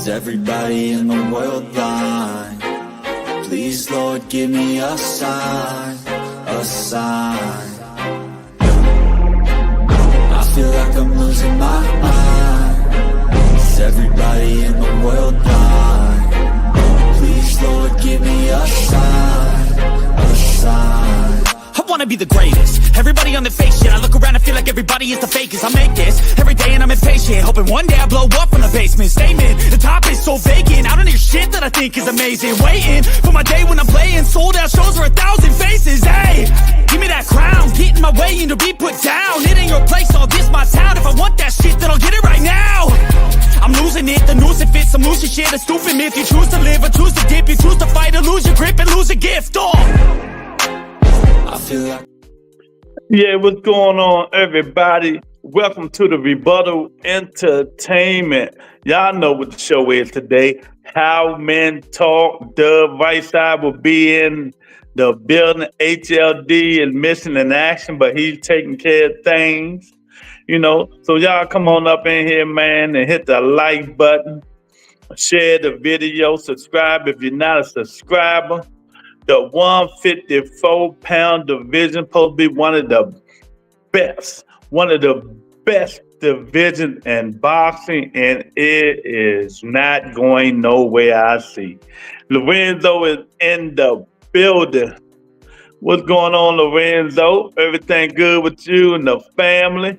Is everybody in the world blind? Please, Lord, give me a sign, a sign. I feel like I'm losing my mind. Is everybody in the world blind? Please, Lord, give me a sign, a sign. I wanna be the greatest. Everybody on the fake shit. I look around and feel like everybody is the fakest. I make this every day and I'm impatient, hoping one day I blow up from the basement. Statement, the top is so vacant. I don't hear shit that I think is amazing. Waiting for my day when I'm playing sold out shows for 1,000 faces. Hey, give me that crown, get in my way and to be put down. It ain't your place, all this my town. If I want that shit, then I'll get it right now. I'm losing it, the noose it fits. Some losing shit, a stupid myth. You choose to live or choose to dip. You choose to fight or lose your grip and lose a gift. I feel like Yeah, what's going on, everybody? Welcome to the Rebuttal Entertainment. Y'all know what the show is today. How Men Talk. Dub Right Side will be in the building. HLD is missing in action, but he's taking care of things. You know, so y'all come on up in here, man, and hit the like button. Share the video. Subscribe if you're not a subscriber. The 154-pound division supposed to be one of the best divisions in boxing, and it is not going nowhere, I see. Lorenzo is in the building. What's going on, Lorenzo? Everything good with you and the family?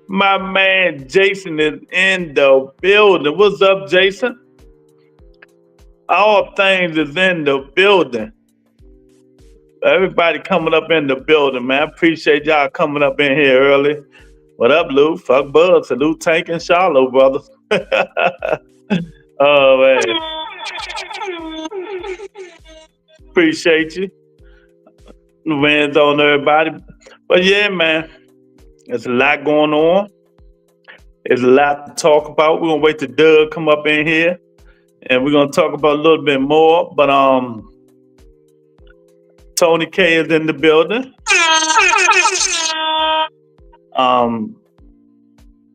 My man Jason is in the building. What's up, Jason? All things is in the building. Everybody coming up in the building, man. I appreciate y'all coming up in here early. What up, Lou? Fuck Bud. Salute Tank and Charlo, brothers. Oh, man. Appreciate you. Hands on everybody. But yeah, man, there's a lot going on. There's a lot to talk about. We're going to wait till Doug come up in here, and we're going to talk about a little bit more. But, Tony K is in the building.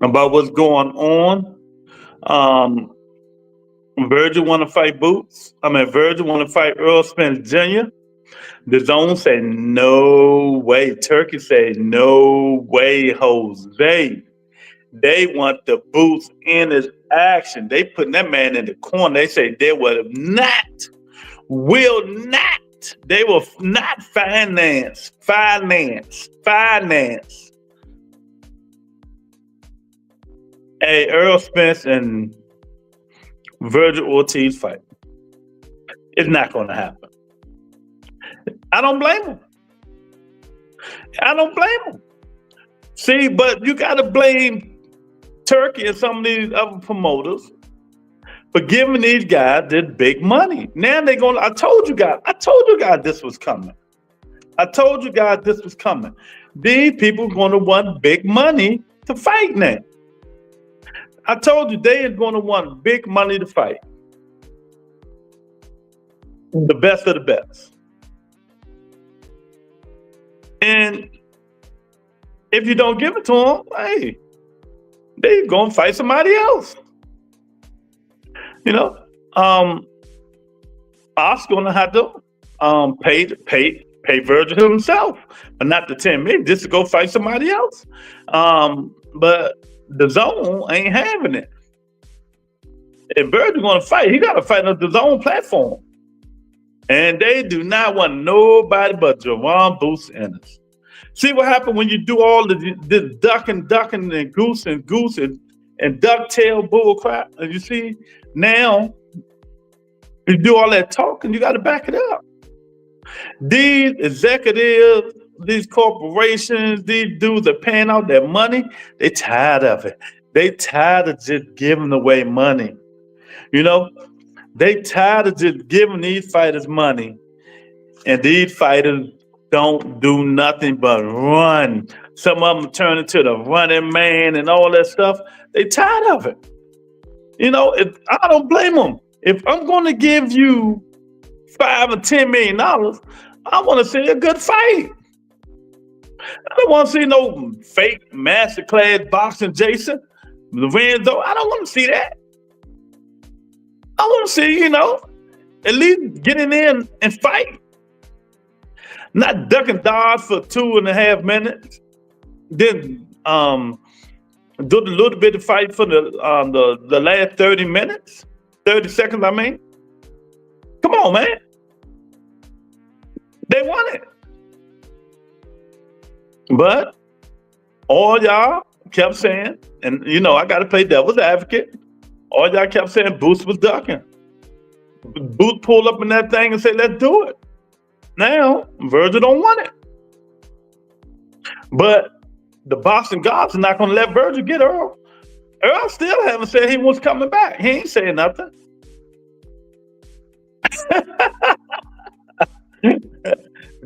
About what's going on. Virgil want to fight Virgil want to fight Earl Spence Jr. The Zone said no way. Turkey said no way, Jose. They want the Boots in his action. They putting that man in the corner. They say they will not. They will not finance a Earl Spence and Virgil Ortiz fight. It's not going to happen. I don't blame them. See, but you got to blame Turkey and some of these other promoters for giving these guys this big money. Now they're going. I told you guys this was coming. These people going to want big money to fight now. I told you they are going to want big money to fight. The best of the best. And if you don't give it to them, hey, they're going to fight somebody else. You know, Oscar gonna have to pay Virgil himself, but not the $10 million just to go fight somebody else. But the Zone ain't having it. If Virgil gonna fight, he gotta fight on the Zone platform, and they do not want nobody but Jerron Boots Ennis. See what happened when you do all this ducking and goose and ducktail bull crap, and you see. Now, you do all that talking, you got to back it up. These executives, these corporations, these dudes are paying out their money. They tired of it. They tired of just giving away money. You know, they tired of just giving these fighters money. And these fighters don't do nothing but run. Some of them turn into the running man and all that stuff. They tired of it. You know, I don't blame them. If I'm going to give you $5 or $10 million, I want to see a good fight. I don't want to see no fake masterclass boxing, Jason. Lorenzo, I don't want to see that. I want to see, at least get in there and fight. Not duck and dodge for 2.5 minutes. Then do a little bit of fight for the last 30 minutes, 30 seconds, I mean. Come on, man. They won it. But all y'all kept saying, and I got to play devil's advocate. All y'all kept saying Boots was ducking. Boots pulled up in that thing and said, let's do it. Now, Virgil don't want it. But the Boston Gods are not going to let Virgil get Earl. Earl still haven't said he was coming back. He ain't saying nothing.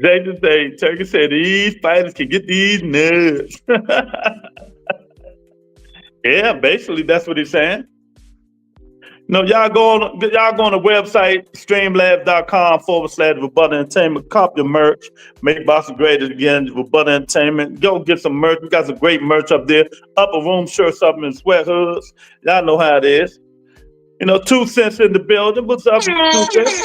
Jason say, Turkey said, these fighters can get these nuts. Yeah, basically that's what he's saying. Y'all go on the website, streamlabs.com/Rebuttal Entertainment. Cop your merch. Make Boston great again. Rebuttal Entertainment. Go get some merch. We got some great merch up there. Upper room shirts up in sweat hoods. Y'all know how it is. 2 cents in the building. What's up, 2 cents?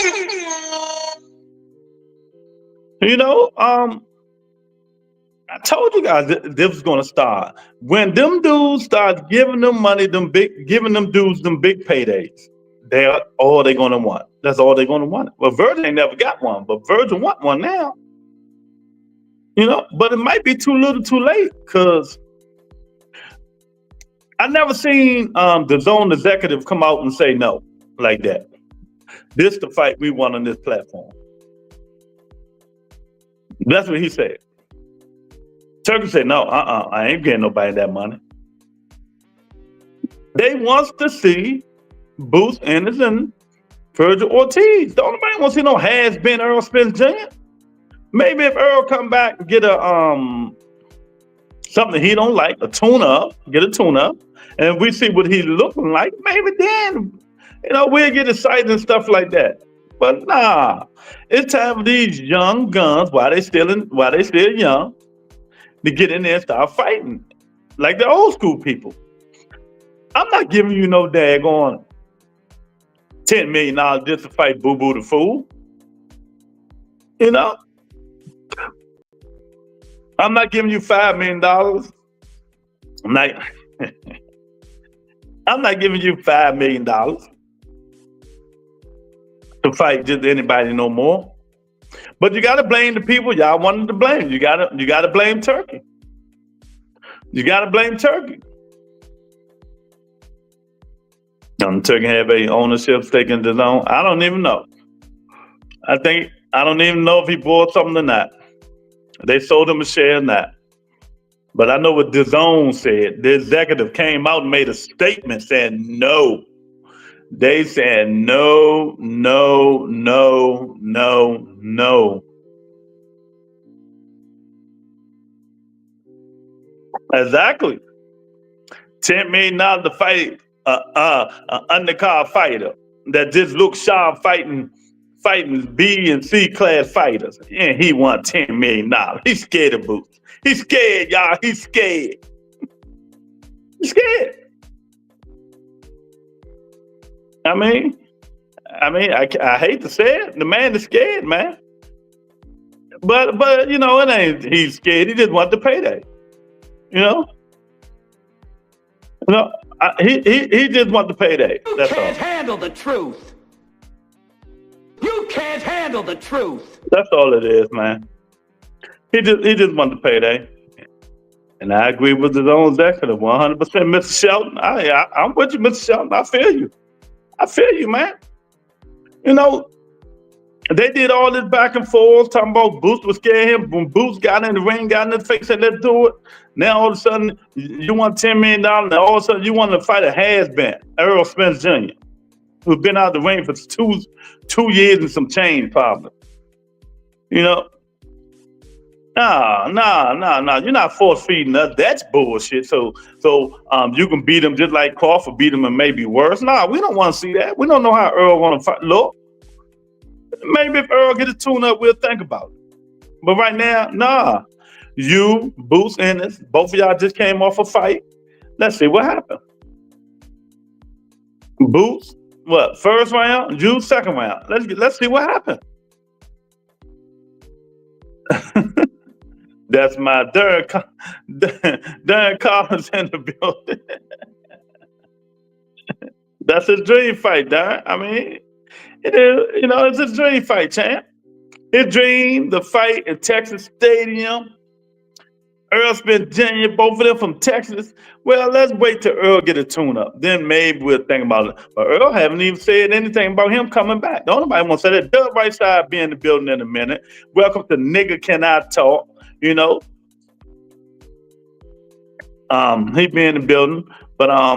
I told you guys this was going to start. When them dudes start giving them money, giving them dudes them big paydays, they're all they're going to want. That's all they're going to want. Well, Virgil ain't never got one, but Virgil want one now. But it might be too little too late, because I never seen the Zone executive come out and say no like that. This the fight we want on this platform. That's what he said. Turkey said, no, I ain't getting nobody that money. They wants to see Boots Anderson, Virgil Ortiz. Don't nobody want to see no has-been Earl Spence Jr. Maybe if Earl come back and get something he don't like, a tune-up, get a tune-up, and we see what he's looking like, maybe then, we'll get excited and stuff like that. But nah, it's time for these young guns, while they still young, to get in there and start fighting like the old school people. I'm not giving you no daggone $10 million just to fight Boo Boo the Fool. I'm not giving you $5 million. I'm not giving you $5 million to fight just anybody no more. But you got to blame the people y'all wanted to blame. You got to blame Turkey. You got to blame Turkey. Turkey have a ownership stake in the zone. I don't even know. I don't even know if he bought something or not. They sold him a share or not. But I know what the zone said. The executive came out and made a statement saying no. They said no, no, no, no, no. Exactly. $10 million to fight an undercard fighter that just looks sharp fighting B and C class fighters. And he won $10 million. He's scared of Boots. He's scared, y'all. He's scared. He's scared. I hate to say it. The man is scared, man. But it ain't he's scared. He just want the payday. He just want the payday. That's all. You can't handle the truth. You can't handle the truth. That's all it is, man. He just want the payday. And I agree with his own executive 100%. Mr. Shelton, I'm with you, Mr. Shelton. I feel you. I feel you, man. They did all this back and forth, talking about Boots was scared him. When Boots got in the ring, got in his face, said, let's do it. Now all of a sudden, you want $10 million, and all of a sudden you want to fight a has-been, Earl Spence Jr., who's been out of the ring for two years and some change, probably. Nah. You're not force-feeding us. That's bullshit. So you can beat him just like Crawford beat him and maybe worse. Nah, we don't want to see that. We don't know how Earl want to fight. Look, maybe if Earl get a tune-up, we'll think about it. But right now, nah. You, Boots, and this, both of y'all just came off a fight. Let's see what happened. Boots What, first round? June second round. Let's see what happened. That's my Darren Collins in the building. That's his dream fight, Darren. I mean, it is, it's his dream fight, champ. His dream, the fight in Texas Stadium. Earl Spence Jr., both of them from Texas. Well, let's wait till Earl get a tune-up. Then maybe we'll think about it. But Earl haven't even said anything about him coming back. Don't nobody want to say that. Doug Right Side be in the building in a minute. Welcome to Nigga Can I Talk, He be in the building. But I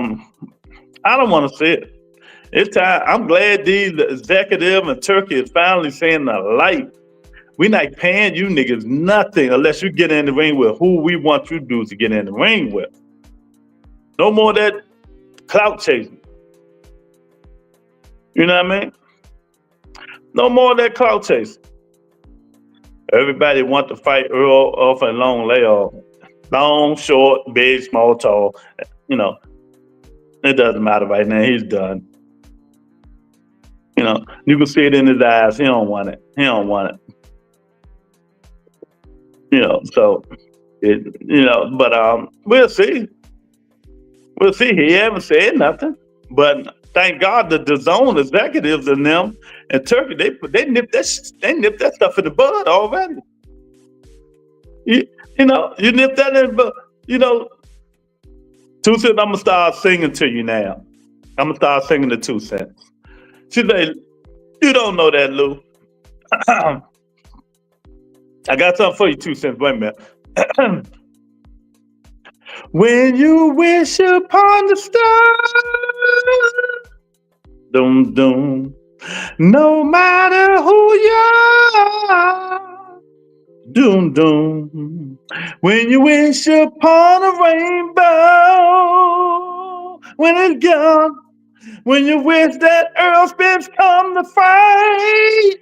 don't want to see it. It's time. I'm glad the executive and Turkey is finally saying the light. We not paying you niggas nothing unless you get in the ring with who we want you dudes to get in the ring with. No more of that clout chasing. You know what I mean? No more of that clout chasing. Everybody want to fight Earl off a long layoff. Long, short, big, small, tall. It doesn't matter right now. He's done. You can see it in his eyes. He don't want it. But we'll see. We'll see. He haven't said nothing. But thank God the DAZN executives and them and Turkey, they nipped that stuff in the bud already. You nip that in the bud. 2 Cents, I'm gonna start singing to you now. I'm gonna start singing the 2 Cents. She said, you don't know that, Lou. I got something for you, 2 Cents. Wait a minute. When you wish upon the stars, doom, doom, no matter who you are, doom, doom. When you wish upon a rainbow, when it's gone, when you wish that Earl Spence come to fight,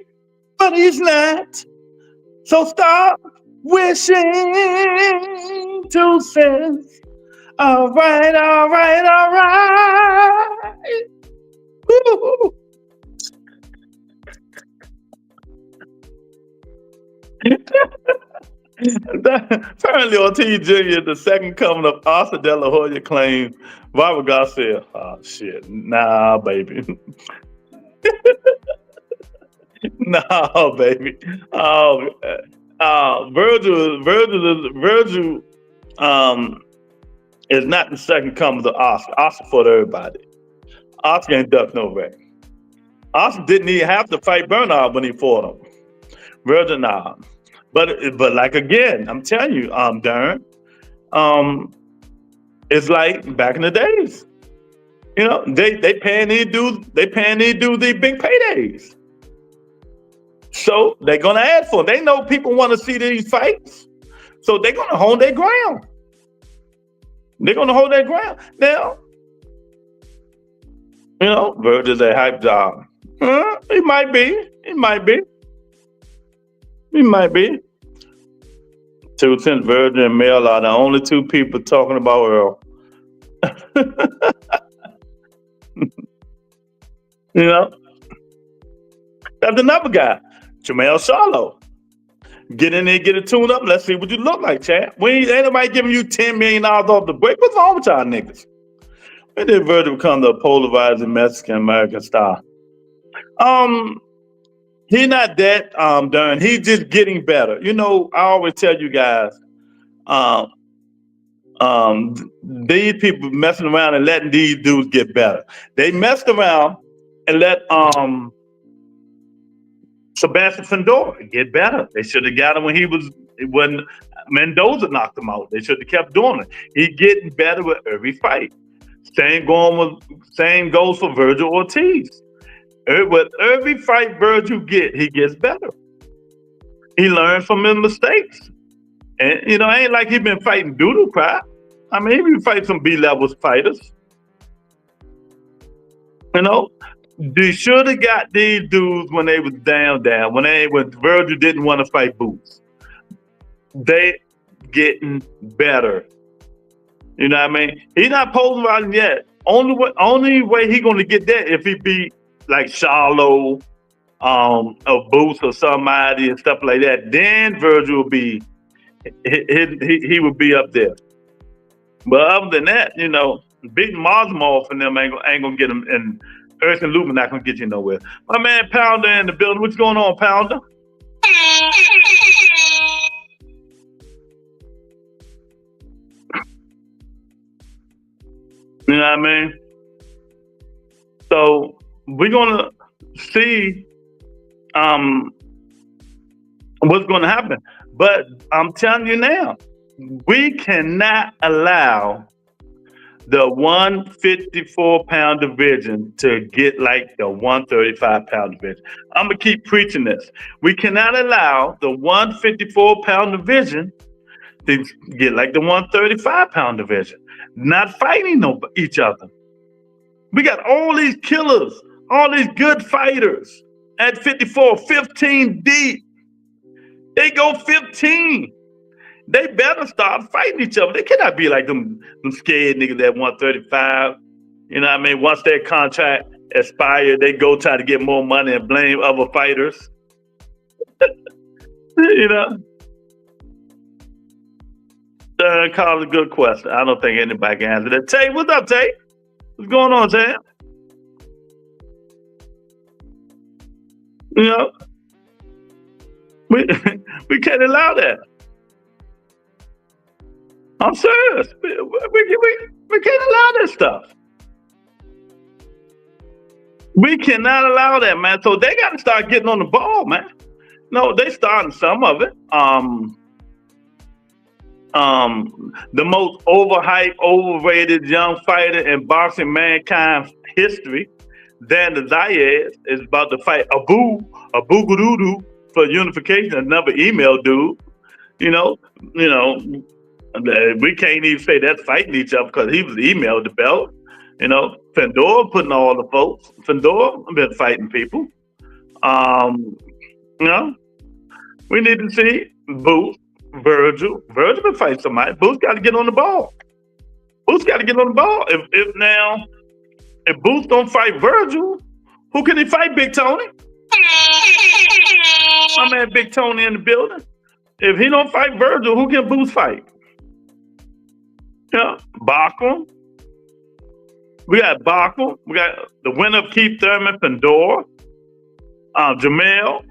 but he's not. So stop wishing, 2 Cents. All right. Woo. Apparently, Ortiz Jr., the second coming of Oscar De La Hoya, claimed Robert Garcia. Oh, shit. Nah, baby. No, baby. Virgil is not the second coming of Oscar. Oscar fought everybody. Oscar ain't ducked no way. Oscar didn't even have to fight Bernard when he fought him. Virgil, nah. But like again, I'm telling you, Darren, it's like back in the days. They paying these dudes these big paydays. So they're gonna add for them. They know people want to see these fights. So they're gonna hold their ground. Now, Virgil's a hype job. It might be. 2 Cents, Virgil, and Mel are the only two people talking about Earl. That's another guy, Jamel Charlo. Get in there, get a tune up. Let's see what you look like, champ. Ain't nobody giving you $10 million off the break. What's wrong with y'all niggas? When did Virgil become the polarizing Mexican American star? He not that Darren. He's just getting better. I always tell you guys, these people messing around and letting these dudes get better. They messed around and let Sebastian Fundora get better. They should have got him when Mendoza knocked him out. They should have kept doing it. He's getting better with every fight. Same goes for Virgil Ortiz. With every fight Virgil he gets better. He learns from his mistakes. And it ain't like he been fighting doodle crap. I mean, he been fighting some B-level fighters. They should have got these dudes when they was down, when Virgil didn't want to fight Boots. They getting better. You know what I mean? He's not polarizing yet. only way he gonna get that if he beat like Charlo, or Boots or somebody and stuff like that. Then Virgil will be he would be up there. But other than that, beating Marsmore and them ain't gonna get him, and Earth and Lumen not gonna get you nowhere. My man Pounder in the building. What's going on, Pounder? You know what I mean? So we're gonna see what's gonna happen. But I'm telling you now, we cannot allow the 154-pound division to get like the 135-pound division. I'm gonna keep preaching this. We cannot allow the 154-pound division to get like the 135-pound division. Not fighting each other. We got all these killers, all these good fighters at 54, 15 deep. They go 15. They better start fighting each other. They cannot be like them scared niggas at 135. You know what I mean? Once their contract expired, they go try to get more money and blame other fighters. You know? Call it a good question. I don't think anybody can answer that. Tay, what's up, Tay? What's going on, Tay? You know? We can't allow that. I'm serious. We can't allow that stuff. We cannot allow that, man. So they got to start getting on the ball, man. No, they starting some of it. The most overhyped, overrated young fighter in boxing mankind history, Dan Zayed, is about to fight Abu Gududu for unification, another email dude. We can't even say that's fighting each other because he was emailed the belt. Fendor putting all the folks. Fendor been fighting people. We need to see Boots, Virgil been fighting somebody. Boots got to get on the ball. If Boots don't fight Virgil, who can he fight? Big Tony. My man Big Tony in the building. If he don't fight Virgil, who can Boots fight? Bachman. We got Bachman. We got the winner of Keith Thurman, Fendor, Jamel.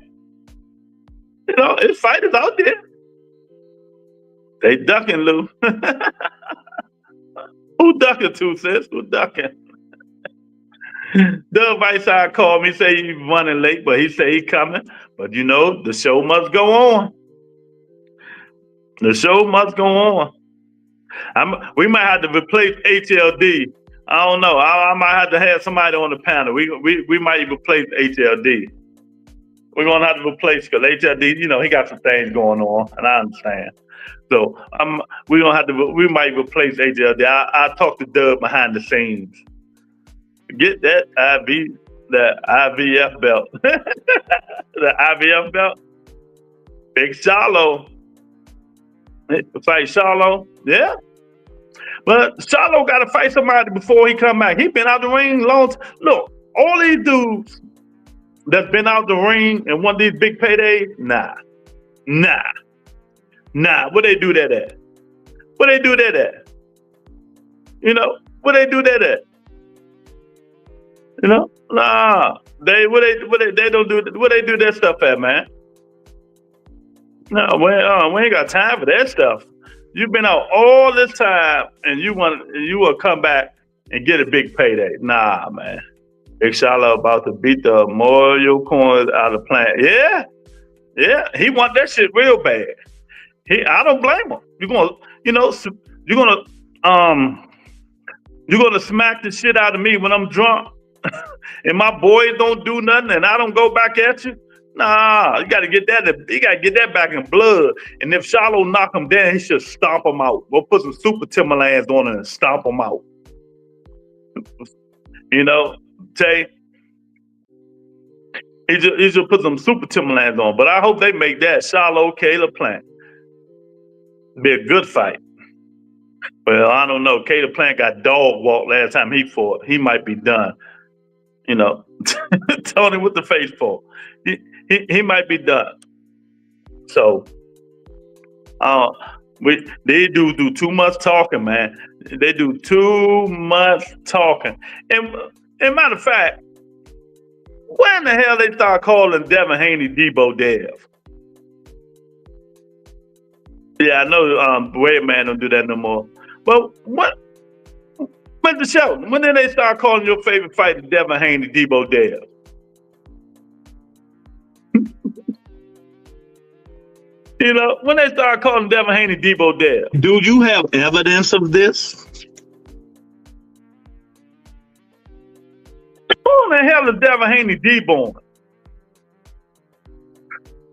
It's fighters out there. They ducking, Lou. Who ducking too, sis? Who ducking? The vice side called me, say he's running late, but he say he coming. But the show must go on. The show must go on. We might have to replace HLD. I don't know. I might have to have somebody on the panel. We might replace HLD. We're gonna have to replace because HLD, he got some things going on, and I understand. So we might replace HLD. I talked to Doug behind the scenes. Get that IVF belt. The IVF belt. Big Charlo. Fight Charlo. Yeah. But Charlo got to fight somebody before he come back. He been out the ring long time. Look, all these dudes that's been out the ring and won these big paydays, nah. Where they do that at? Where they do that at? Where they do that at? Nah. They don't do where they do that stuff at, man. No, we ain't got time for that stuff. You've been out all this time and you will come back and get a big payday. Nah, man. Big Charlo about to beat the Mario Coins out of the planet. Yeah. He want that shit real bad. I don't blame him. You're gonna smack the shit out of me when I'm drunk, and my boys don't do nothing, and I don't go back at you. Nah, you gotta get that. You gotta get that back in blood. And if Charlo knock him down, he should stomp him out. We'll put some super Timberlands on it and stomp him out. Tay. He should put some super Timberlands on. But I hope they make that Charlo Caleb Plant be a good fight. Well, I don't know. Caleb Plant got dog walked last time he fought. He might be done. You know, Tony with the face for. He might be done. So, they do too much talking, man. They do too much talking. And matter of fact, when the hell they start calling Devin Haney Debo Dev? Yeah, I know Red Man don't do that no more. But when the show? When did they start calling your favorite fighter Devin Haney Debo Dev? You know, when they start calling Devin Haney Debo Dev. Do you have evidence of this? Who in the hell is Devin Haney Debo?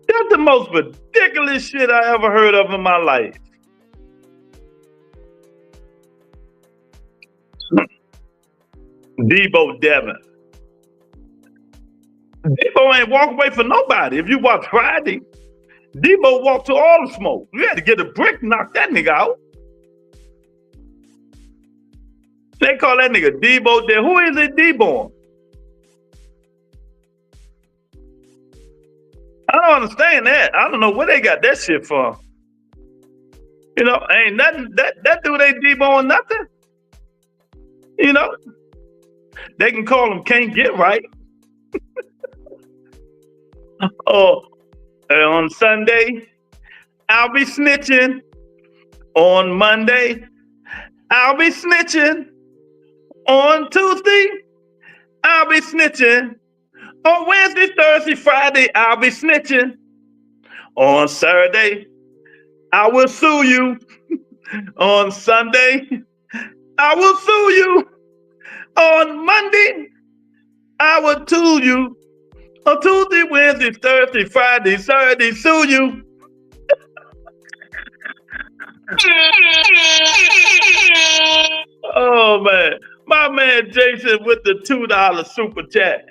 That's the most ridiculous shit I ever heard of in my life. Debo Devin. Debo ain't walk away for nobody. If you watch Friday, Debo walked to all the smoke. You had to get a brick, knock that nigga out. They call that nigga Debo Dev. Who is it, Debo? I don't understand that. I don't know where they got that shit from. You know, ain't nothing that dude ain't Debo nothing. You know, they can call him can't get right. Oh, on Sunday, I'll be snitching. On Monday, I'll be snitching. On Tuesday, I'll be snitching. On Wednesday, Thursday, Friday, I'll be snitching. On Saturday, I will sue you. On Sunday, I will sue you. On Monday, I will sue you. On Tuesday, Wednesday, Thursday, Friday, Saturday, sue you. Oh, man. My man Jason with the $2 super chat.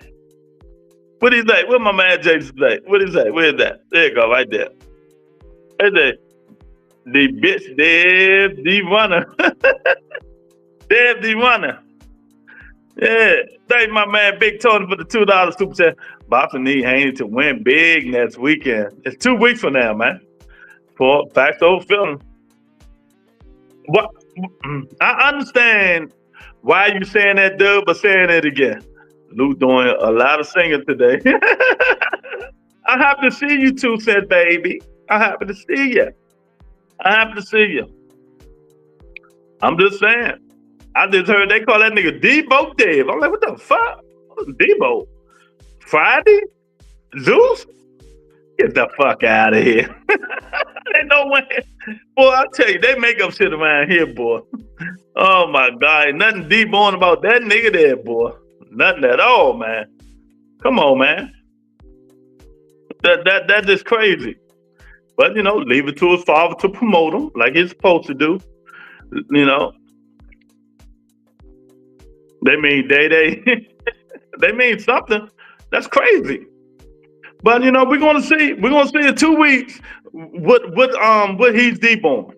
What is that? What my man Jason say? What is that? Where is that? There you go, right there. Where's that? The bitch Dev the runner. Dev the runner. Yeah. Thank my man Big Tony for the $2 super chat. Boxing need Haney to win big next weekend. It's 2 weeks from now, man. For facts over feeling. What I understand why you saying that, Dub, but saying it again. Luke doing a lot of singing today. I happy to see you too, said baby. I happy to see you. I happy to see you. I'm just saying. I just heard they call that nigga Debo Dev. I'm like, what the fuck? What's Debo? Friday? Zeus? Get the fuck out of here. Ain't no way. Boy, I tell you, they make up shit around here, boy. Oh my God. Nothing Debo about that nigga there, boy. Nothing at all, man. Come on, man. That's just crazy. But, you know, leave it to his father to promote him like he's supposed to do. You know. They mean they mean something. That's crazy. But you know, we're gonna see in 2 weeks what he's deep on.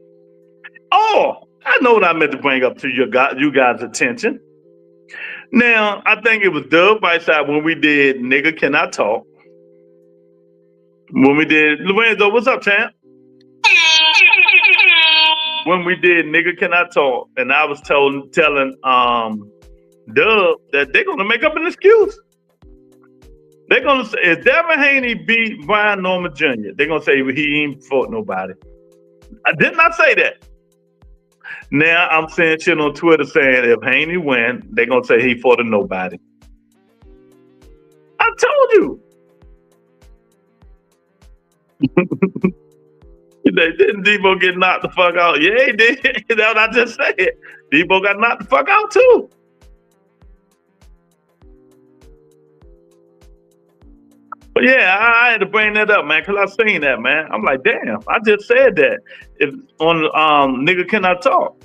Oh, I know what I meant to bring up to you guys' attention. Now, I think it was Dub Whiteside when we did Nigga Can I Talk. When we did Lorenzo, what's up, champ? When we did Nigga Can I Talk, and I was telling Dub that they're gonna make up an excuse. They're gonna say if Devin Haney beat Brian Norman Jr., they're gonna say he ain't fought nobody. I did not say that. Now I'm saying shit on Twitter saying if Haney win, they're gonna say he fought a nobody. I told you. Didn't Debo get knocked the fuck out? Yeah, he did. That's what I just said. Debo got knocked the fuck out too. But yeah, I had to bring that up, man, because I seen that, man. I'm like, damn, I just said that. If on Nigga Can I Talk?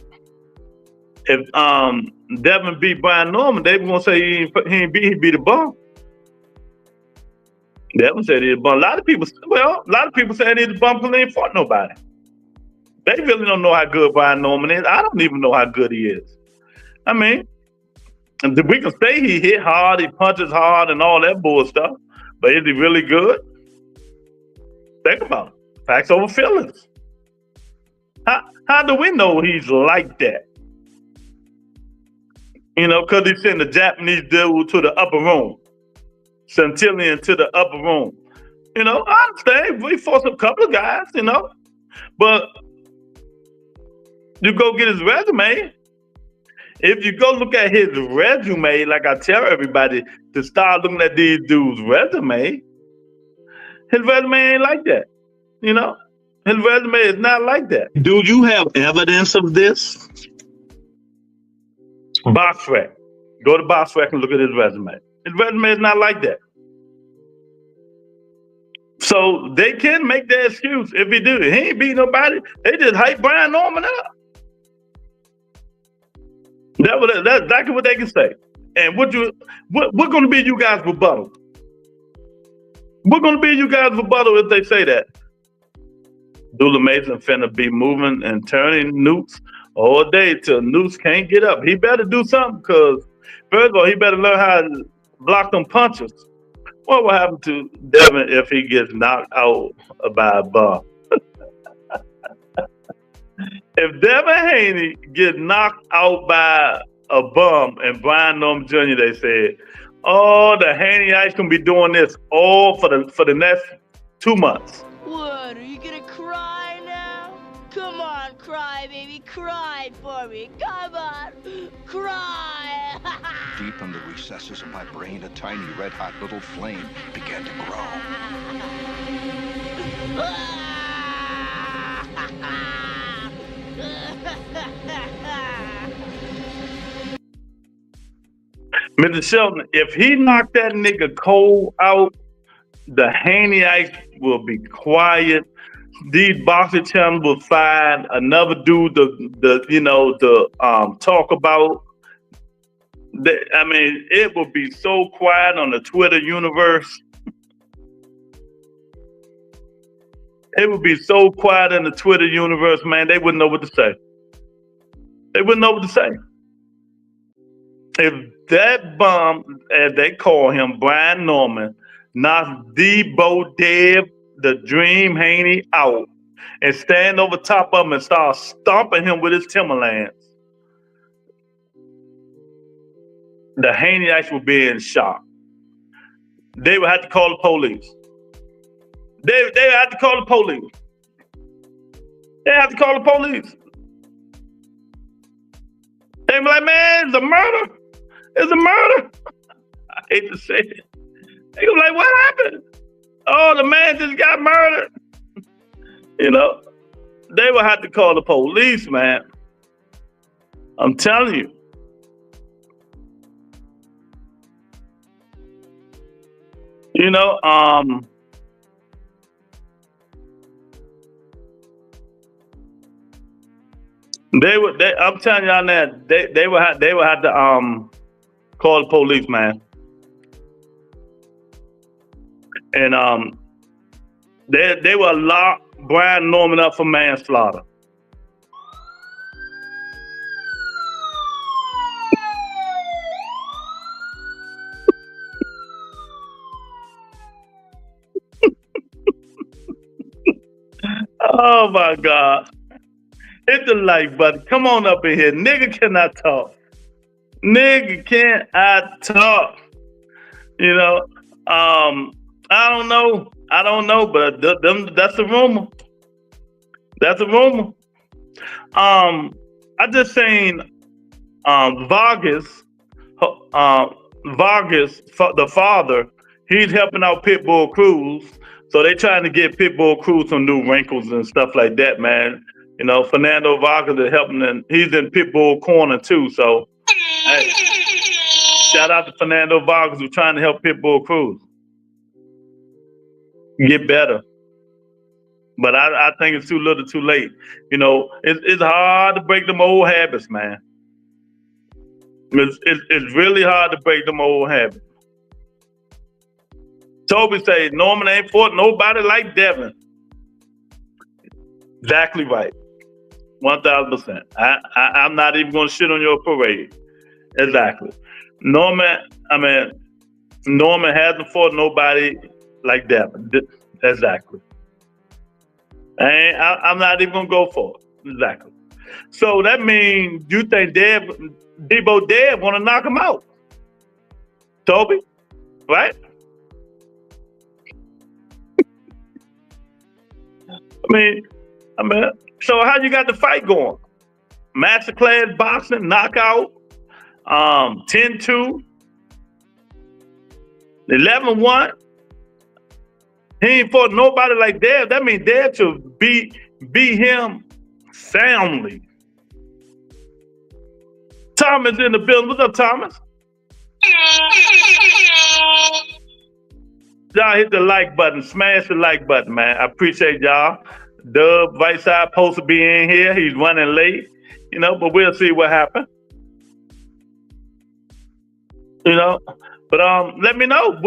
If Devin beat Brian Norman, they were gonna say he beat a bum. Devin said he a bum. A lot of people said he was a bum because he ain't fought nobody. They really don't know how good Brian Norman is. I don't even know how good he is. I mean, we can say he hit hard, he punches hard, and all that bull stuff, but is he really good? Think about it. Facts over feelings. How do we know he's like that? You know, because he sent the Japanese dude to the upper room, Centillion to the upper room. You know, I understand. We forced a couple of guys, you know, but you go get his resume. If you go look at his resume, like I tell everybody to start looking at these dudes' resume, his resume ain't like that. You know, his resume is not like that. Do you have evidence of this? BoxRec. Go to BoxRec and look at his resume. His resume is not like that. So they can make that excuse if he do. He ain't beat nobody. They just hype Brian Norman up. That's exactly what they can say. And what going to be you guys' rebuttal? What going to be you guys' rebuttal if they say that? Dula Mason finna be moving and turning nukes all day till nukes can't get up. He better do something because, first of all, he better learn how to block them punches. What will happen to Devin if he gets knocked out by a bum? If Devin Haney gets knocked out by a bum and Brian Norman Jr., they said, oh, the Haney-ites can be doing this all for the next 2 months. What, are you gonna cry now? Come on, cry, baby, cry for me. Come on, cry. Deep in the recesses of my brain, a tiny red-hot little flame began to grow. Mr. Shelton, if he knocked that nigga Cole out, the Haney-ites will be quiet. These boxing channels will find another dude to talk about. I mean, it will be so quiet on the Twitter universe. It would be so quiet in the Twitter universe, man. They wouldn't know what to say. They wouldn't know what to say. If that bum, as they call him, Brian Norman, knocks Debo Dev, the Dream Haney, out and stand over top of him and start stomping him with his Timberlands, the Haney-ites will be in shock. They would have to call the police. They have to call the police. They have to call the police. They be like, man, it's a murder. It's a murder. I hate to say it. They go like, what happened? Oh, the man just got murdered. You know, they will have to call the police, man. I'm telling you. You know, I'm telling y'all that they will have to call the police, man. And they will lock Brian Norman up for manslaughter. Oh my God. Hit the like button. Come on up in here. Nigga cannot talk. Nigga cannot talk. You know, I don't know, but that's a rumor. That's a rumor. I just seen Vargas, the father, he's helping out Pitbull Cruz. So they trying to get Pitbull Cruz some new wrinkles and stuff like that, man. You know, Fernando Vargas is helping, and he's in Pitbull corner too. So, hey, shout out to Fernando Vargas who's trying to help Pitbull Cruz get better. But I think it's too little, too late. You know, it's hard to break them old habits, man. It's really hard to break them old habits. Toby say Norman ain't fought nobody like Devin. Exactly right. 1000%. I'm not even going to shit on your parade. Exactly. Norman hasn't fought nobody like that. Exactly. I'm not even going to go for it. Exactly. So that means you think Debo Deb want to knock him out. Toby, right? I mean, so how you got the fight going? Masterclass boxing, knockout, 10-2, 11-1. He ain't fought nobody like Deb. That means Deb should beat him soundly. Thomas in the building. What's up, Thomas? Y'all hit the like button. Smash the like button, man. I appreciate y'all. Dub, right side, supposed to be in here. He's running late, but we'll see what happens. But let me know.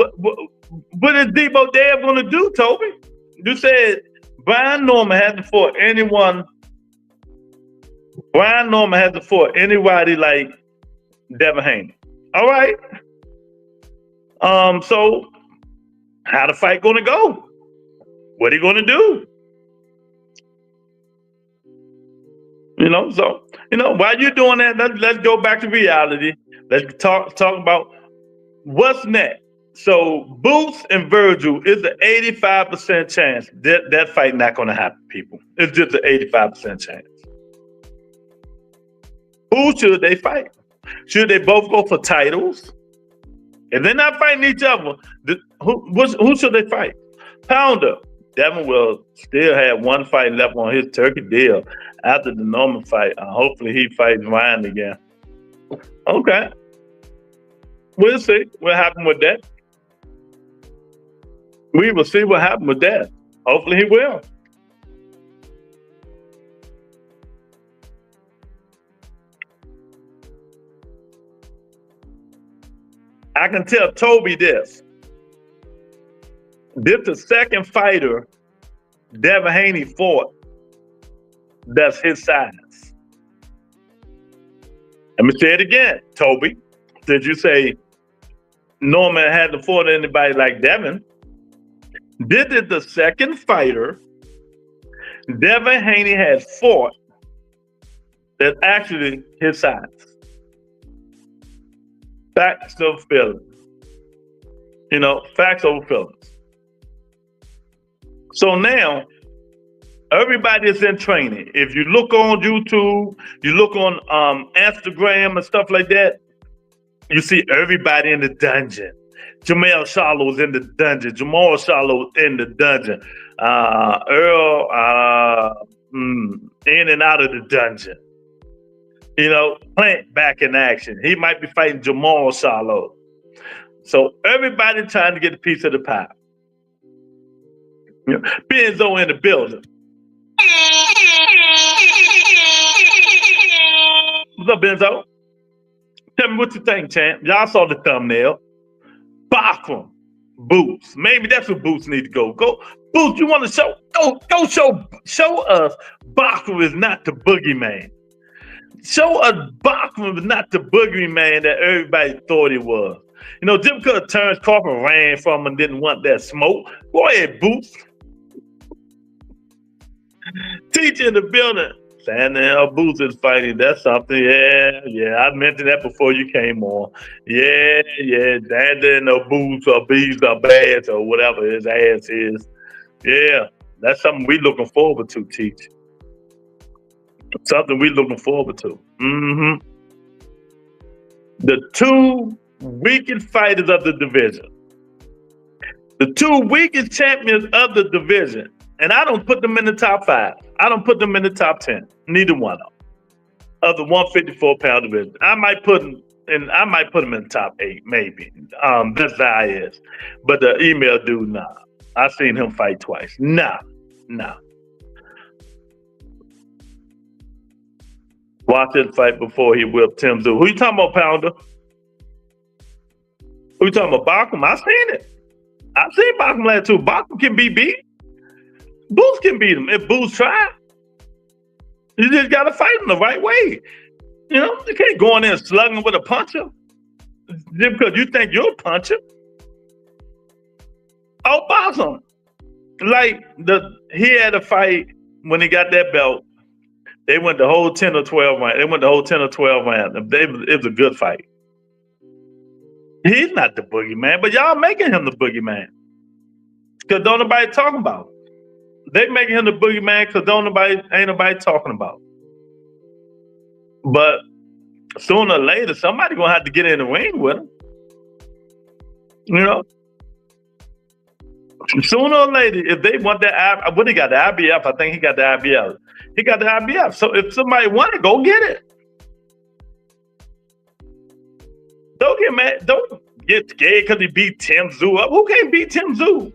What is Debo Deb going to do, Toby? You said Brian Norman hasn't fought anyone. Brian Norman hasn't fought anybody like Devin Haney. All right. So how the fight going to go? What are you going to do? So while you're doing that, let's go back to reality. Let's talk about what's next. So Boots and Virgil is an 85% chance that fight not going to happen, people. It's just an 85% chance. Who should they fight? Should they both go for titles? If they're not fighting each other, who should they fight? Pounder. Devin will still have one fight left on his turkey deal after the Norman fight. Hopefully he fights Ryan again. Okay. We'll see what happens with that. We will see what happens with that. Hopefully he will. I can tell Toby this. This is the second fighter Devin Haney fought that's his size. Let me say it again, Toby. Did you say Norman hadn't fought anybody like Devin? This is the second fighter Devin Haney has fought that's actually his size. Facts of feelings. Facts over feelings. So now, everybody is in training. If you look on YouTube, you look on Instagram and stuff like that, you see everybody in the dungeon. Jamel Charlo's in the dungeon. Jamal Charlo in the dungeon. Earl in and out of the dungeon. Plant back in action. He might be fighting Jamal Charlo. So everybody trying to get a piece of the pie. Benzo in the building. What's up, Benzo? Tell me what you think, champ. Y'all saw the thumbnail. Bachram, Boots. Maybe that's what Boots need to go. Go, Boots. You want to show? Go show us. Bachram is not the boogeyman. Show us Bachram is not the boogeyman that everybody thought he was. Just because Terrence Crawford ran from him and didn't want that smoke. Go ahead, Boots. Teacher in the building. Sandel Boots is fighting. That's something. Yeah. I mentioned that before you came on. Yeah. Sandel no Boots or Bees or Bass or whatever his ass is. Yeah. That's something we looking forward to, Teach. Something we looking forward to. Mm-hmm. The two weakest fighters of the division. The two weakest champions of the division. And I don't put them in the top 5. I don't put them in the top 10. Neither one of the 154-pound division. I might put them in the top 8, maybe. That's how it is. But the email dude, nah. I seen him fight twice. Nah. Watch his fight before he whipped Tim Zoo. Who you talking about, Pounder? Who you talking about? Bachram? I seen it. I seen Bachram last too. Bachram can be beat. Boots can beat him if Boots try. You just got to fight him the right way. You know, you can't go in there and slug him with a puncher just because you think you're a puncher. Outbox him. Like he had a fight when he got that belt. They went the whole 10 or 12 rounds. They went the whole 10 or 12 rounds. It was a good fight. He's not the boogeyman, but y'all making him the boogeyman. Because don't nobody talking about him. They making him the boogeyman because ain't nobody talking about him. But sooner or later, somebody gonna have to get in the ring with him. You know? Sooner or later, if they want that, what he got, the IBF? I think he got the IBF. He got the IBF. So if somebody want it, go get it. Don't get mad. Don't get scared because he beat Tim Tszyu up. Who can't beat Tim Tszyu?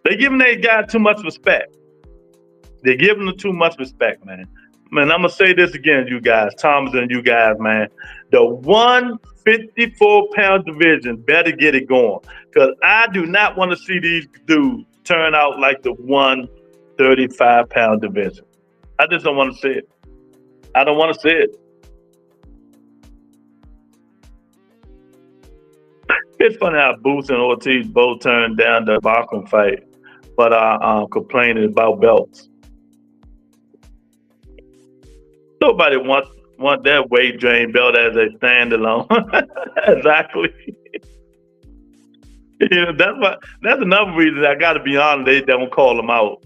They giving that guy too much respect. They're giving him too much respect, man. Man, I'm gonna say this again, you guys, Thomas and you guys, man. The 154-pound division better get it going, because I do not want to see these dudes turn out like the 135-pound division. I just don't want to see it. I don't want to see it. It's funny how Boots and Ortiz both turned down the boxing fight, but are complaining about belts. Nobody want that weight drain belt as a standalone. Exactly. You know, that's another reason I got to be honest. They don't call them out.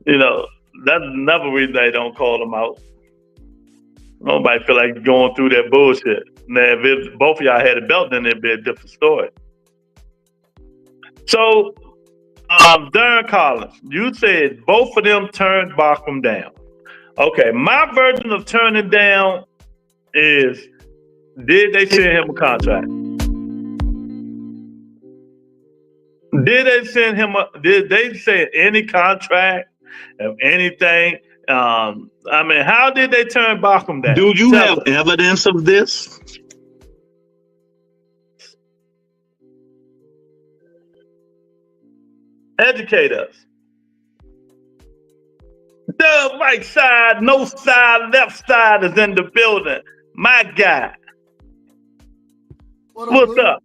You know, that's another reason they don't call them out. Nobody feel like going through that bullshit. Now, if both of y'all had a belt, then it'd be a different story. So, Darren Collins, you said both of them turned Bachman down. Okay, my version of turning down is, did they send him a contract? Did they send him did they send any contract of anything? I mean, how did they turn Bachman down? Do you have evidence of this? Educate us. The right side, no side, left side is in the building. My guy. What's up?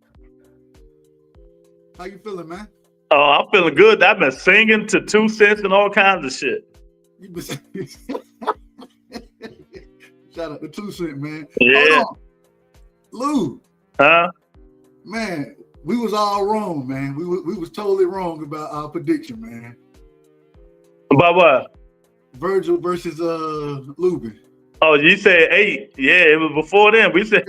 How you feeling, man? Oh, I'm feeling good. I've been singing to 2 Cents and all kinds of shit. You been Shout out to 2 Cent, man. Yeah. Hold on. Lou. Huh? Man, we was all wrong, man. We was totally wrong about our prediction, man. About what? Virgil versus Lubin. Oh, you said 8. Yeah, it was before then. We said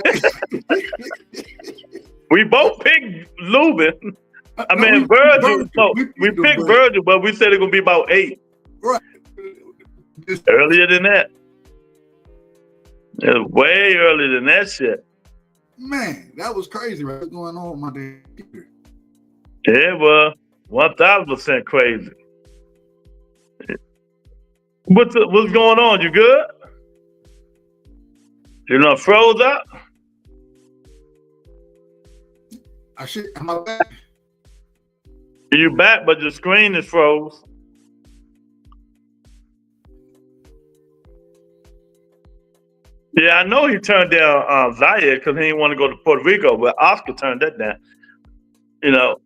we both picked Lubin. I mean, Virgil. No, we picked Virgil, but we said it's gonna be about 8. Right. Earlier than that. It was way earlier than that shit. Man, that was crazy, right? What's going on with my day? Yeah, well, 1000% crazy. What's going on? You good? You know, froze up? Am I back? You back, but your screen is froze. Yeah, I know he turned down Zaire because he didn't want to go to Puerto Rico, but Oscar turned that down. You know.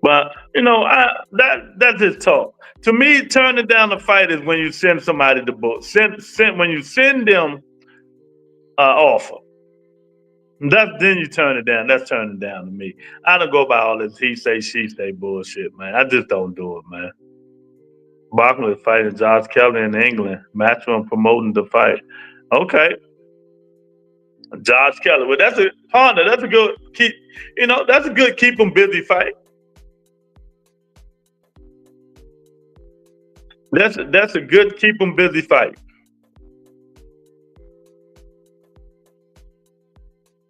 But, you know, that's his talk. To me, turning down the fight is when you send somebody the book. When you send them offer. Then you turn it down. That's turning down to me. I don't go by all this he say, she say bullshit, man. I just don't do it, man. Bachman is fighting Josh Kelly in England. Matchroom promoting the fight. Okay. Josh Kelly. Well, that's a partner. That's a good keep him busy fight. That's a good keep him busy fight.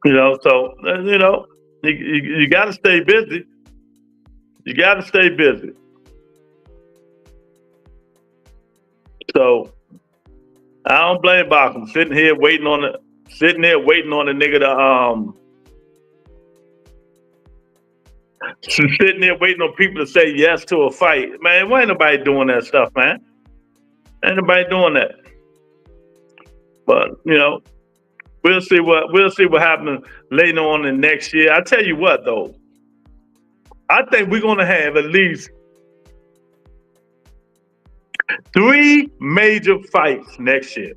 You know, so you know, you gotta stay busy. You gotta stay busy. So I don't blame Bachman sitting there waiting on the nigga Sitting there waiting on people to say yes to a fight. Man, why ain't nobody doing that stuff, man? Ain't nobody doing that. But we'll see what happens later on in next year. I tell you what though, I think we're gonna have at least 3 major fights next year.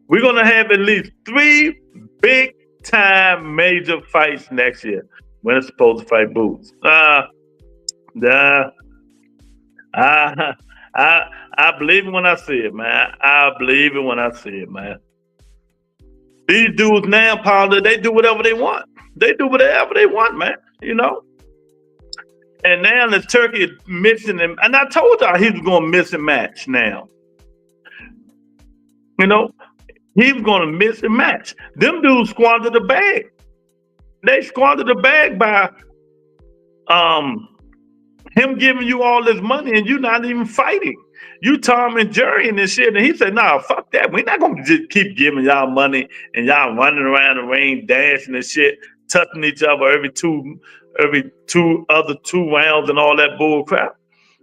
We're gonna have at least 3 big time major fights next year. When it's supposed to fight Boots. I believe it when I see it, man. I believe it when I see it, man. These dudes now, Pounder, they do whatever they want. They do whatever they want, man. And now the Turkey is missing him. And I told y'all he was going to miss a match now. He was going to miss a match. Them dudes squandered the bag. They squandered the bag by him giving you all this money and you not even fighting. You Tom and Jerry and this shit. And he said, nah, fuck that. We're not going to just keep giving y'all money and y'all running around the ring, dancing and shit, touching each other every two rounds and all that bull crap.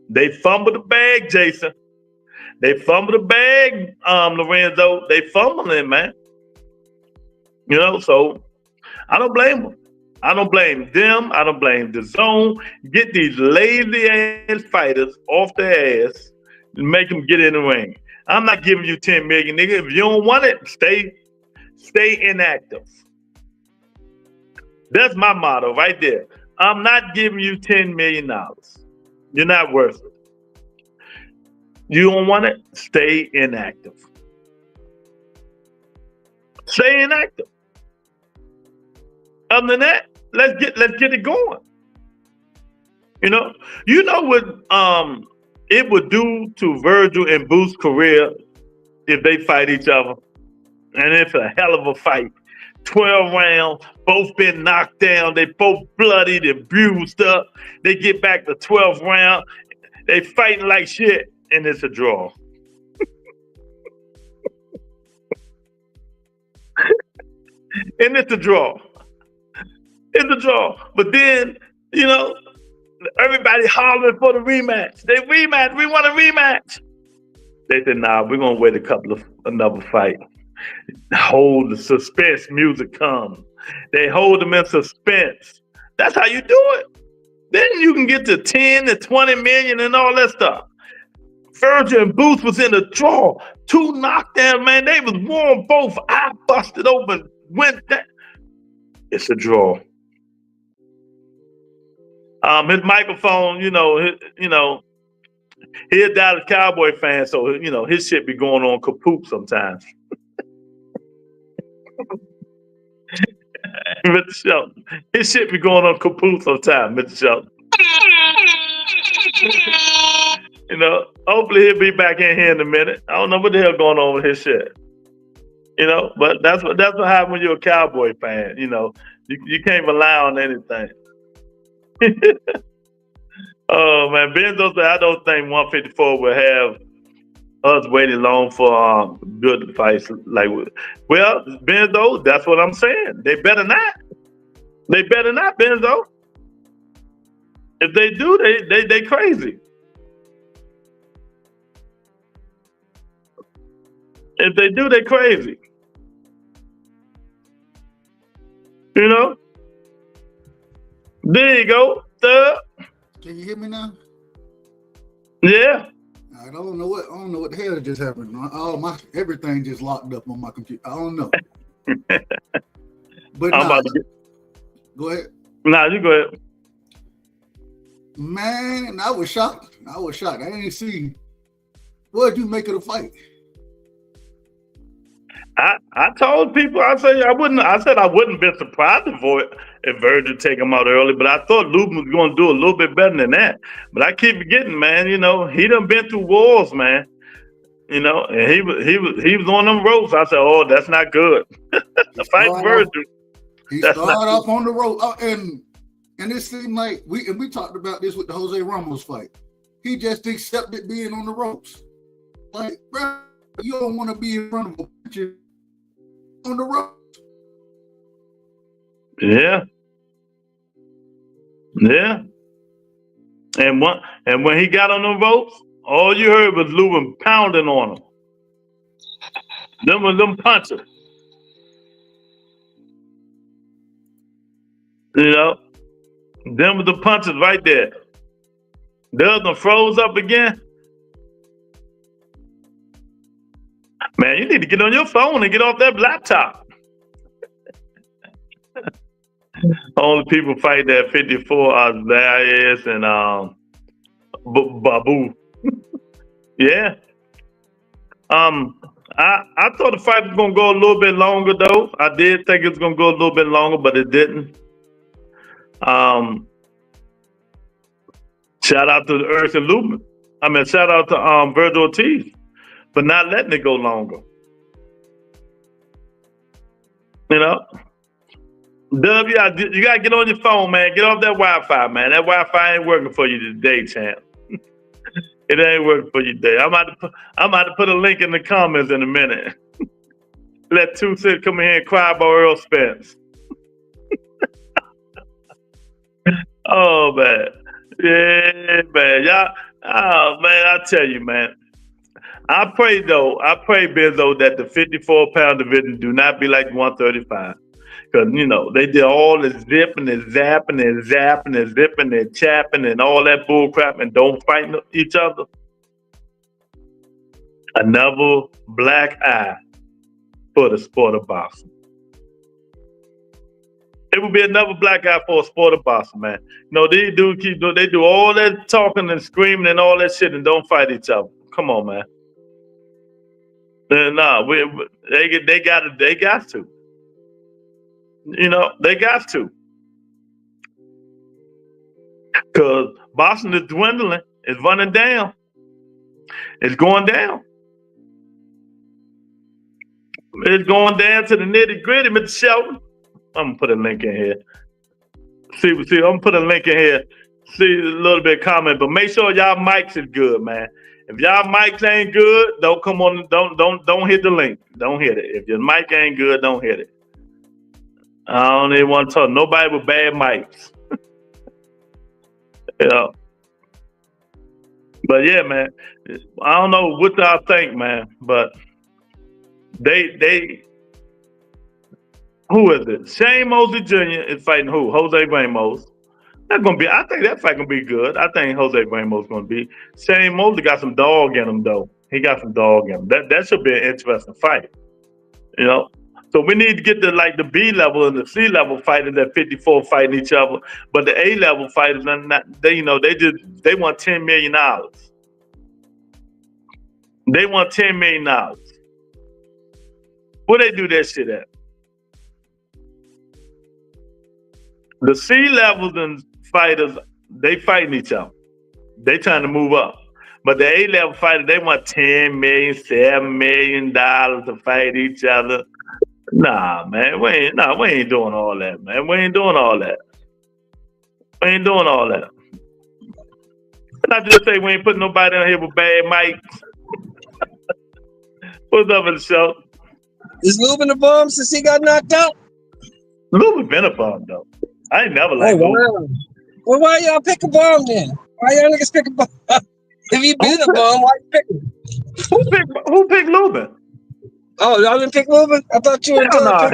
They fumbled the bag, Jason. They fumbled the bag, Lorenzo. They fumbling, man. So I don't blame them. I don't blame them. I don't blame the zone. Get these lazy ass fighters off their ass and make them get in the ring. I'm not giving you 10 million, nigga. If you don't want it, stay inactive. That's my motto right there. I'm not giving you $10 million. You're not worth it. You don't want it, stay inactive. Stay inactive. Other than that, let's get it going. You know what it would do to Virgil and Booth's career if they fight each other, and it's a hell of a fight. 12 rounds, both been knocked down, they both bloodied and bruised up. They get back to 12th round, they fighting like shit, and it's a draw. And it's a draw. It's a draw. But then, everybody hollering for the rematch. They rematch. We want a rematch. They said, nah, we're going to wait another fight. Hold the suspense music comes. They hold them in suspense. That's how you do it. Then you can get to 10 to 20 million and all that stuff. Virgil and Booth was in a draw. 2 knockdowns, man. They was warm, both eye busted open. Went down. It's a draw. His microphone, he's a Dallas Cowboy fan, so his shit be going on kapoop sometimes. Mr. Shelton, his shit be going on kapoop sometimes, Mr. Shelton. Hopefully he'll be back in here in a minute. I don't know what the hell going on with his shit. But that's what happens when you're a Cowboy fan. You can't rely on anything. Oh man, Benzo said I don't think 154 will have us waiting long for good fights. Well, Benzo, that's what I'm saying. They better not. They better not, Benzo. If they do, they crazy. If they do, they crazy. There you go. Can you hear me now? Yeah. I don't know what the hell just happened. Everything just locked up on my computer. I don't know. But go ahead. Nah, you go ahead. Man, I was shocked. I didn't see. What did you make of the fight? I told people, I said I wouldn't be surprised if Virgil take him out early, but I thought Lubin was going to do a little bit better than that. But I keep forgetting, man. He done been through wars, man. And he was on them ropes. I said, oh, that's not good. The fight Virgil. He started off on the rope, and it seemed like we talked about this with the Jose Ramos fight. He just accepted being on the ropes. Like, bro, you don't want to be in front of a picture on the road. Yeah. Yeah. And when he got on them ropes, all you heard was Lubin pounding on him. Them was them punches. You know, them was the punches right there. The other one froze up again. Man, you need to get on your phone and get off that laptop. Only people fighting at 54 are Darius and Babu. Yeah. I thought the fight was gonna go a little bit longer though. I did think it was gonna go a little bit longer, but it didn't. Shout out to the Earth and Lubin. I mean, shout out to Virgil Ortiz for not letting it go longer. You know, W, you gotta get on your phone, man. Get off that Wi-Fi, man. That Wi-Fi ain't working for you today, champ. It ain't working for you today. I'm about to put a link in the comments in a minute. Let 2-6 come in here and cry about Earl Spence. Oh man, yeah, man, y'all. Oh man, I tell you, man. I pray Bizzo, that the 54-pound division do not be like 135. Because, you know, they did all this zipping and zapping and zapping and zipping and chapping and all that bull crap and don't fight each other. Another black eye for the sport of boxing. It would be another black eye for a sport of boxing, man. You know, they do all that talking and screaming and all that shit and don't fight each other. Come on, man. Nah, they got to. You know, they got to. Because boxing is dwindling. It's running down. It's going down. It's going down to the nitty gritty, Mr. Shelton. I'm going to put a link in here. See, I'm going to put a link in here. See a little bit of comment, but make sure y'all mics is good, man. If y'all mics ain't good, don't come on. Don't hit the link. Don't hit it. If your mic ain't good, don't hit it. I don't even want to talk. Nobody with bad mics. Yeah. But yeah, man. I don't know what y'all think, man. But they who is it? Shane Mosley Jr. is fighting who? Jose Ramos. That's gonna be. I think that fight gonna be good. I think Jose Ramos gonna be. Shane Mosley got some dog in him though. He got some dog in him. That should be an interesting fight. You know. So we need to get the B level and the C level fighters at 54 fighting each other, but the A level fighters are not. They want $10 million. They want $10 million. Where they do that shit at? The C levels and fighters, they fighting each other. They trying to move up. But the A level fighters, they want $10 million, $7 million to fight each other. Nah, man, we ain't doing all that, man. We ain't doing all that. And I just say we ain't putting nobody on here with bad mics. What's up with the show? Is Lubin a bum since he got knocked out? Lubin been a bum though. I ain't never liked Lubin. Wow. Well, why y'all pick a bum then? Why y'all niggas pick a bum? If you been a bum, why you pick him? Who picked Lubin? Oh, y'all didn't pick Lubin? I thought you were No,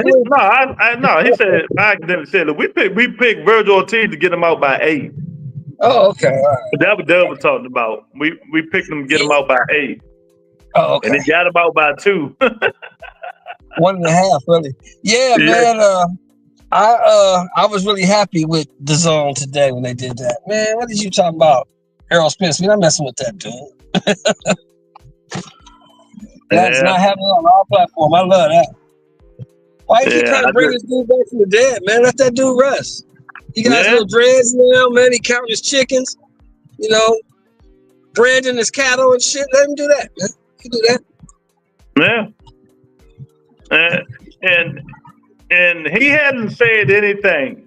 he said I accidentally said it. We picked Virgil Ortiz to get him out by 8. Oh, okay. All right. But that was Dub was talking about. We picked him to get him out by 8. Oh, okay. And he got him out by 2. 1.5, really. Yeah, man. I was really happy with the zone today when they did that. Man, what did you talking about? Errol Spence. We're not messing with that dude. That's not happening on our platform. I love that. Why you keep trying to bring this dude back from the dead, man? Let that dude rest. He got his little dreads now, man. He counting his chickens, you know, branding his cattle and shit. Let him do that, man. He do that. Yeah. And he hadn't said anything.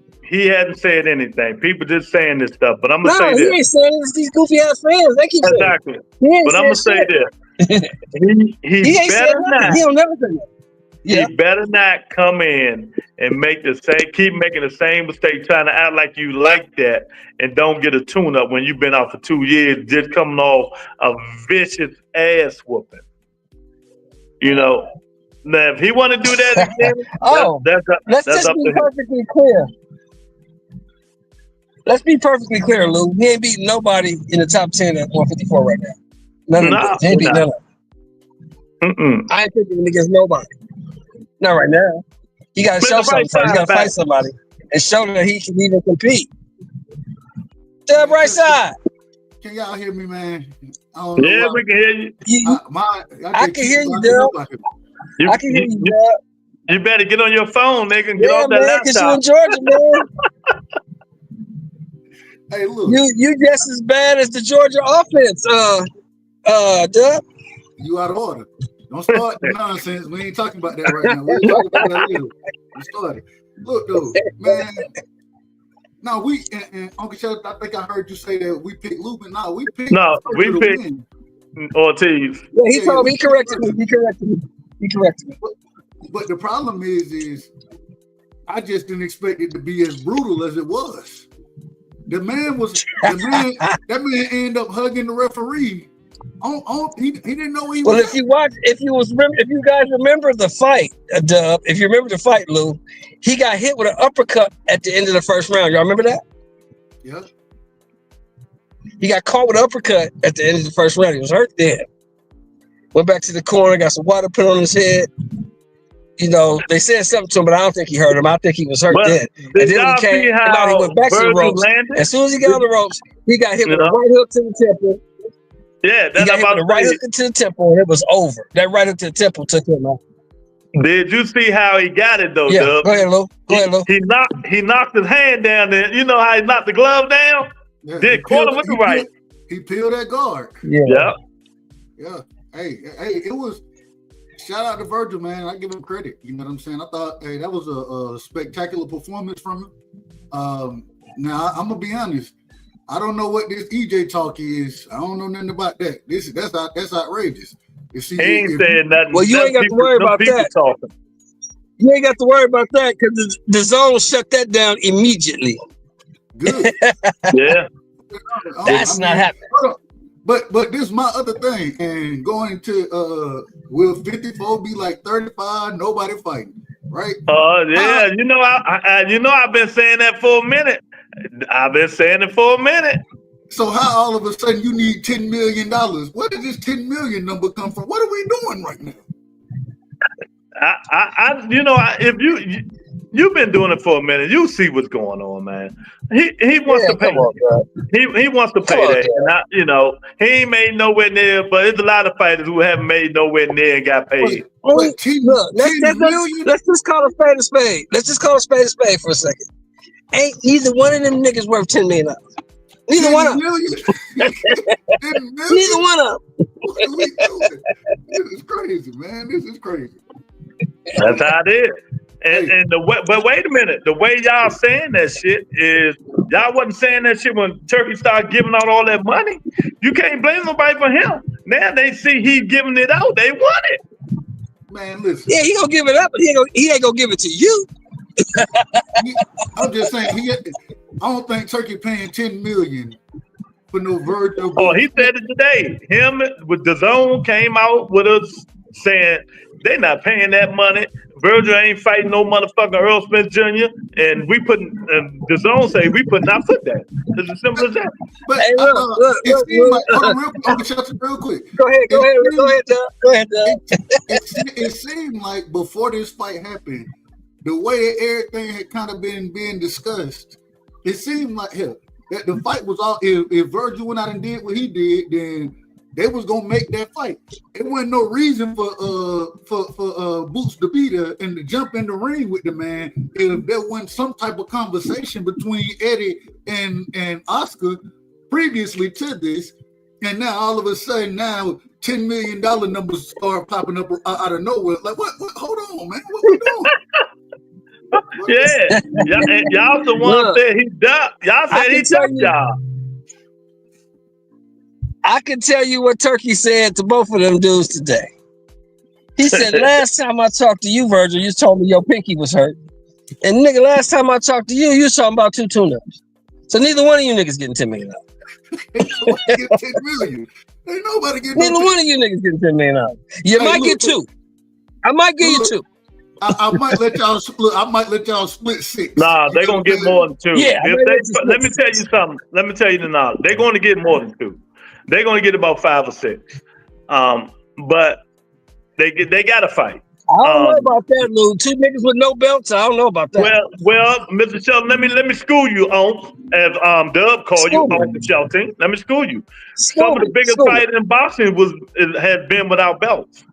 People just saying this stuff. But I'm gonna say this. No, he ain't saying it. It's these goofy ass fans. They keep saying it. But I'm gonna say this. He's better now. He don't never say that. he better not come in and keep making the same mistake, trying to act like you like that, and don't get a tune-up when you've been out for 2 years, just coming off a vicious ass whooping. You know, now if he want to do that again, let's just be perfectly clear. Let's be perfectly clear, Lou. He ain't beating nobody in the top 10 at 154 right now. None of them. He ain't beating none of them. I ain't picking against nobody. Not right now. He got to show something first. He got to fight somebody and show that he can even compete. To the right side. Can y'all hear me, man? Yeah, we can hear you. I can hear you, Dub. I can hear you, Dub. You better get on your phone, nigga, and get off that laptop. Because you in Georgia, man. Hey, look. You just as bad as the Georgia offense, Dub. You out of order. Don't start the nonsense. We ain't talking about that right now. We're talking about that later. We started. Look, though, man. No, and Uncle Chuck, I think I heard you say that we picked Lubin. No, we picked Ortiz. Yeah, he told me. He corrected me. But the problem is I just didn't expect it to be as brutal as it was. That man ended up hugging the referee. He didn't know he was. Well, if you guys remember the fight, Dub, if you remember the fight, Lou, he got hit with an uppercut at the end of the first round. Y'all remember that? Yeah. He got caught with an uppercut at the end of the first round. He was hurt then. Went back to the corner, got some water put on his head. You know, they said something to him, but I don't think he hurt him. I think he was hurt then. And then when he came out, he went back to the ropes. As soon as he got on the ropes, he got hit with a right hook to the temple. Yeah, that's about the right hook to the temple, and it was over. That right hook to the temple took him out. Did you see how he got it though, yeah, Dub? Go ahead, Lou. He knocked his hand down there. You know how he knocked the glove down? Yeah, Then caught him with the right. He peeled that guard. Yeah. Hey, it was. Shout out to Virgil, man. I give him credit. You know what I'm saying? I thought, hey, that was a spectacular performance from him. Now I'm gonna be honest. I don't know what this EJ talk is. I don't know nothing about that. That's outrageous. He ain't saying nothing. Well, you ain't got to worry about that. Talking. You ain't got to worry about that because the zone shut that down immediately. Good. Yeah. That's not happening. But this is my other thing. And going to will 54 be like 35? Nobody fighting, right? Yeah. I've been saying that for a minute. So how all of a sudden you need $10 million? Where did this 10 million number come from? What are we doing right now? If you've been doing it for a minute, you see what's going on, man. He wants to pay. He wants to pay that. And he ain't made nowhere near. But there's a lot of fighters who haven't made nowhere near and got paid. Look, let's just call a spade a spade. Let's just call a spade for a second. Ain't either one of them niggas worth $10 million. Neither one of them. Neither one of them. What are we doing? This is crazy, man. This is crazy. That's how it is. But wait a minute. The way y'all saying that shit is y'all wasn't saying that shit when Turkey started giving out all that money. You can't blame nobody for him. Now they see he giving it out. They want it. Man, listen. Yeah, he gonna give it up, but he ain't gonna give it to you. I'm just saying I don't think Turkey paying $10 million for no Virgil. Oh, he said it today. Him with the zone came out with us saying they not paying that money. Virgil ain't fighting no motherfucking Earl Smith Jr. And we putting the zone say we putting our foot down. It's as simple as that. But hey, real quick. Go ahead, Doug. It seemed like before this fight happened, the way everything had kind of been being discussed, it seemed like that the fight was all. If Virgil went out and did what he did, then they was gonna make that fight. It wasn't no reason for Boots to be there and to jump in the ring with the man if there wasn't some type of conversation between Eddie and Oscar previously to this, and now all of a sudden now $10 million numbers start popping up out of nowhere. Like what? Hold on, man. What we doing? Yeah, y'all the one said he ducked. Y'all said he ducked y'all. I can tell you what Turkey said to both of them dudes today. He said, last time I talked to you, Virgil, you told me your pinky was hurt. And nigga, last time I talked to you, you was talking about 2 tune-ups. So neither one of you niggas getting $10 million. Ain't nobody get 10 million. Ain't nobody getting Neither one of you niggas getting $10 million. You might get 2. I might give you 2. I might let y'all split. I might let y'all split 6. Nah, they're gonna get more than 2. Yeah, let me tell you something. Let me tell you the knowledge. They're going to get more than 2. They're going to get about 5 or 6. But they got to fight. I don't know about that, Lou. 2 niggas with no belts. I don't know about that. Well, Mr. Shelton, let me school you on, as Dub called you on the Shelton. Let me school you. Some of the biggest fights in boxing has been without belts.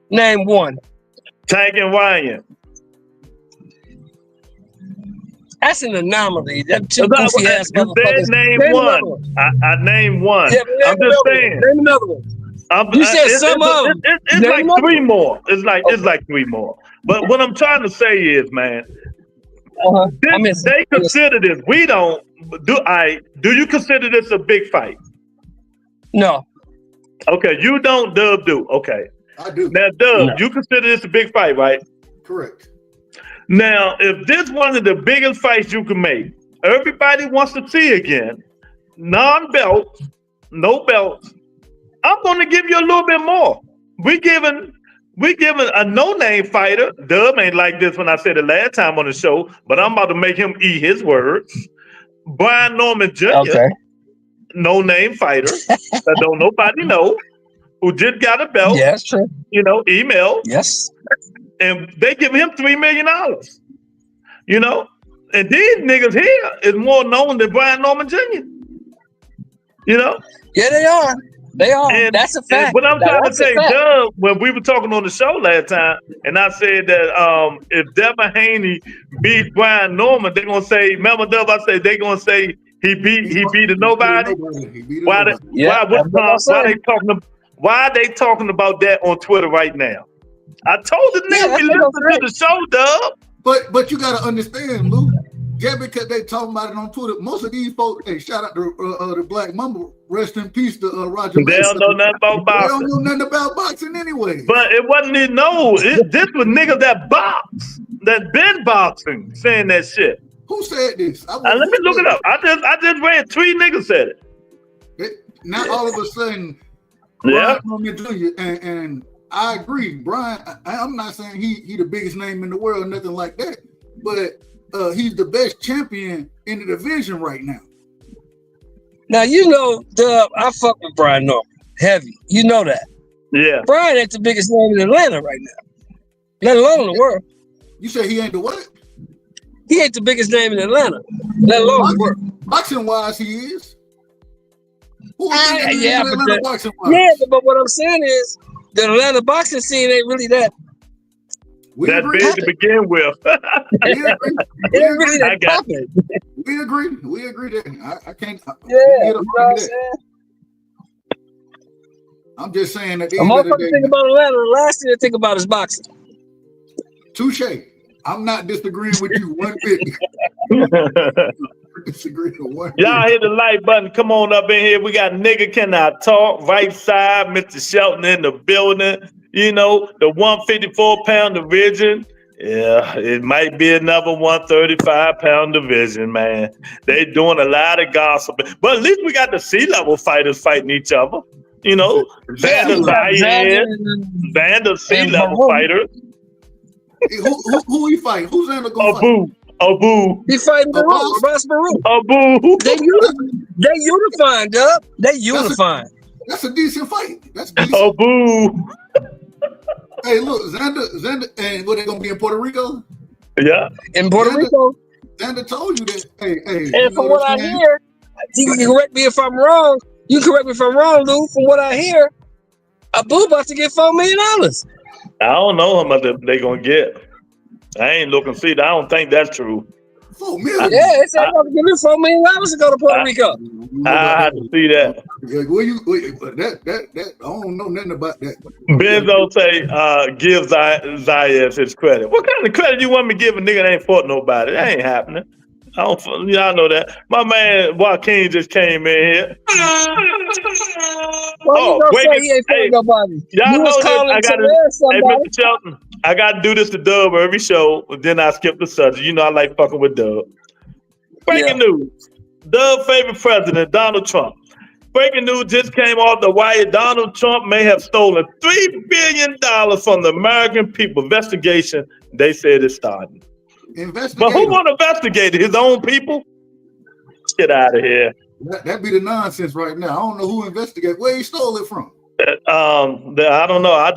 Name one. Tank and Ryan. That's an anomaly. That 2 goofy ass motherfuckers. Name one. I named one. Yeah, I'm just saying. Name another one. You said some of them. It's like 3 more. It's like 3 more. But what I'm trying to say is, man, they consider this. We don't. Do you consider this a big fight? No. Okay, you don't. Dub do. Okay. I do. Now, Dub, you consider this a big fight, right? Correct. Now, if this one of the biggest fights you can make, everybody wants to see again, non-belts, no belts, I'm going to give you a little bit more. We giving a no-name fighter. Dub ain't like this when I said it last time on the show, but I'm about to make him eat his words. Brian Norman Jr., no-name fighter that don't nobody know, who just got a belt. Yeah, that's true. Email. Yes. And they give him $3 million. And these niggas here is more known than Brian Norman Jr. Yeah, they are. They are. And that's a fact. What I'm trying to say, Doug, when we were talking on the show last time, and I said that if Devin Haney beat Brian Norman, they're gonna say, remember, Dub, I said they're gonna say he beat a nobody. Why are they talking about that on Twitter right now? I told the nigga we listened to the show, Dub. But you gotta understand, Lou. Yeah, because they talking about it on Twitter. Most of these folks, hey, shout out to the Black Mamba, rest in peace to Roger. They don't know nothing about boxing. They don't know nothing about boxing anyway. But it wasn't this was niggas that box, that been boxing, saying that shit. Who said this? Let me look it up. I just read 3 niggas said it. Now all of a sudden, Brian Norman Jr. and I agree, Brian. I'm not saying he the biggest name in the world, nothing like that, but he's the best champion in the division right now. Now Dub, I fuck with Brian Norman heavy. You know that. Yeah. Brian ain't the biggest name in Atlanta right now, let alone the world. You say he ain't the what? He ain't the biggest name in Atlanta, let alone the world. Boxing wise, he is. But what I'm saying is the Atlanta boxing scene ain't really that big to begin with. It ain't really that popping. We agree that I can't. I'm just saying that. A motherfucker think about Atlanta. The last thing they think about is boxing. Touche. I'm not disagreeing with you one bit. Y'all hit the like button. Come on up in here. We got Nigga Can I Talk, right side, Mr. Shelton in the building. The 154-pound division. Yeah, it might be another 135-pound division, man. They doing a lot of gossip. But at least we got the C-level fighters fighting each other. Vander C-level fighters. Who he fighting? Who's Xander gonna fight? Abu. He fighting Ross Baru. Abu. They unifying, Dub. They unifying. That's a decent fight. That's decent. Abu. Hey, look, Xander, and what, they gonna be in Puerto Rico? Yeah. In Puerto Rico. Xander told you that. Hey. And from what I hear, you can correct me if I'm wrong. You can correct me if I'm wrong, Lou. From what I hear, Abu about to get $4 million. I don't know how much they gonna get. I ain't looking. See, I don't think that's true. $4 million. Yeah, they said about to give me $4 million to go to Puerto Rico. I have to see that. That I don't know nothing about that. Benzo say, give Zayas his credit. What kind of credit you want me to give a nigga that ain't fought nobody? That ain't happening. Y'all know that. My man Joaquin just came in here. Well, say he ain't fought nobody. Y'all You know was calling that. somebody. Hey, Mr. Shelton, I got to do this to Dub every show, but then I skip the subject. You know I like fucking with Dub. Breaking news. Dub's favorite president, Donald Trump. Breaking news just came off the wire. Donald Trump may have stolen $3 billion from the American people. Investigation, they said it's starting. But who want to investigate it? His own people? Get out of here. That be the nonsense right now. I don't know who investigated. Where he stole it from? I don't know. I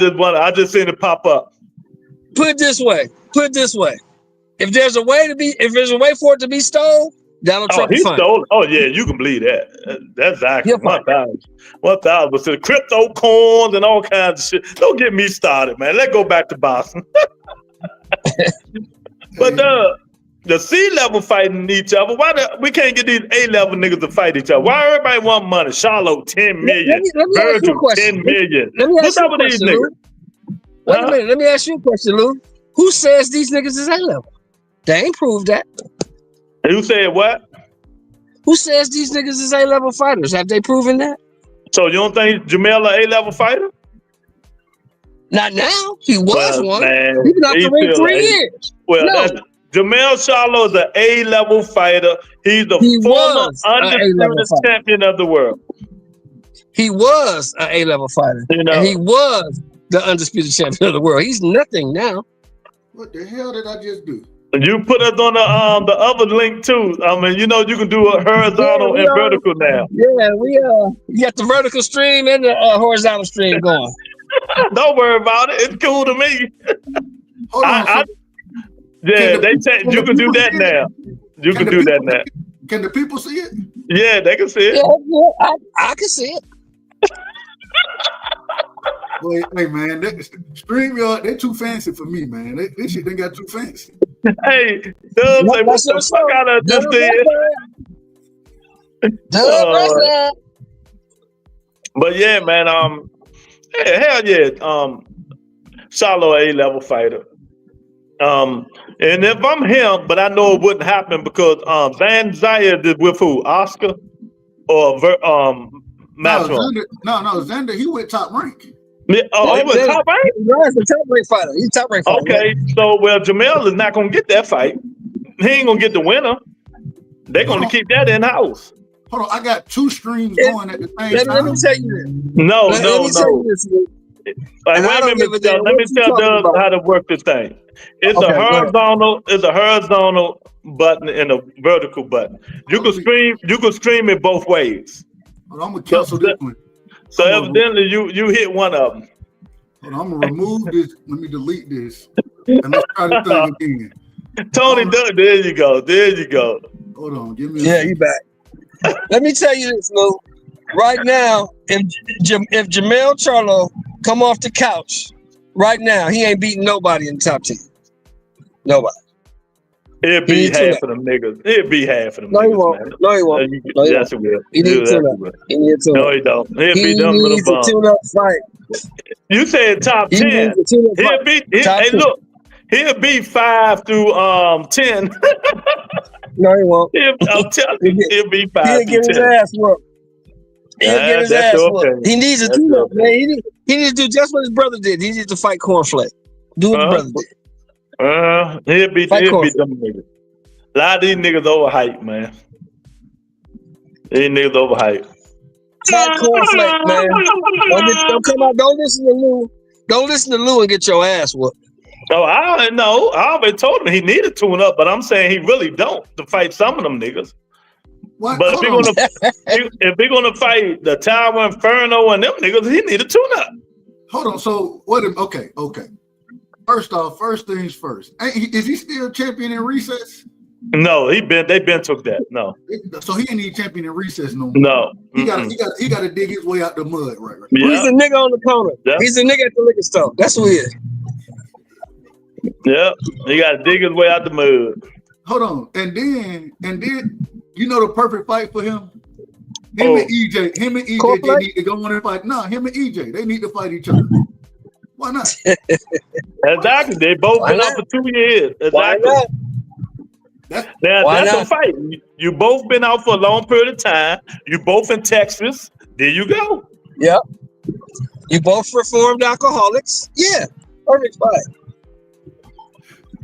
just seen it pop up. Put it this way. If there's a way for it to be stolen, Donald Trump he stole it. Oh yeah, you can believe that. That's exactly 1,000. 1,000. But the crypto coins and all kinds of shit. Don't get me started, man. Let's go back to Boston. But the C-level fighting each other. Why we can't get these A-level niggas to fight each other? Why everybody want money? Charlotte, 10 million. Virgil, 10 million. What's up with these niggas? Wait a minute. Let me ask you a question, Lou. Who says these niggas is A-level? They ain't proved that. Who said what? Who says these niggas is A-level fighters? Have they proven that? So you don't think Jamel an A-level fighter? Not now. He was one. Man, He's been out the ring 3 years. Well, Jamel Charlo is an A-level fighter. He's the former undisputed champion of the world. He was an A-level fighter. And he was the undisputed champion of the world. He's nothing now. What the hell did I just do? You put us on the other link too. I mean, you know you can do a horizontal and vertical now. Yeah, you got the vertical stream and the horizontal stream going. Don't worry about it. It's cool to me. Hold on. They say you can do that now. You can do that now. Can the people see it? Yeah, they can see it. Yeah, I can see it. Boy, hey man, StreamYard, they're too fancy for me, man. This shit done got too fancy. Hey, Dub, say, what the fuck out of this thing? But yeah, man, hell yeah, Charlo A-level fighter. And if I'm him, but I know it wouldn't happen because Van Zaya did with who? Oscar or Matchroom? No, Xander, he went top rank. Yeah, he was top rank? He's a top rank fighter. He's top rank fighter. Okay, so Jamel is not gonna get that fight. He ain't gonna get the winner. They're gonna keep that in house. Hold on, I got 2 streams going at the same time. Let me tell you this. No. Let me tell Doug how to work this thing. It's a horizontal button and a vertical button. You can stream it both ways. Hold on, I'm gonna cancel this one. So evidently you hit one of them. Hold on, I'm gonna remove this. Let me delete this. And let's try this thing again. Tony, there you go. Hold on, give me you back. Let me tell you this, Lou. Right now, if Jamel Charlo come off the couch, right now, he ain't beating nobody in the top 10. Nobody. It'd be half of them niggas. No, he won't. No, he won't. Yes, it will. He needs to tune up. No, he don't. He'll be them little bums. He needs a tune-up fight. You said top 10. He'll be 5 through 10. No, he won't. I'm telling you, he'll be 5 He'll through 10. get his ass whooped. He needs a tune-up, man. He needs to do just what his brother did. He needs to fight Cornflake. Do what his brother did. He'll be them niggas. A lot of these niggas overhyped, man. These niggas overhyped. Fight Cornflake, man. Don't come out. Don't listen to Lou. Don't listen to Lou and get your ass whooped. Oh, I don't know. I already told him he needed to tune up, but I'm saying he really don't to fight some of them niggas. What? But if we're gonna fight the Tower Inferno and them niggas, he need to tune up. Hold on. So what? Okay. First off, first things first. Is he still champion in recess? No, they been took that. No. So he ain't even champion in recess no more. No. He got to dig his way out the mud, right? Yeah. He's a nigga on the corner. Yeah. He's a nigga at the liquor store. That's who he is. Yeah, he got to dig his way out the mud. Hold on, and then you know the perfect fight for him. Him and EJ, they need to go on and fight. No, him and EJ, they need to fight each other. Why not? Exactly. They both been up for 2 years. Exactly. That's a fight. You both been out for a long period of time. You both in Texas. There you go. Yep. You both reformed alcoholics. Yeah. Perfect fight.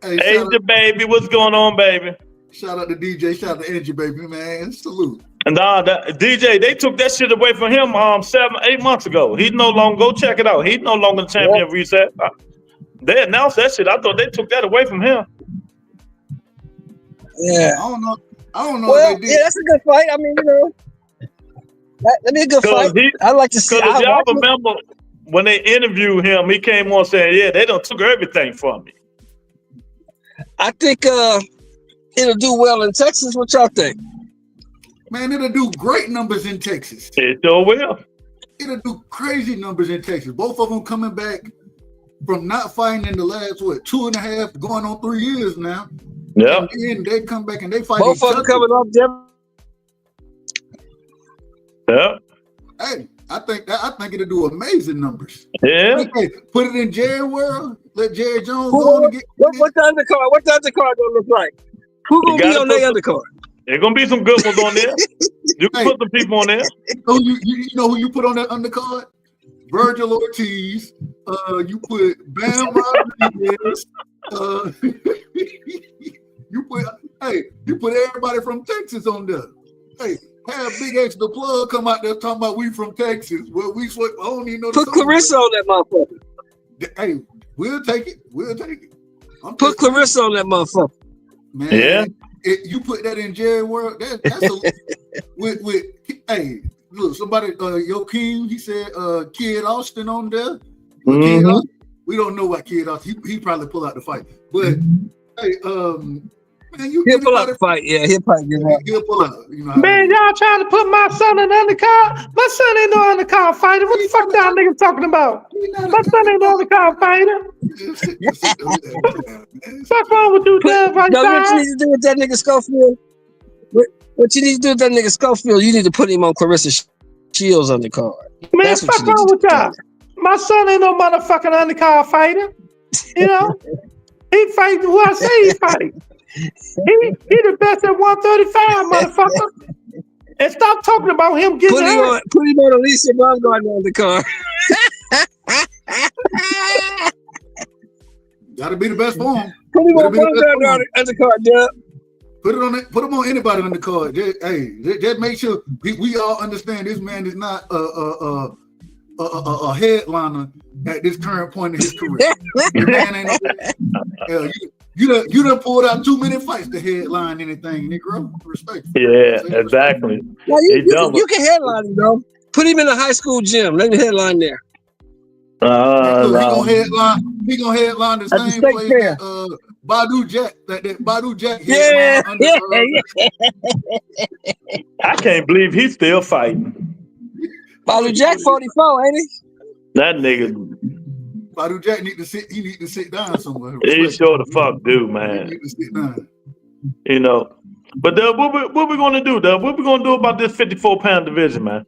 Hey, Angel baby, what's going on, baby? Shout out to DJ. Shout out to Angie, baby, man. Salute. And DJ, they took that shit away from him 7-8 months ago. He's no longer, go check it out. He's no longer the champion of Reset. They announced that shit. I thought they took that away from him. Yeah. I don't know. Well, yeah, that's a good fight. I mean, that'd be a good fight. I'd like to see. Because y'all remember when they interviewed him, he came on saying, "Yeah, they done took everything from me." I think it'll do well in Texas. What y'all think? Man, it'll do great numbers in Texas. It sure will. It'll do crazy numbers in Texas. Both of them coming back from not fighting in the last 2.5, going on 3 years now. Yeah. And they come back and they fight. Both of them coming off them. Yeah. Hey, I think it'll do amazing numbers. Yeah. Hey, put it in Jerry world. Let Jerry Jones go on and get. What the undercard? What the undercard gonna look like? Who gonna be on their undercard? There's gonna be some good ones on there. You can put some people on there. Oh, you know who you put on that undercard? Virgil Ortiz. You put Bam Rodriguez. You put everybody from Texas on there. Hey, have Big X the Plug come out there talking about we from Texas. Well, I don't even know. Put Clarissa on that motherfucker. Hey, we'll take it. We'll take it. Put Clarissa on that motherfucker. Man, yeah. You put that in Jerry World. That's with hey, look, somebody your king, he said Kid Austin on there. Kid Austin, we don't know what Kid Austin. He probably pull out the fight. But hey, man, he'll pull out the fight. Yeah, he'll probably get out. He'll pull out. You know, man, y'all trying to put my son in the undercard? My son ain't no undercard fighter. What the fuck y'all niggas talking about? My son ain't no undercard fighter. What's wrong with you, Dad? Right now, what you need to do with that nigga Schofield? What you need to do with that nigga Schofield? You need to put him on Clarissa Shields undercard. Man, what's wrong with y'all? My son ain't no motherfucking undercard fighter. You know, he fight who I say he fight. He the best at 135, motherfucker. And stop talking about him getting hurt. Put him on Alicia Baumgartner on the card. Gotta be the best for him. Put him on Baumgartner on the card, Dub. Put it on it. Put him on anybody on the card. Just make sure we all understand this man is not a headliner at this current point in his career. The man ain't you done pulled out too many fights to headline anything, Negro. Respect. Yeah, exactly. Well, you can headline him, though. Put him in a high school gym. Let him headline there. He gonna headline the same place that Badu Jack. That Badu Jack. Yeah. I can't believe he's still fighting. Badu Jack 44, ain't he? That nigga. Badu Jack need to sit. He need to sit down somewhere. He sure the fuck do, man. He need to sit down. You know, but what we gonna do, Dub? What we gonna do about this 54-pound division, man?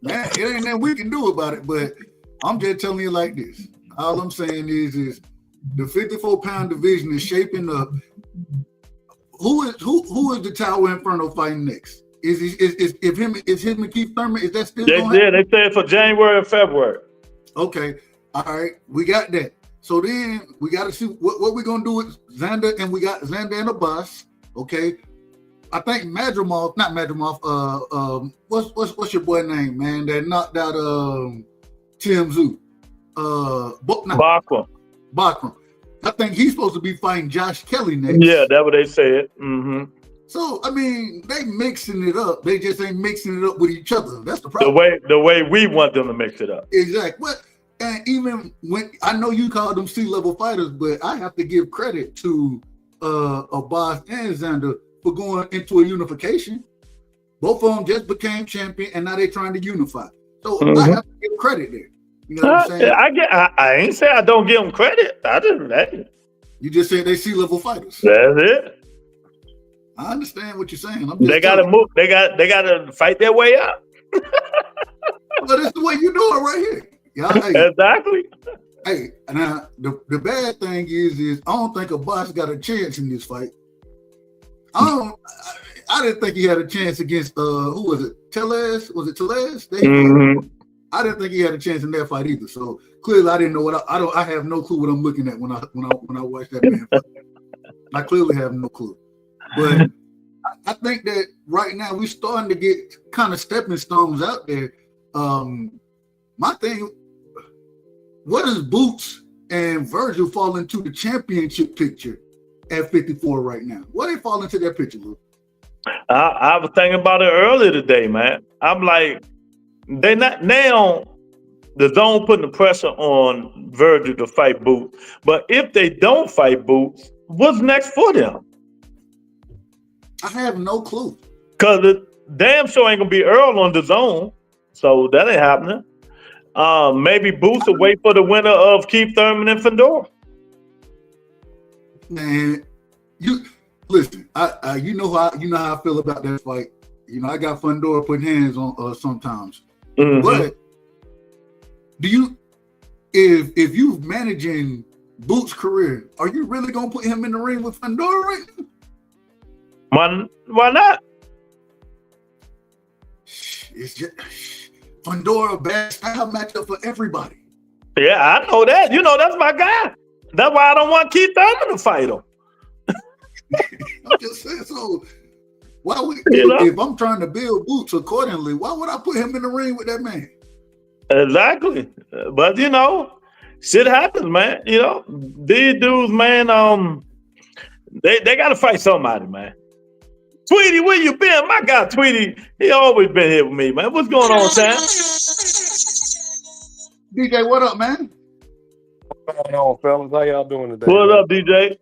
Man, it ain't nothing we can do about it. But I'm just telling you like this. All I'm saying is the 54-pound division is shaping up. Who is the Tower Inferno fighting next? Is him and Keith Thurman? Is that still going? Yeah, they said for January or February. Okay. All right, we got that. So then we got to see what we're gonna do with Xander, and we got Xander and Abbas. Okay, I think Madrimov. What's your boy name, man? That knocked out Tim Tszyu. Bachram. I think he's supposed to be fighting Josh Kelly next. Yeah, that's what they said. Mm-hmm. So I mean, they mixing it up. They just ain't mixing it up with each other. That's the problem. The way we want them to mix it up. Exactly. But and even when I know you call them C-level fighters, but I have to give credit to Abbas and Xander for going into a unification. Both of them just became champion, and now they're trying to unify. So I have to give credit there. You know what I'm saying? I ain't say I don't give them credit. I just you just said they C-level fighters. That's it. I understand what you're saying. They got to move. They got to fight their way up. But it's the way you do it right here. Yeah, exactly. Hey, now the bad thing is I don't think Abbas got a chance in this fight. I didn't think he had a chance against who was it? Tellez? Was it Tellez? I didn't think he had a chance in that fight either. So clearly, I didn't know what I have no clue what I'm looking at when I watch that man fight. I clearly have no clue. But I think that right now we're starting to get kind of stepping stones out there. My thing, what does Boots and Virgil fall into the championship picture at 54 right now? What they fall into that picture, Luke? I was thinking about it earlier today, man. I'm like, they not now. The zone putting the pressure on Virgil to fight Boots, but if they don't fight Boots, what's next for them? I have no clue. Cause the damn sure ain't gonna be Earl on the zone, so that ain't happening. Maybe Boots will wait for the winner of Keith Thurman and Fundora. Man, you listen. You know how I feel about that fight. You know, I got Fundora putting hands on sometimes. But do you, if you're managing Boots' career, are you really gonna put him in the ring with Fundora right now? Why not? It's just Fundora bad style matchup for everybody. Yeah, I know that. You know, that's my guy. That's why I don't want Keith Thurman to fight him. I'm just saying. So why would if I'm trying to build Boots accordingly, why would I put him in the ring with that man? Exactly. But you know, shit happens, man. You know, these dudes, man, they gotta fight somebody, man. Tweety, where you been? My guy Tweety, he always been here with me, man. What's going on, Sam? DJ, what up, man? What's going on, fellas? How y'all doing today? What up, DJ?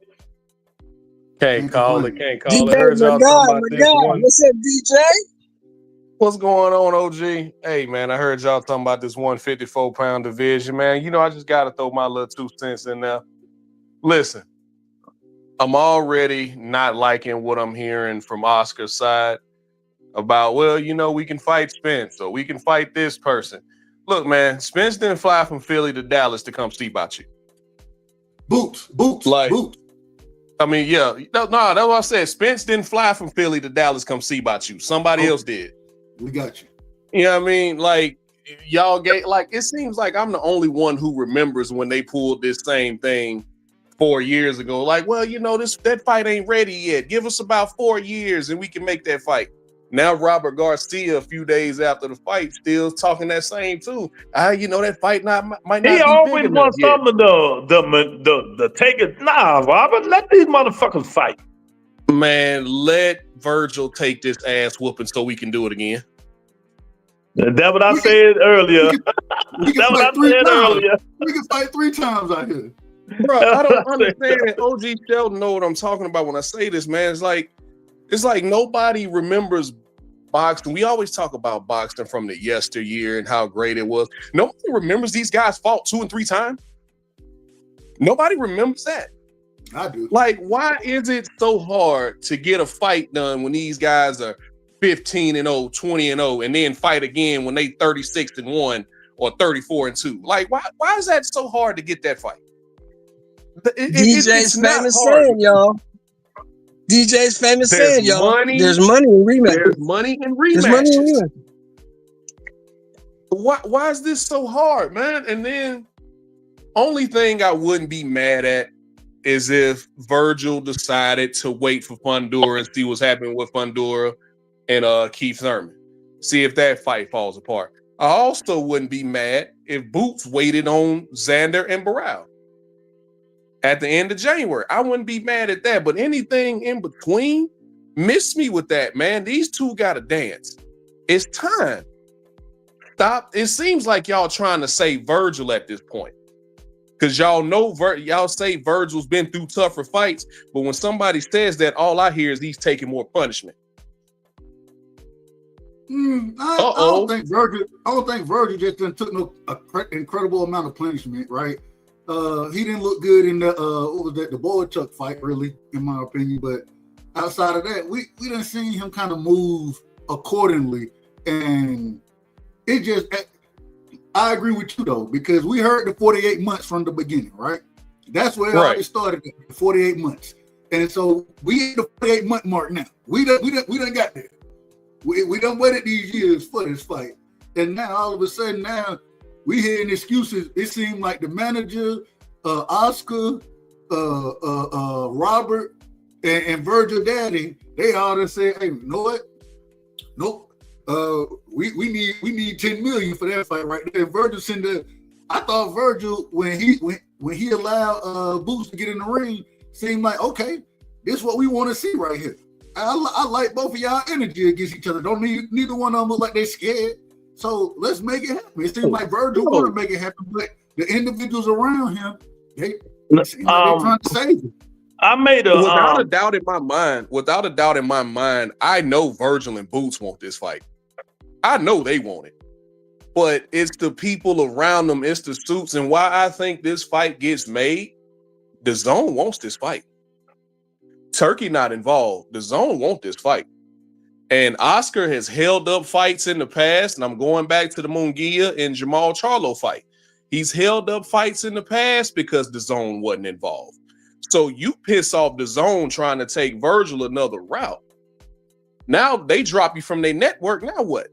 Can't call it. DJ, Heard y'all talking about this one. What's up, DJ? What's going on, OG? Hey, man, I heard y'all talking about this 154-pound division, man. You know, I just got to throw my little 2 cents in there. Listen, I'm already not liking what I'm hearing from Oscar's side about, well, you know, we can fight Spence or we can fight this person. Look, man, Spence didn't fly from Philly to Dallas to come see about you. Boots. I mean, yeah. No, that's what I said. Spence didn't fly from Philly to Dallas come see about you. Somebody else did. We got you. You know what I mean? Like, y'all get, like, it seems like I'm the only one who remembers when they pulled this same thing 4 years ago. Like, well, you know, that fight ain't ready yet. Give us about 4 years and we can make that fight. Now Robert Garcia, a few days after the fight, still talking that same too. You know, that fight might not be always big wants some of the take it. Nah, Robert, let these motherfuckers fight. Man, let Virgil take this ass whooping so we can do it again. That's what I said earlier. We can fight 3 times out here. Bro, I don't understand. OG Sheldon know what I'm talking about when I say this, man. It's like nobody remembers boxing. We always talk about boxing from the yesteryear and how great it was. Nobody remembers these guys fought 2 and 3 times. Nobody remembers that. I do. Like, why is it so hard to get a fight done when these guys are 15-0, 20-0, and then fight again when they 36-1 or 34-2? Like, why is that so hard to get that fight? DJ's famous saying, y'all. DJ's famous saying, y'all. There's money in rematch. There's money in rematches. Why is this so hard, man? And then only thing I wouldn't be mad at is if Virgil decided to wait for Fundora and see what's happening with Fundora and Keith Thurman. See if that fight falls apart. I also wouldn't be mad if Boots waited on Xander and Barral at the end of January. I wouldn't be mad at that, but anything in between, miss me with that, man. These two got to dance. It's time. Stop. It seems like y'all trying to save Virgil at this point. Because y'all know, y'all say Virgil's been through tougher fights, but when somebody says that, all I hear is he's taking more punishment. I don't think Virgil just took an incredible amount of punishment, right? He didn't look good in the the Boychuk fight, really, in my opinion. But outside of that, we didn't see him kind of move accordingly, and it just. I agree with you though, because we heard the 48 months from the beginning, right? That's where it already started, 48 months. And so we at the 48-month mark now. We done got there. We done waited these years for this fight. And now all of a sudden now we hearing excuses. It seemed like the manager, Oscar, Robert, and Virgil Daddy, they all done said, hey, you know what? Nope. We need 10 million for that fight right there. Virgil sent I thought Virgil, when he allowed Boots to get in the ring, seemed like, okay, this is what we want to see right here. I like both of y'all energy against each other. Don't need neither one of them look like they scared. So let's make it happen. It seems like Virgil want to make it happen, but the individuals around him, they seem like they're trying to save him. I made a without a doubt in my mind, I know Virgil and Boots want this fight. I know they want it. But it's the people around them, it's the suits, and why I think this fight gets made. The Zone wants this fight. Turkey not involved. The Zone want this fight. And Oscar has held up fights in the past, and I'm going back to the Munguia and Jamal Charlo fight. He's held up fights in the past because the Zone wasn't involved. So you piss off the Zone trying to take Virgil another route. Now they drop you from their network. Now what?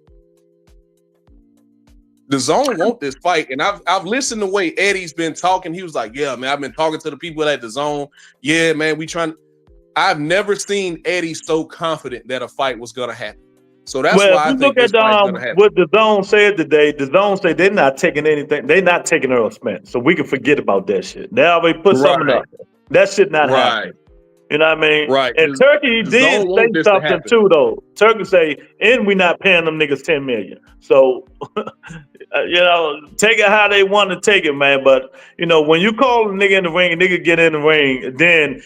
The Zone want this fight, and I've listened to the way Eddie's been talking. He was like, "Yeah, man, I've been talking to the people at the Zone. Yeah, man, we trying." I've never seen Eddie so confident that a fight was gonna happen. So that's why I think this fight's gonna happen. What the Zone said today. The Zone said they're not taking anything. They're not taking Earl Spence, so we can forget about that shit. They already put something up. That shit not happening. You know what I mean? Right. And Turkey did say something too, though. Turkey say, and we not paying them niggas $10 million. So, you know, take it how they want to take it, man. But, you know, when you call a nigga in the ring, a nigga get in the ring, then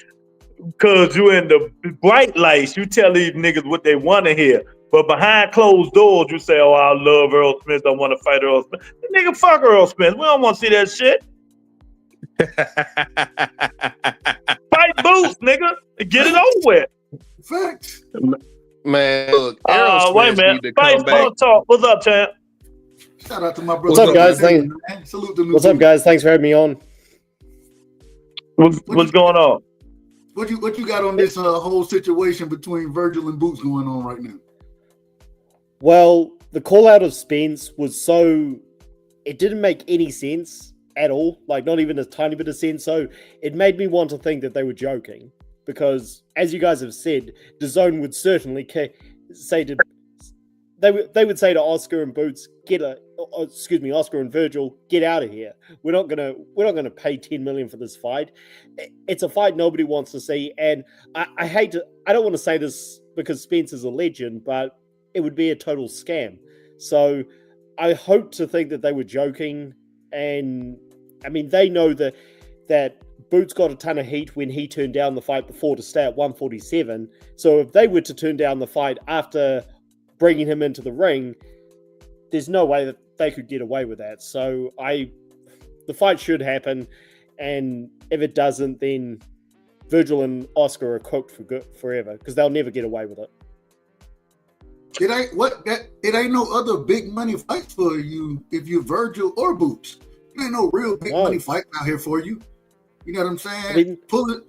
because you in the bright lights, you tell these niggas what they want to hear. But behind closed doors, you say, oh, I love Earl Spence. I want to fight Earl Spence. The nigga, fuck Earl Spence. We don't want to see that shit. Fight Boots, nigga. Get it over with. Facts. Man, look, wait a minute. Fight talk. What's up, champ? Shout out to my brother. What's up, guys? What's up, guys? Thanks for having me on. What's going on? What you got on this whole situation between Virgil and Boots going on right now? Well, the call out of Spence was so it didn't make any sense at all, like not even a tiny bit of sense. So it made me want to think that they were joking, because as you guys have said, DAZN would certainly say to they would say to Oscar and Boots, Oscar and Virgil, get out of here. We're not gonna pay 10 million for this fight. It's a fight nobody wants to see, and I don't want to say this because Spence is a legend, but it would be a total scam. So I hope to think that they were joking. And I mean, they know that Boots got a ton of heat when he turned down the fight before to stay at 147. So if they were to turn down the fight after bringing him into the ring, there's no way that they could get away with that. So the fight should happen. And if it doesn't, then Virgil and Oscar are cooked for good forever, because they'll never get away with it. It ain't no other big money fights for you if you're Virgil or Boots. There ain't no real big money fight out here for you. You know what I'm saying? I mean, pull it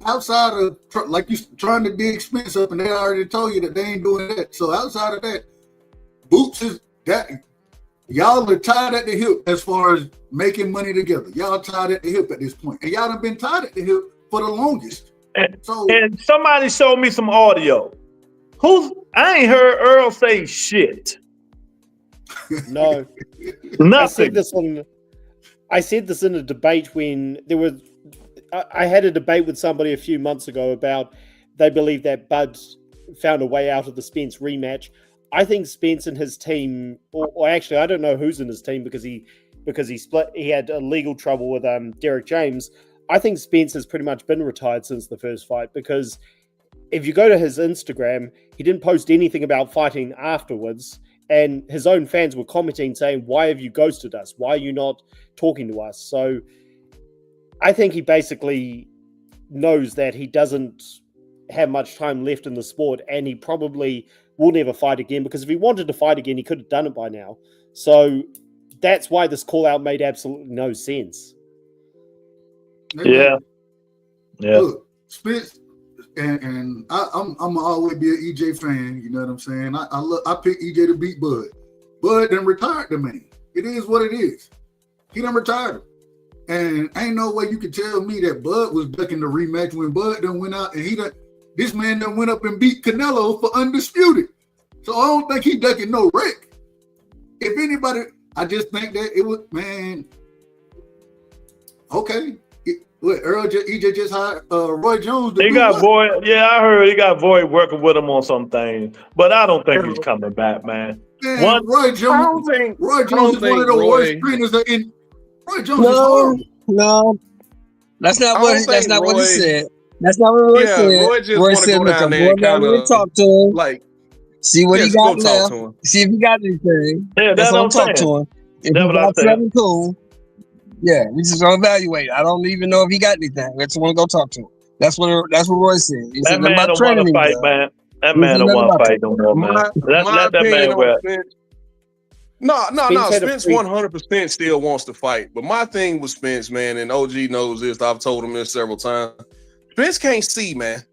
outside of, like, you trying to dig Spence up, and they already told you that they ain't doing that. So outside of that, Boots is that. Y'all are tied at the hip as far as making money together. Y'all tied at the hip at this point, and y'all have been tied at the hip for the longest. And somebody showed me some audio. I ain't heard Earl say shit. No. Nothing. I said this in a debate when I had a debate with somebody a few months ago about they believe that Bud found a way out of the Spence rematch. I think Spence and his team, or actually I don't know who's in his team because he split. He had legal trouble with Derek James. I think Spence has pretty much been retired since the first fight, because if you go to his Instagram, he didn't post anything about fighting afterwards. And his own fans were commenting saying, why have you ghosted us? Why are you not talking to us? So I think he basically knows that he doesn't have much time left in the sport, and he probably will never fight again, because if he wanted to fight again, he could have done it by now. So that's why this call out made absolutely no sense. Yeah. Look, Spence, and I'm always be an EJ fan. You know what I'm saying? I picked EJ to beat Bud. Bud done retired the man. It is what it is. He done retired him. And ain't no way you can tell me that Bud was ducking the rematch when Bud done went out and this man done went up and beat Canelo for undisputed. So I don't think he ducking no Rick. If anybody, I just think that it was, man, okay. EJ just hired Roy Jones. He got Void. Yeah, I heard he got Void working with him on some things, but I don't think he's coming back, man. Man, Roy Jones is one of the worst trainers in. Roy Jones is horrible. No, that's not what he said. That's not what Roy said. Roy just want to go down there and kind of talk to him, like see what he got left, see if he got anything. Yeah, that's what I'm saying. Talk to him. If he got something cool, yeah, we just gonna evaluate. I don't even know if he got anything. We just want to go talk to him. That's what Roy said. He that said man don't want to fight, man. That man don't want to fight no more, man. Let that man rest. No. Spence 100% still wants to fight. But my thing with Spence, man, and OG knows this. I've told him this several times. Spence can't see, man.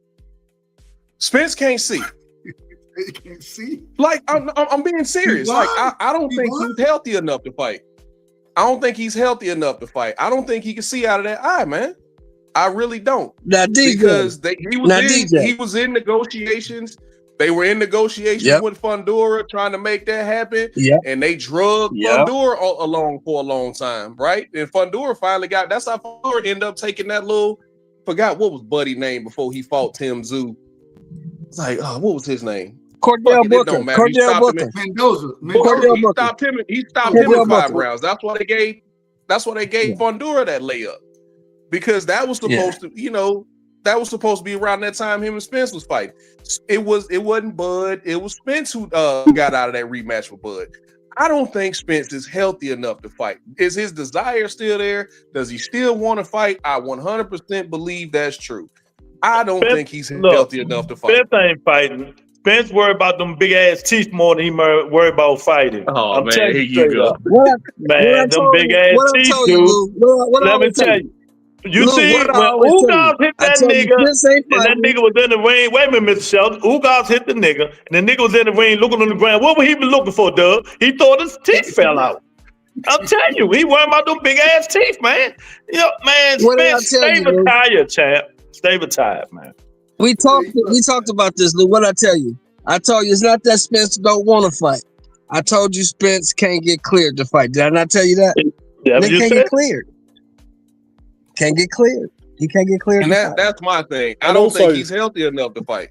Spence can't see. He can't see. Like I'm being serious. Like I don't think he's healthy enough to fight. I don't think he's healthy enough to fight. I don't think he can see out of that eye, man. I really don't. Because he was in negotiations. They were in negotiations with Fundora trying to make that happen. And they drugged Fundora along for a long time, right? And Fundora finally that's how Fundora ended up taking that forgot what was Buddy's name before he fought Tim Tszyu. It's like, what was his name? Cordell Booker. Mendoza. He stopped him in 5 rounds. That's why they gave Fundora that layup. Because that was supposed to, that was supposed to be around that time him and Spence was fighting. It wasn't Bud. It was Spence who got out of that rematch with Bud. I don't think Spence is healthy enough to fight. Is his desire still there? Does he still want to fight? I 100% believe that's true. I don't think he's healthy enough to fight. Spence ain't fighting. Spence worried about them big ass teeth more than he worried about fighting. Oh, man, here you go. Man, them big ass teeth, dude. Let me tell you. You see, when Ugas hit that nigga, and that nigga was in the ring. Wait a minute, Mr. Sheldon. Ugas hit the nigga, and the nigga was in the ring looking on the ground. What would he be looking for, Doug? He thought his teeth fell out. I'm telling you, he worried about them big ass teeth, man. Man, Spence, stay retired, champ. Stay retired, man. We talked about this, Lou. What I tell you? I told you it's not that Spence don't want to fight. I told you Spence can't get cleared to fight. Did I not tell you that? Yeah, he can't get cleared. Can't get cleared. He can't get cleared. And that's my thing. I don't think he's healthy enough to fight.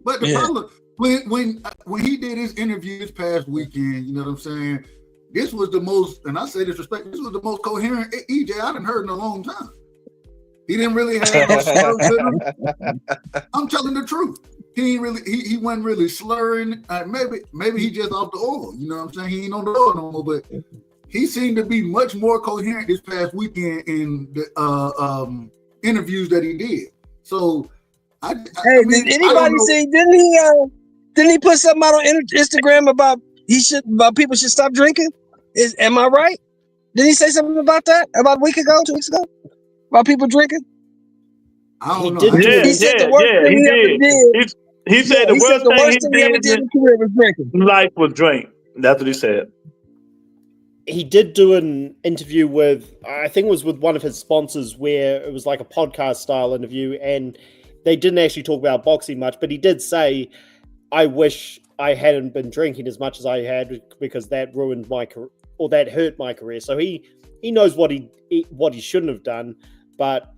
But the problem, when he did his interview this past weekend, you know what I'm saying? This was the most, and I say this respect, this was the most coherent EJ I done heard in a long time. He didn't really have no slurs with him. I'm telling the truth. He wasn't really slurring. Maybe he just off the oil. You know what I'm saying? He ain't on the oil no more, but he seemed to be much more coherent this past weekend in the interviews that he did. So, did anybody see? Didn't he put something out on Instagram about people should stop drinking? Am I right? Did he say something about that about a week ago, 2 weeks ago, about people drinking? I don't know. He said the worst thing he ever did in his career was drinking. Life was drink. That's what he said. He did do an interview with, I think it was with one of his sponsors, where it was like a podcast style interview, and they didn't actually talk about boxing much, but he did say, I wish I hadn't been drinking as much as I had because that ruined my career, or that hurt my career. So he knows what he shouldn't have done. But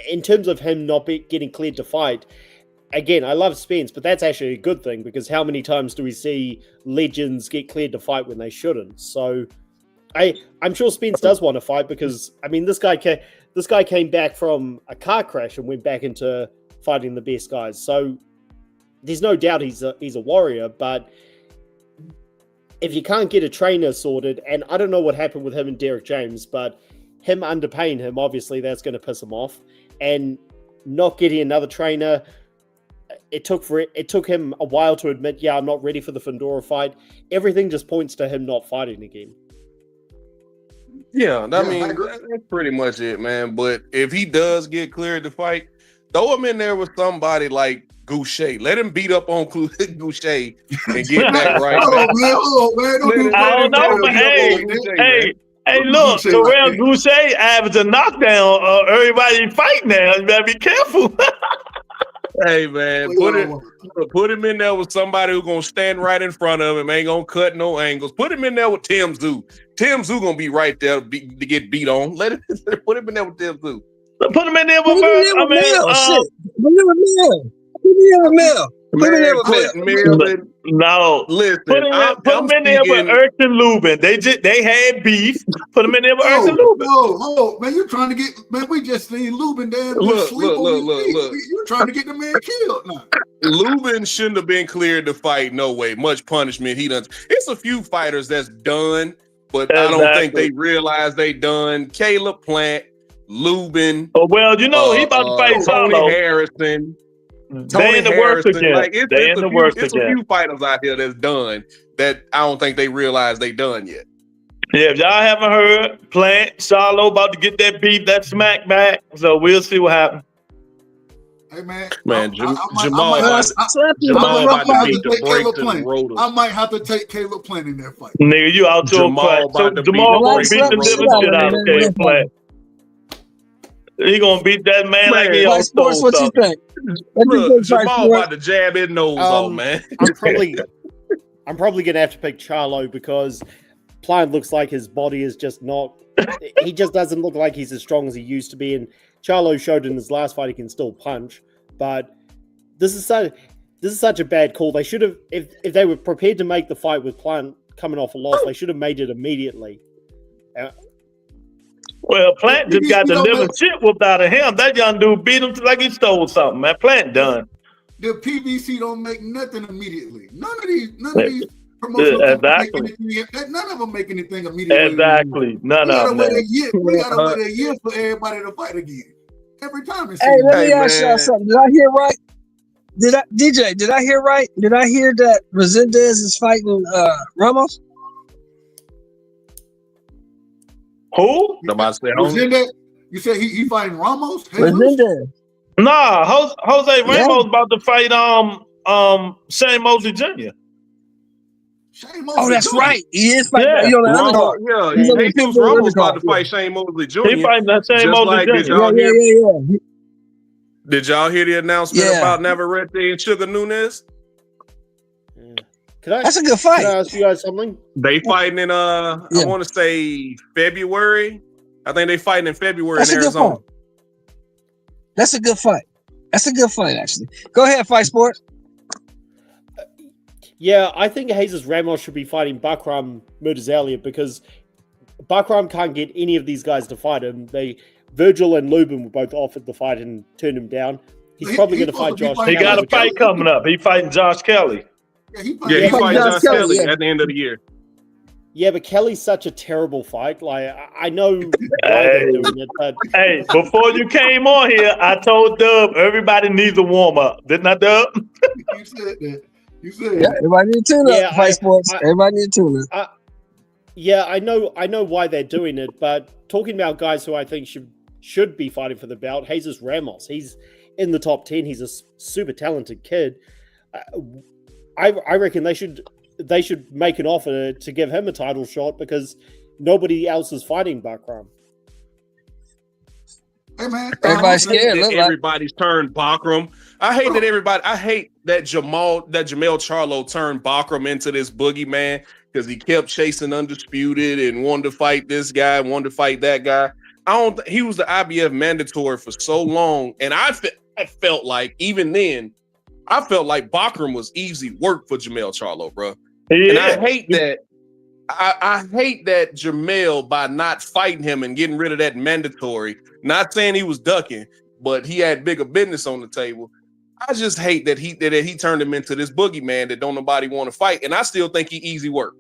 in terms of him not getting cleared to fight, again, I love Spence, but that's actually a good thing, because how many times do we see legends get cleared to fight when they shouldn't? So I'm sure Spence does want to fight, because I mean, this guy came back from a car crash and went back into fighting the best guys. So there's no doubt he's a warrior. But if you can't get a trainer sorted, and I don't know what happened with him and Derek James, but him underpaying him, obviously that's going to piss him off, and not getting another trainer. It took him a while to admit, yeah, I'm not ready for the Fundora fight. Everything just points to him not fighting again. Yeah, I mean, that's pretty much it, man. But if he does get cleared to fight, Throw him in there with somebody like Goucher. Let him beat up on Goucher and get back right. I don't know, but hey, look, Terrell Goucher averaged a knockdown. Everybody fighting now. You better be careful. Hey man, put him in there with somebody who's gonna stand right in front of him, ain't gonna cut no angles. Put him in there with Tim Tszyu. Tim Tszyu gonna be right there to get beat on. Put him in there with Tim Tszyu. Put him in there with Mel. No, listen. Put him in there with Ertz and Lubin. They had beef. Put him in there with Ertz and Lubin. Hold, man, you trying to get man? We just seen Lubin there. Look. You trying to get the man killed now? Lubin shouldn't have been cleared to fight. No way. Much punishment he done. It's a few fighters that's done, but I don't think they realize they done. Caleb Plant, Lubin. Oh well, you know he about to fight Tony Solo. Harrison. They in the works again. Like, it's a few fighters out here that's done that I don't think they realize they done yet. Yeah, if y'all haven't heard, Plant, Solo about to get that beef, that smack back. So we'll see what happens. Hey man, Jamal about to beat the brakes to the rotors. I might have to take Caleb Plant in that fight. Nigga, you out to a Plant. So Jamal gonna beat the living shit out of Caleb Plant. He gonna beat that man like he on Sports. What you think? Look, Jamal about to jab his nose off, man. I'm probably gonna have to pick Charlo because Plant looks like his body is just not. He just doesn't look like he's as strong as he used to be. And Charlo showed in his last fight he can still punch. But this is such a bad call. They should have, if they were prepared to make the fight with Plant coming off a loss, they should have made it immediately. Well, Plant just got the living shit whooped out of him. That young dude beat him like he stole something, man. Plant done. The PBC don't make nothing immediately. None of these promotional exactly. None of them make anything immediately. Exactly. None of them. We gotta wait a year for everybody to fight again. Every time. Hey, let me ask y'all something. Did I hear right? Did I hear right? Did I hear that Resendez is fighting Ramos? Who? You said he fighting Ramos? Resendez. Nah, Jose Ramos about to fight Shane Mosley Jr. Oh, that's right. He is fighting. Yeah. Jesus Ramos about to fight Shane Mosley Jr. He fighting that Shane Mosley Jr. Did y'all hear the announcement about Navarrete and Sugar Nunes? That's a good fight. Can I ask you guys something? They fighting in I want to say February. I think they fighting in February in Arizona. That's a good fight. That's a good fight, actually. Go ahead, Fight Sport. Yeah, I think Jesus Ramos should be fighting Bakram Murtazalia because Bakram can't get any of these guys to fight him. Virgil and Lubin were both offered the fight and turned him down. He's probably going to fight Josh Kelly. He got a fight coming up. He fighting Josh Kelly. He fighting Josh Kelly at the end of the year. Yeah, but Kelly's such a terrible fight. Like, I know why they're doing it, but... Hey, before you came on here, I told Dub everybody needs a warm-up. Didn't I, Dub? You said that. Everybody need to tune up. Fight Sports. Everybody need to tune up. Yeah, I know why they're doing it, but talking about guys who I think should be fighting for the belt, Jesus Ramos. He's in the top 10. He's a super talented kid. I reckon they should make an offer to give him a title shot because nobody else is fighting Bakram. Hey man, everybody's scared. Everybody's turned Bakram. I hate that Jamel Charlo turned Bakram into this boogeyman because he kept chasing Undisputed and wanted to fight this guy, wanted to fight that guy. He was the IBF mandatory for so long, and I felt like even then, I felt like Bakram was easy work for Jamel Charlo, bro. Yeah. And I hate that. I hate that Jamel, by not fighting him and getting rid of that mandatory, not saying he was ducking, but he had bigger business on the table. I just hate that he turned him into this boogeyman that don't nobody want to fight. And I still think he easy work.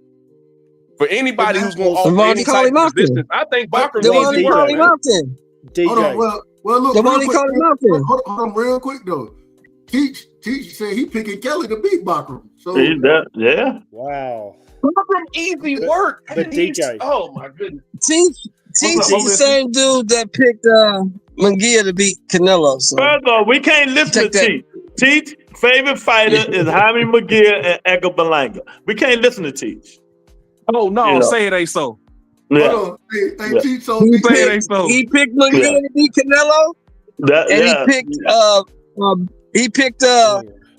For anybody who's going to offer any type of resistance, I think Bakram's easy work. DJ. Hold on, well look, hold on real quick though. Teach said he picking Kelly to beat Bakram. So yeah. Wow. Bakram easy work. But DJ. Oh my goodness. Teach is the same dude that picked Munguia to beat Canelo. So First of all, we can't listen to Teach. Teach favorite fighter is Jaime Munguia and Edgar Berlanga. We can't listen to Teach. Oh no, You know. say it ain't so. Yeah. Hold on. Hey, Yeah. Teach, so he picked Munguia to beat Canelo, and he picked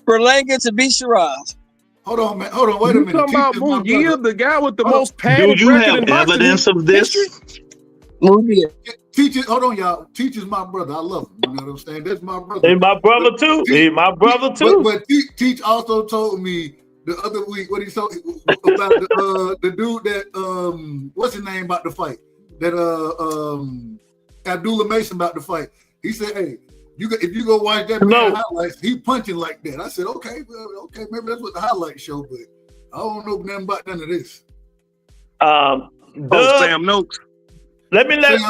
Berlanga to beat Shiraz. Hold on, man. Hold on. Wait a minute. Talking about Munguia, the guy with the most Do padded you record have in boxing evidence of this? history? Munguia. Teach it. Hold on, y'all. Teach is my brother. I love him. You know what I'm saying? That's my brother. He's my brother too. He's my brother too. But Teach also told me the other week what he told about the dude that what's his name about the fight that Abdullah Mason about the fight. He said, "Hey, if you go watch that man highlights, he punching like that." I said, "Okay, well, okay, maybe that's what the highlights show, but I don't know nothing about none of this." Sam Noakes. Let me let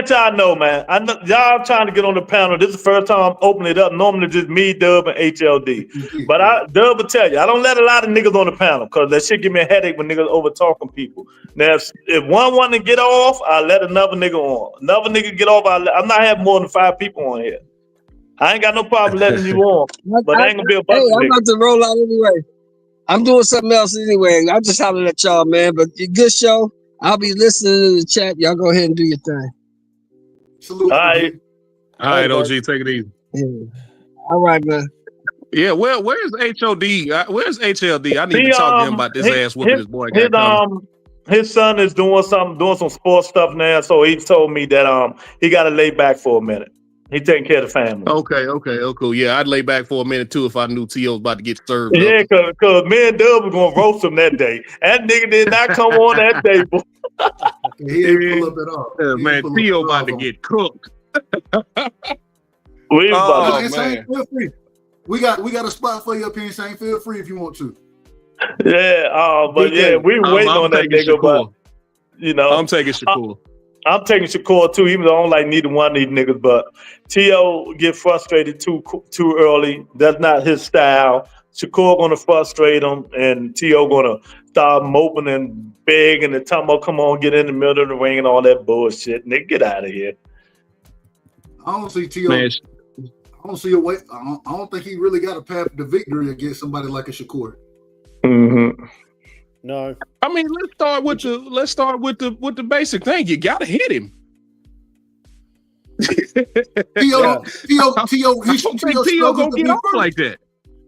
y'all know, man. I know y'all trying to get on the panel. This is the first time I'm opening it up. Normally just me, Dub, and HLD. But Dub will tell you, I don't let a lot of niggas on the panel because that shit give me a headache when niggas over talking people. Now, if one want to get off, I let another nigga on. Another nigga get off, I'm not having more than 5 people on here. I ain't got no problem letting you on, but I ain't gonna be a bunch of I'm niggas. about to roll out anyway. I'm doing something else anyway. I just hollered at y'all, man. But good show. I'll be listening to the chat. Y'all go ahead and do your thing. Salute. All right. All right, OG, take it easy. Yeah. All right, man. Yeah, well, where's HOD? Where's HLD? I need to talk to him about this ass whooping his boy. His son is doing some sports stuff now, so he told me that he got to lay back for a minute. He taking care of the family. Okay, oh cool. Yeah, I'd lay back for a minute too if I knew T.O. was about to get served. Yeah, because me and Dub were gonna roast him that day. That nigga did not come on that day. He didn't pull up at all. Yeah, man, T.O. about to get cooked. We got a spot for you up here in St. Feel free if you want to. Yeah, but yeah, we waiting on that nigga. But you know, I'm taking Shakur. I'm taking Shakur too, even though I don't like neither one of these niggas. But T.O. get frustrated too early. That's not his style. Shakur gonna frustrate him, and T.O. gonna start moping and begging and talking about, come on, get in the middle of the ring and all that bullshit. Nigga, get out of here. I don't see T.O. I don't see a way. I don't think he really got a path to victory against somebody like a Shakur. Mm-hmm. No. I mean, let's start with the basic thing. You gotta hit him. T.O. gonna get off like that.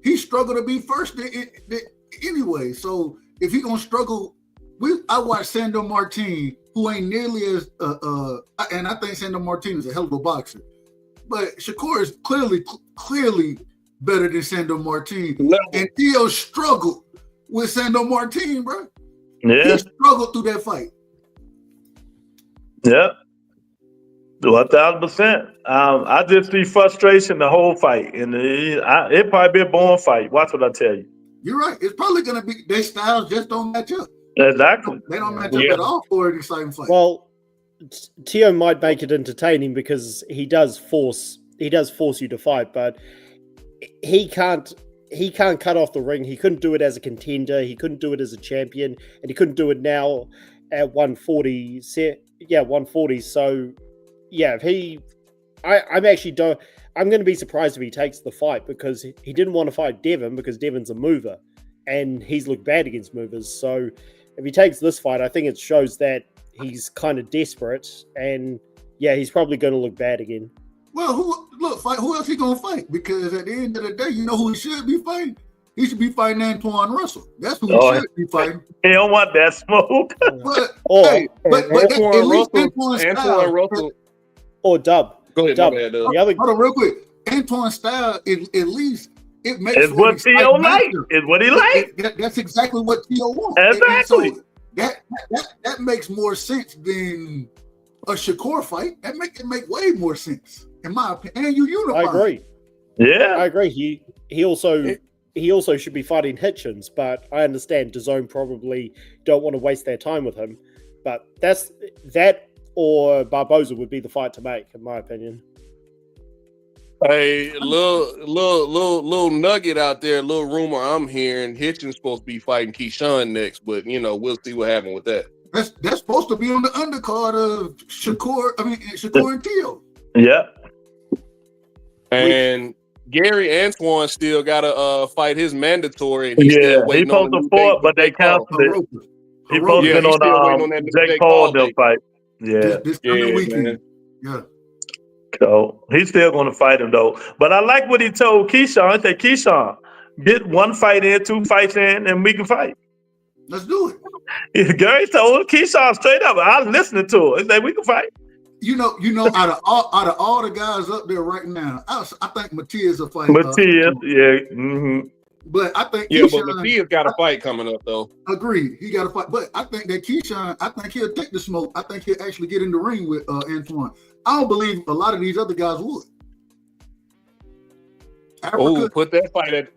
He struggled to be first anyway. So if he gonna struggle, I watched Sandor Martin, who ain't nearly as and I think Sandor Martin is a hell of a boxer, but Shakur is clearly better than Sandor Martin. And T.O. struggled with Sandor Martin, bro. Yeah, he struggled through that fight. Yeah, 1,000%. I just see frustration the whole fight, and it probably be a born fight. Watch what I tell you. You're right. It's probably gonna be their styles just don't match up. Exactly. They don't match up at all for an exciting fight. Well, T.O. might make it entertaining because he does force you to fight, but he can't cut off the ring. He couldn't do it as a contender. He couldn't do it as a champion, and he couldn't do it now at 140. 140. So, yeah, I'm going to be surprised if he takes the fight because he didn't want to fight Devin because Devin's a mover, and he's looked bad against movers. So, if he takes this fight, I think it shows that he's kind of desperate, and yeah, he's probably going to look bad again. Well, who else he gonna fight? Because at the end of the day, you know who he should be fighting? He should be fighting Antoine Russell. That's who he should be fighting. He don't want that smoke. Antoine Russell or Dub. Go ahead, Dub. Hold on, real quick. Antoine's style, at least it makes. It's what T.O. like. It's what he like. That's exactly what T.O. wants. Exactly. So that makes more sense than a Shakur fight. That make way more sense. In my opinion, and you unify. I agree. Yeah, I agree. He also should be fighting Hitchens, but I understand DAZN probably don't want to waste their time with him. But that or Barboza would be the fight to make, in my opinion. Hey, little nugget out there, little rumor I'm hearing. Hitchens supposed to be fighting Keyshawn next, but we'll see what happens with that. That's supposed to be on the undercard of Shakur and T.O. Yeah. And Gary Antoine still gotta fight his mandatory, and he's still He waiting on supposed the to new date fight, for but they Jake Paul. canceled it. He supposed to Yeah, be he's still waiting on on that new Jake Paul date. fight. Yeah. This coming weekend. man. Yeah. So he's still going to fight him though. But I like what he told Keyshawn. I said, Keyshawn, get 1 fight in, 2 fights in, and we can fight. Let's do it. Gary told Keyshawn straight up. I was listening to it. He said, we can fight. You know, out of all the guys up there right now, I think Matias will fight. Matias, yeah. Mm-hmm. But I think Yeah, Keyshawn, but Matias got a fight coming up though. Agreed, he got a fight. But I think that Keyshawn, I think he'll take the smoke. I think he'll actually get in the ring with Antoine. I don't believe a lot of these other guys would. Oh, put that fight at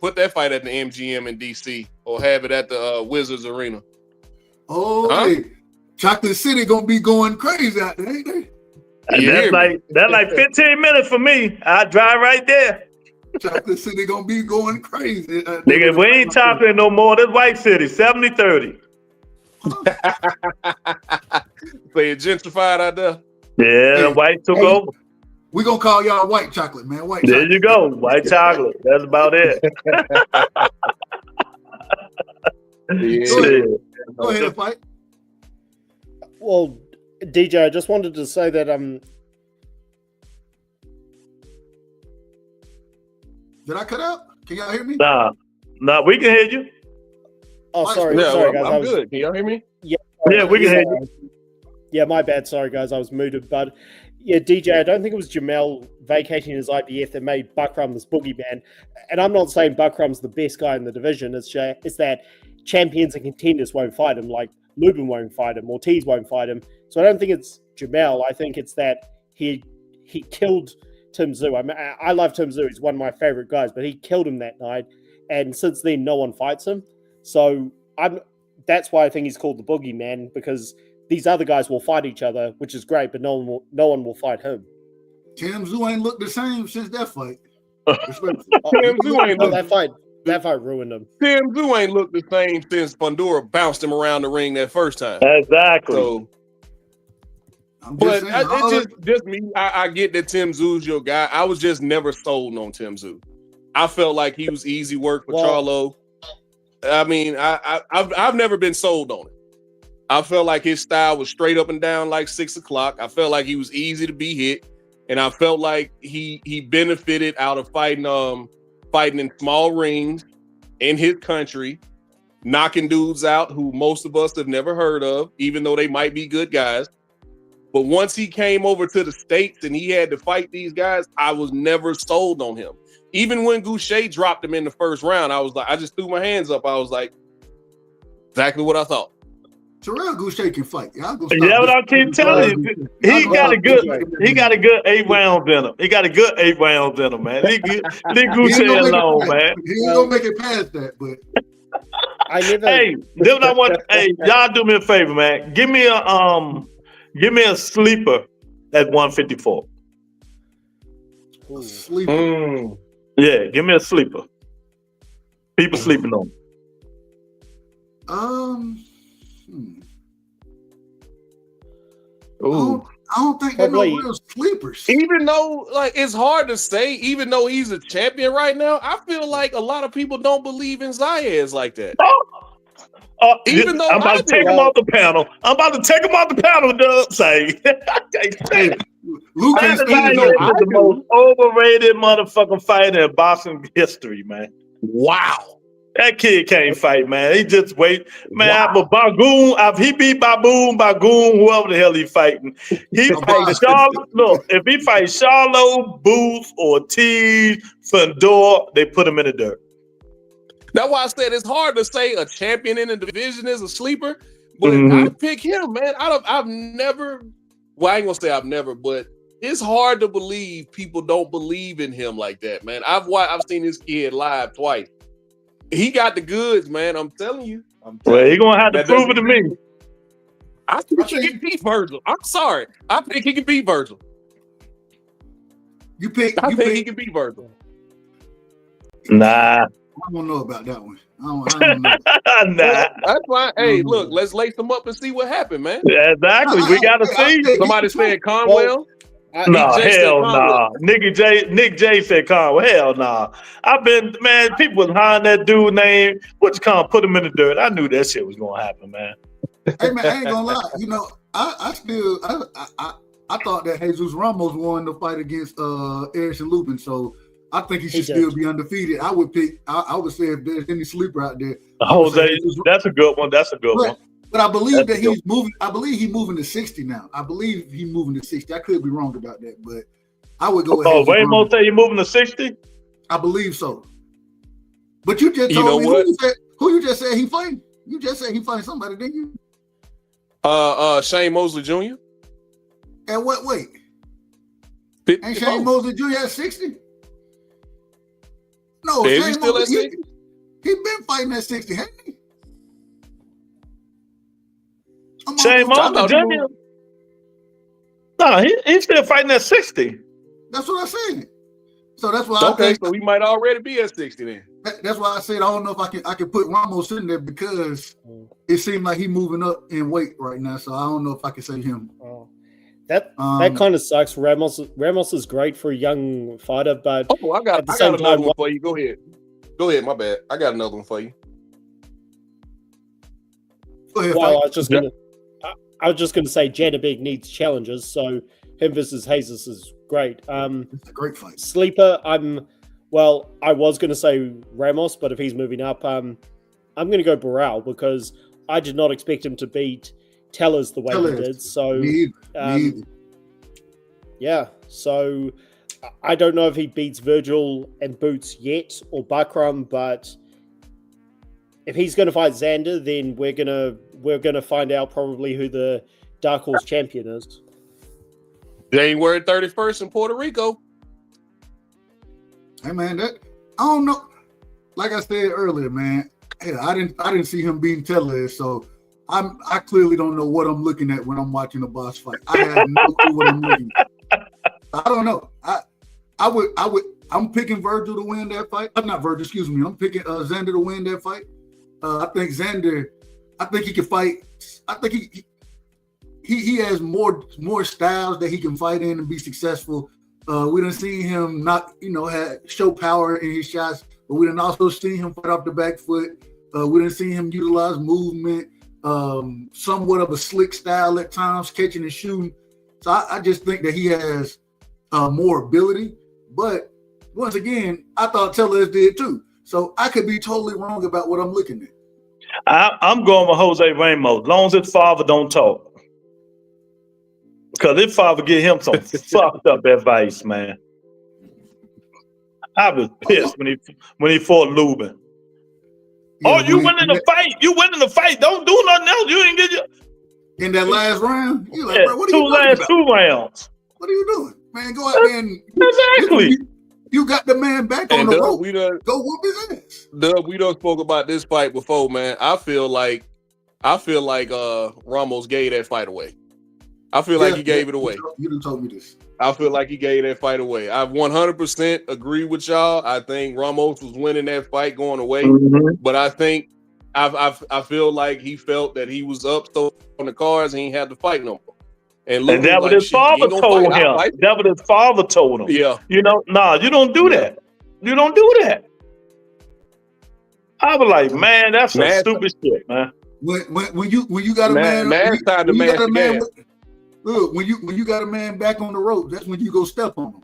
the MGM in DC, or have it at the Wizards Arena. Oh, hey, Chocolate City gonna be going crazy out there, ain't they? That's like 15 minutes for me. I drive right there. Chocolate City gonna be going crazy. Nigga, we ain't talking no more. This White City, 70-30. Play it gentrified out there. Yeah, white took over. We gonna call y'all white chocolate, man. White. There chocolate. you go, white chocolate. That's about it. Go ahead and fight. Well, DJ, I just wanted to say that Did I cut out? Can y'all hear me? Nah, we can hear you. Oh, sorry, Yeah, sorry, well, guys. I'm good. Can y'all hear me? Yeah, we can hear you. Yeah, my bad. Sorry, guys. I was muted. But yeah, DJ, I don't think it was Jamel vacating his IBF that made Buckram this boogeyman. And I'm not saying Buckram's the best guy in the division. It's that champions and contenders won't fight him. Like Lubin won't fight him. Ortiz won't fight him. So I don't think it's Jamel. I think it's that he killed Tim Tszyu. I mean, I love Tim Tszyu. He's one of my favorite guys. But he killed him that night. And since then, no one fights him. So that's why I think he's called the boogeyman, because these other guys will fight each other, which is great, but no one will fight him. Tim Tszyu ain't looked the same since that fight. Tim Tszyu ain't looked that fight ruined him. Tim Tszyu ain't looked the same since Fundora bounced him around the ring that first time. Exactly. So, but it's just me. I get that Tim Tszyu's your guy. I was just never sold on Tim Tszyu. I felt like he was easy work for Charlo. I mean, I've never been sold on it. I felt like his style was straight up and down like 6 o'clock. I felt like he was easy to be hit, and I felt like he benefited out of fighting in small rings in his country, knocking dudes out who most of us have never heard of, even though they might be good guys. But once he came over to the States and he had to fight these guys, I was never sold on him. Even when Goucher dropped him in the first round, I just threw my hands up. I was like, exactly what I thought. Terrell Goucher can fight. Yeah, what I keep telling you, he got a good 8 rounds in him. He got a good 8 rounds in him, man. Leave Goucher alone, man. He ain't gonna make it past that, but hey, y'all do me a favor, man. Give me a sleeper at 154. Sleeper. Yeah, give me a sleeper. People sleeping on. I don't think they're no real sleepers. Even though, like, it's hard to say, even though he's a champion right now, I feel like a lot of people don't believe in Zayas like that. Even though I'm about to take him off the panel. Dub. Say, Luke is the most overrated motherfucking fighter in boxing history, man. Wow. That kid can't fight, man. He just wait, man. But Bagoon, if he beat Bagoon, whoever the hell he fighting, he fights Charlo. Look, if he fights Charlo, Booth, Ortiz, Fundora, they put him in the dirt. That's why I said it's hard to say a champion in the division is a sleeper, but I pick him, man. I've never. Well, I ain't gonna say I've never, but it's hard to believe people don't believe in him like that, man. I've seen this kid live twice. He got the goods, man. I'm telling you. Well, he gonna have to prove it to me. I think he can beat Virgil. I'm sorry. I think he can beat Virgil. I think he can beat Virgil. Nah. I don't know about that one. I don't know. Nah. That's fine. Hey, look, let's lace them up and see what happened, man. Yeah, exactly. We gotta see. Somebody said Conwell. No, J said hell Conway. nah. Nick J said Conway. Hell nah. People was hiring that dude named put him in the dirt. I knew that shit was gonna happen, man. Hey man, I ain't gonna lie. You know, I thought that Jesus Ramos won the fight against Erickson Lubin, so I think he should still be undefeated. I would say if there's any sleeper out there, Jose, that's a good one. That's a good one. But I believe that he's moving. I believe he's moving to 60 now. I believe he's moving to 60. I could be wrong about that, but I would go with. Oh, Waymo say you're moving to 60? I believe so. But you just told me who you just said he fighting? You just said he fighting somebody, didn't you? Shane Mosley Jr. At what weight? 54. Ain't Shane Mosley Jr. at 60? No, is Shane he still Mosley, at 60? He been fighting at 60, hasn't he? Shane Mosley Jr. No, he's still fighting at 60. That's what I said. So that's why. So he might already be at 60 then. That's why I said I don't know if I can put Ramos in there because it seemed like he's moving up in weight right now. So I don't know if I can say him. That kind of sucks. Ramos is great for a young fighter, but I got another one for you. Go ahead. My bad. I got another one for you. Go ahead. Well, I was just gonna say Janabek needs challenges, so him versus Jesus is great. It's a great fight. Sleeper, I was gonna say Ramos, but if he's moving up, I'm gonna go Burrell because I did not expect him to beat Tellers the way he did. So yeah. So I don't know if he beats Virgil and Boots yet or Bakram, but if he's going to fight Xander, then we're gonna find out probably who the Dark Horse champion is. January 31st in Puerto Rico. Hey man, I don't know. Like I said earlier, man, I didn't see him beating Tellez, so I clearly don't know what I'm looking at when I'm watching a boss fight. I have no clue what I'm looking at. I don't know. I'm picking Virgil to win that fight. Not Virgil, excuse me. I'm picking Xander to win that fight. I think he can fight. I think he has more styles that he can fight in and be successful. We done seen him show power in his shots, but we done also seen him fight off the back foot. We done seen him utilize movement, somewhat of a slick style at times, catching and shooting. So I just think that he has more ability. But once again, I thought Tellez did too. So I could be totally wrong about what I'm looking at. I'm going with Jose Ramos, as long as his father don't talk. Because his father get him some fucked up advice, man. I was pissed when he fought Lubin. Yeah, you winning the fight. You winning the fight. Don't do nothing else. You ain't get you. In that last round? You're like, bro, what are you last about? 2 rounds. What are you doing? Man, go out there and exactly. You got the man back on the rope. Go whoop his ass. Doug, we done spoke about this fight before, man. I feel like Ramos gave that fight away. I feel like he gave it away. You done told me this. I feel like he gave that fight away. I 100% agree with y'all. I think Ramos was winning that fight going away, but I think I feel like he felt that he was up so on the cards and he had to fight no more. And that what his father told him. That what his father told him. Yeah. You don't do that. You don't do that. I was like, man, that's some stupid shit, man. When you got a man, look, when you got a man back on the rope, that's when you go step on him.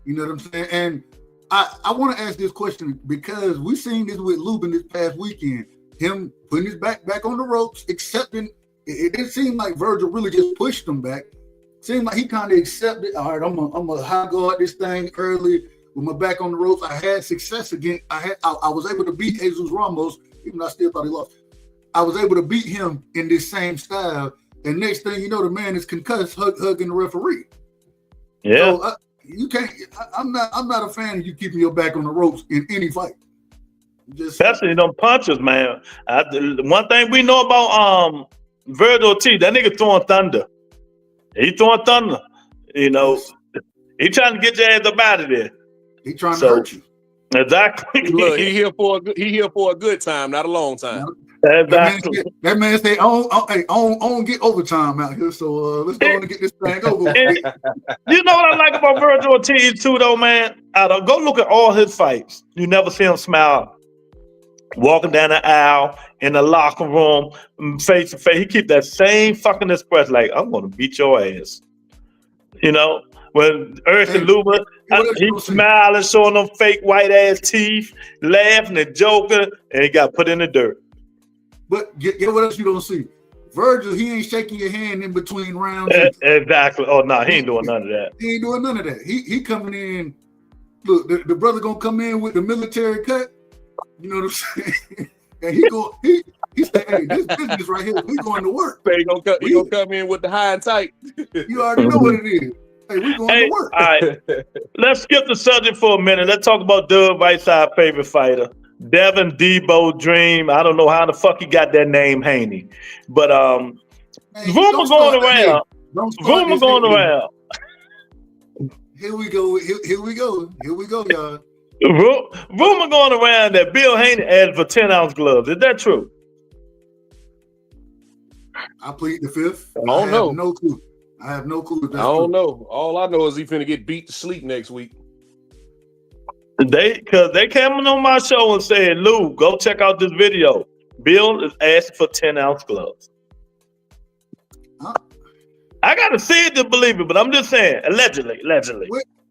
You know what I'm saying? And I want to ask this question because we seen this with Lubin this past weekend. Him putting his back on the ropes, accepting. It didn't seem like Virgil really just pushed him back. It seemed like he kind of accepted. All right, I'm a high guard this thing early with my back on the ropes. I had success again. I was able to beat Jesus Ramos, even though I still thought he lost. I was able to beat him in this same style. And next thing you know, the man is concussed, hugging the referee. Yeah, so, you can't. I'm not a fan of you keeping your back on the ropes in any fight. Especially them punches, man. One thing we know about Virgil T, that nigga throwing thunder. He throwing thunder. You know, he trying to get your ass up out of there. He trying to hurt you. Exactly. Look, he here for a good time, not a long time. Exactly. That man say, I don't get overtime out here, so let's go and get this thing over. You know what I like about Virgil Ortiz too, though, man? Go look at all his fights. You never see him smile. Walking down the aisle in the locker room, face to face, he keep that same fucking expression, like I'm gonna beat your ass. You know, when Erson Luma, he smiling, showing them fake white ass teeth, laughing and joking, and he got put in the dirt. But get what else you don't see? Virgil, he ain't shaking your hand in between rounds. Exactly. Oh no, he ain't doing none of that. He ain't doing none of that. He coming in. Look, the brother gonna come in with the military cut. You know what I'm saying? And he said, "Hey, this business right here, we going to work." He gonna come in with the high and tight. You already know what it is. Hey, we going to work. All right, let's skip the subject for a minute. Let's talk about Doug Whiteside favorite fighter, Devin Debo Dream. I don't know how the fuck he got that name, Haney, but rumor going around. Rumor going around. Here we go. Here we go, y'all. Rumor going around that Bill Haney asked for 10-ounce gloves. Is that true? I plead the fifth. I don't know. No clue. I have no clue. I don't know. All I know is he finna get beat to sleep next week. Because they came on my show and said, Lou, go check out this video. Bill is asking for 10-ounce gloves. Huh? I gotta see it to believe it, but I'm just saying, allegedly.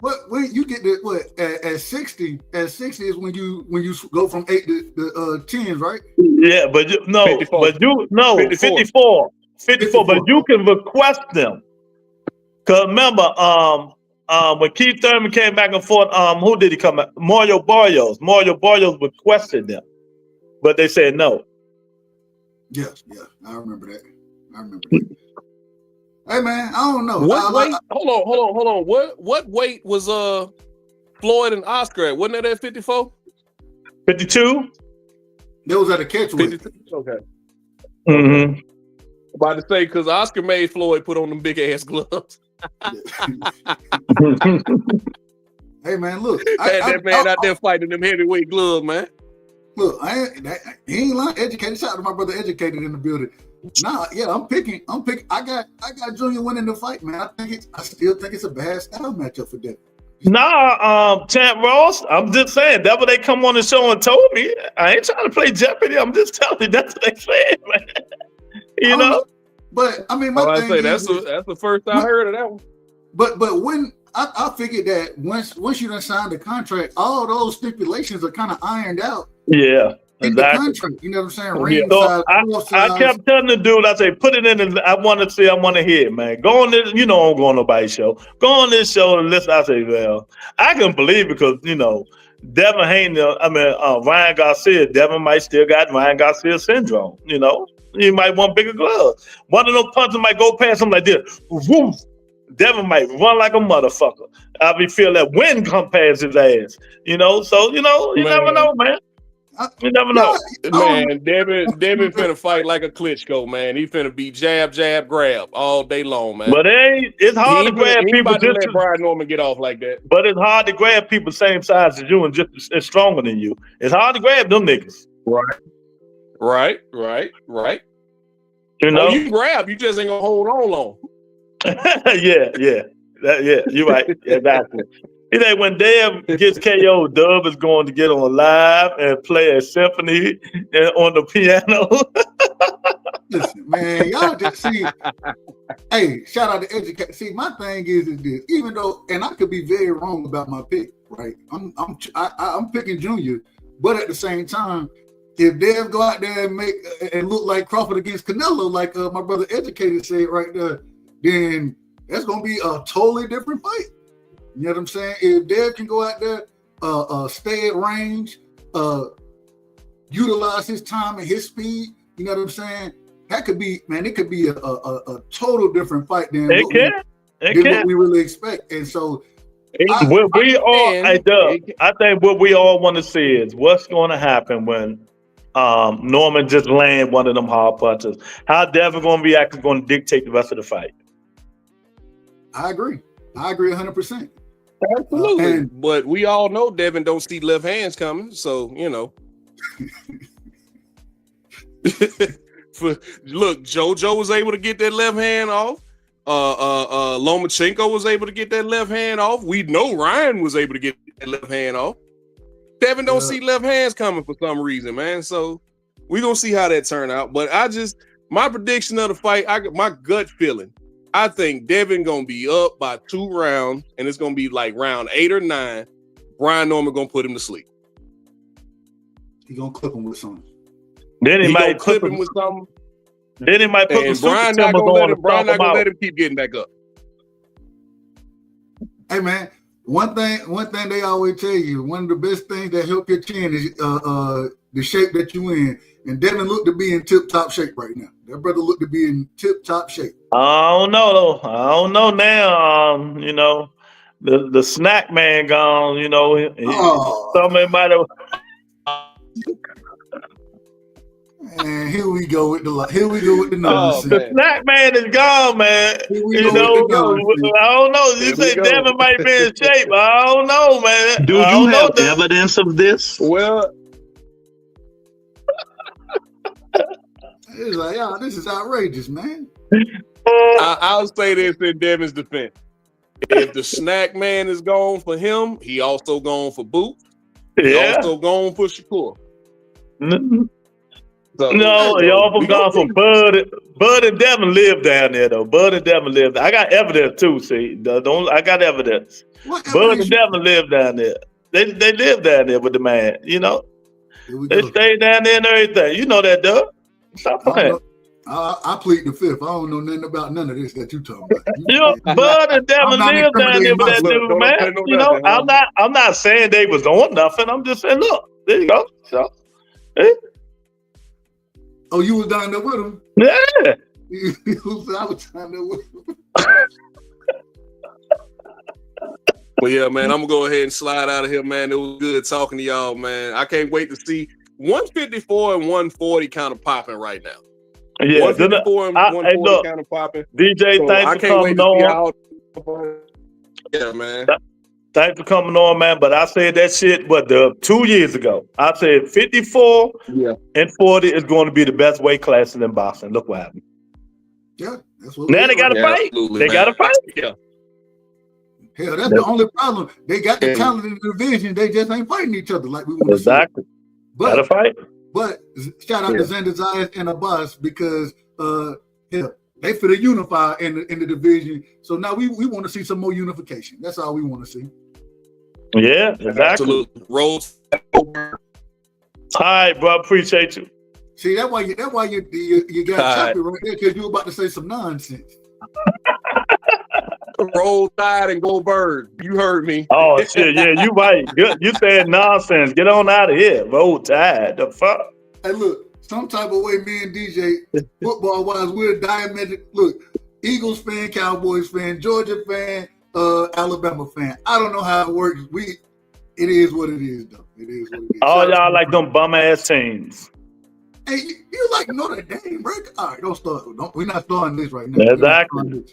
What you get the at 60? At 60 is when you go from 8 to 10s, right? Yeah, but 54. 54, but you can request them. Cause remember, when Keith Thurman came back and forth, who did he come at? Mario Barrios. Mario Barrios requested them, but they said no. Yes, I remember that. Hey man, I don't know. What weight? Hold on. What weight was Floyd and Oscar at? Wasn't that at 54? 52? That was at a catch weight. Okay. Mm-hmm. About to say, because Oscar made Floyd put on them big ass gloves. Hey man, look. That man out there fighting them heavyweight gloves, man. Look, he ain't lying. Educated. Shout out to my brother, Educated, in the building. Nah, yeah, I'm picking. I got Junior winning the fight, man. I still think it's a bad style matchup for Devin. Nah, Champ Ross, I'm just saying, that's what they come on the show and told me. I ain't trying to play Jeopardy. I'm just telling you, that's what they said, man. You know? But I mean, my thing that's the first I heard of that one. But when I figured that once you done signed the contract, all those stipulations are kind of ironed out. Yeah. In the contract, you know what I'm saying? So I kept telling the dude, I say, put it in, and I want to see, I want to hear it, man. Go on this, I don't go on nobody's show. Go on this show and listen. I say, well, I can believe it because, Devin Haney, Ryan Garcia, Devin might still got Ryan Garcia syndrome, He might want bigger gloves. One of those punches might go past him like this. Woof. Devin might run like a motherfucker. I be feel that wind come past his ass, So, you never know, man. You never know. Man, Devin finna fight like a Klitschko, man. He finna be jab, jab, grab all day long, man. But it's hard to grab people. Just let Brian Norman get off like that. But it's hard to grab people same size as you and just as stronger than you. It's hard to grab them niggas. Right. You grab, you just ain't gonna hold on long. Yeah. You're right. Exactly. When Dev gets KO, Dub is going to get on live and play a symphony on the piano. Listen, man, y'all just see. Hey, shout out to Educate. See, my thing is this. Even though, and I could be very wrong about my pick, right? I'm picking Junior, but at the same time, if Dev go out there and look like Crawford against Canelo, like my brother Educated said right there, then that's gonna be a totally different fight. You know what I'm saying? If Dev can go out there, stay at range, utilize his time and his speed, you know what I'm saying? That could be, man, it could be a total different fight than what we really expect. And so I think what we all want to see is what's going to happen when Norman just land one of them hard punches. How Devin going to be actually going to dictate the rest of the fight. I agree 100%. Absolutely. But we all know Devin don't see left hands coming, so Look, JoJo was able to get that left hand off. Lomachenko was able to get that left hand off. We know Ryan was able to get that left hand off. Devin don't see left hands coming for some reason, man. So we're gonna see how that turn out. But my prediction of the fight, my gut feeling, I think Devin gonna be up by 2 rounds, and it's gonna be like round 8 or 9. Brian Norman gonna put him to sleep. He gonna clip him with something. Then he might clip him with something. Then he might put and the Brian super not gonna let him. on Brian not gonna let him keep getting back up. Hey man, one thing they always tell you, one of the best things that help your chin is the shape that you in. And Devin looked to be in tip-top shape right now. That brother looked to be in tip-top shape. I don't know though. I don't know now. You know, the snack man gone. You know, somebody might have. And here we go with the nonsense. The snack man is gone, man. You know, I don't know. You say Devin might be in shape. I don't know, man. Do you have evidence of this? Well, it's like, yeah, this is outrageous, man. I'll say this in Devin's defense. If the snack man is gone for him, he also gone for Boot. He also gone for Shakur. So, no, y'all gone for Bud. Bud and Devin live down there though. Bud and Devin live there. I got evidence too. See, I got evidence. Bud and Devin live down there. They live down there with the man. You know, they stay down there and everything. You know that, Doug. Stop playing. I plead the fifth. I don't know nothing about none of this that you talking about. You know, Bud and Devin live down there with that dude, man. You know, I'm not saying they was on nothing. I'm just saying, look, there you go. So, oh, you was down there with him? Yeah. I was down there with him. Well, yeah, man, I'm gonna go ahead and slide out of here, man. It was good talking to y'all, man. I can't wait to see 154 and 140 kind of popping right now. Yeah, 154 and 140 kind of popping. DJ, so thanks for coming on. Yeah, man. Thanks for coming on, man. But I said that shit, 2 years ago. I said 54 and 40 is going to be the best weight classes in boxing. Look what happened. Yeah, that's what. Now they got to fight. They got to fight. Yeah. Hell, that's the only problem. They got the talent in the division. They just ain't fighting each other like we want to see. Exactly. Got to fight. But shout out to Xander Zayas and Abbas because they fit a unify in the division. So now we want to see some more unification. That's all we want to see. Yeah, exactly. Absolutely. Rolls. All right, bro. Appreciate you. See, that's why you got choppy right there because you were about to say some nonsense. Roll Tide and go Bird. You heard me. Oh shit, yeah, you right. You said nonsense. Get on out of here. Roll Tide. The fuck? Hey, look, some type of way me and DJ, football wise, we're diametric. Look, Eagles fan, Cowboys fan, Georgia fan, Alabama fan. I don't know how it works. It is what it is, though. It is what it is. All y'all like them bum ass teams. Hey, you like Notre Dame, bro? All right, don't start. We're not starting this right now. Exactly.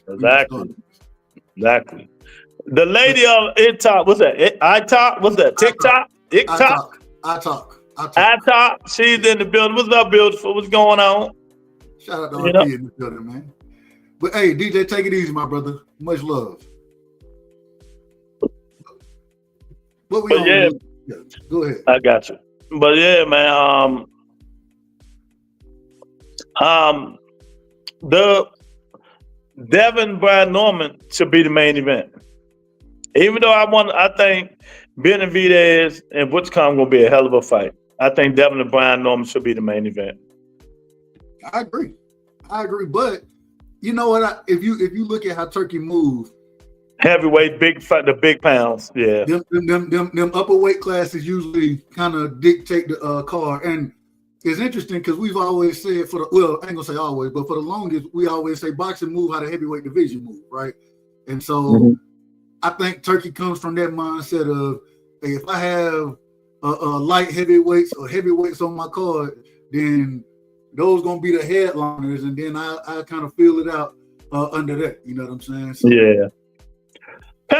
The lady on TikTok, what's that? iTalk? What's that? TikTok? iTalk. She's in the building. What's up, beautiful? What's going on? Shout out to RP in the building, man. But hey, DJ, take it easy, my brother. Much love. What we on? Yeah, go ahead. I got you. But yeah, man. The Devin Brian Norman should be the main event. Even though I think Benavidez and Butchcom gonna be a hell of a fight. I think Devin and Brian Norman should be the main event. I agree. But you know what? If you look at how Turkey moves, heavyweight, the big pounds, yeah. Them upper weight classes usually kind of dictate the card. And it's interesting because we've always said I ain't gonna say always, but for the longest, we always say boxing move how the heavyweight division move, right? And so I think Turkey comes from that mindset of, hey, if I have light heavyweights or heavyweights on my card, then those gonna be the headliners, and then I kind of feel it out under that. You know what I'm saying? So, yeah.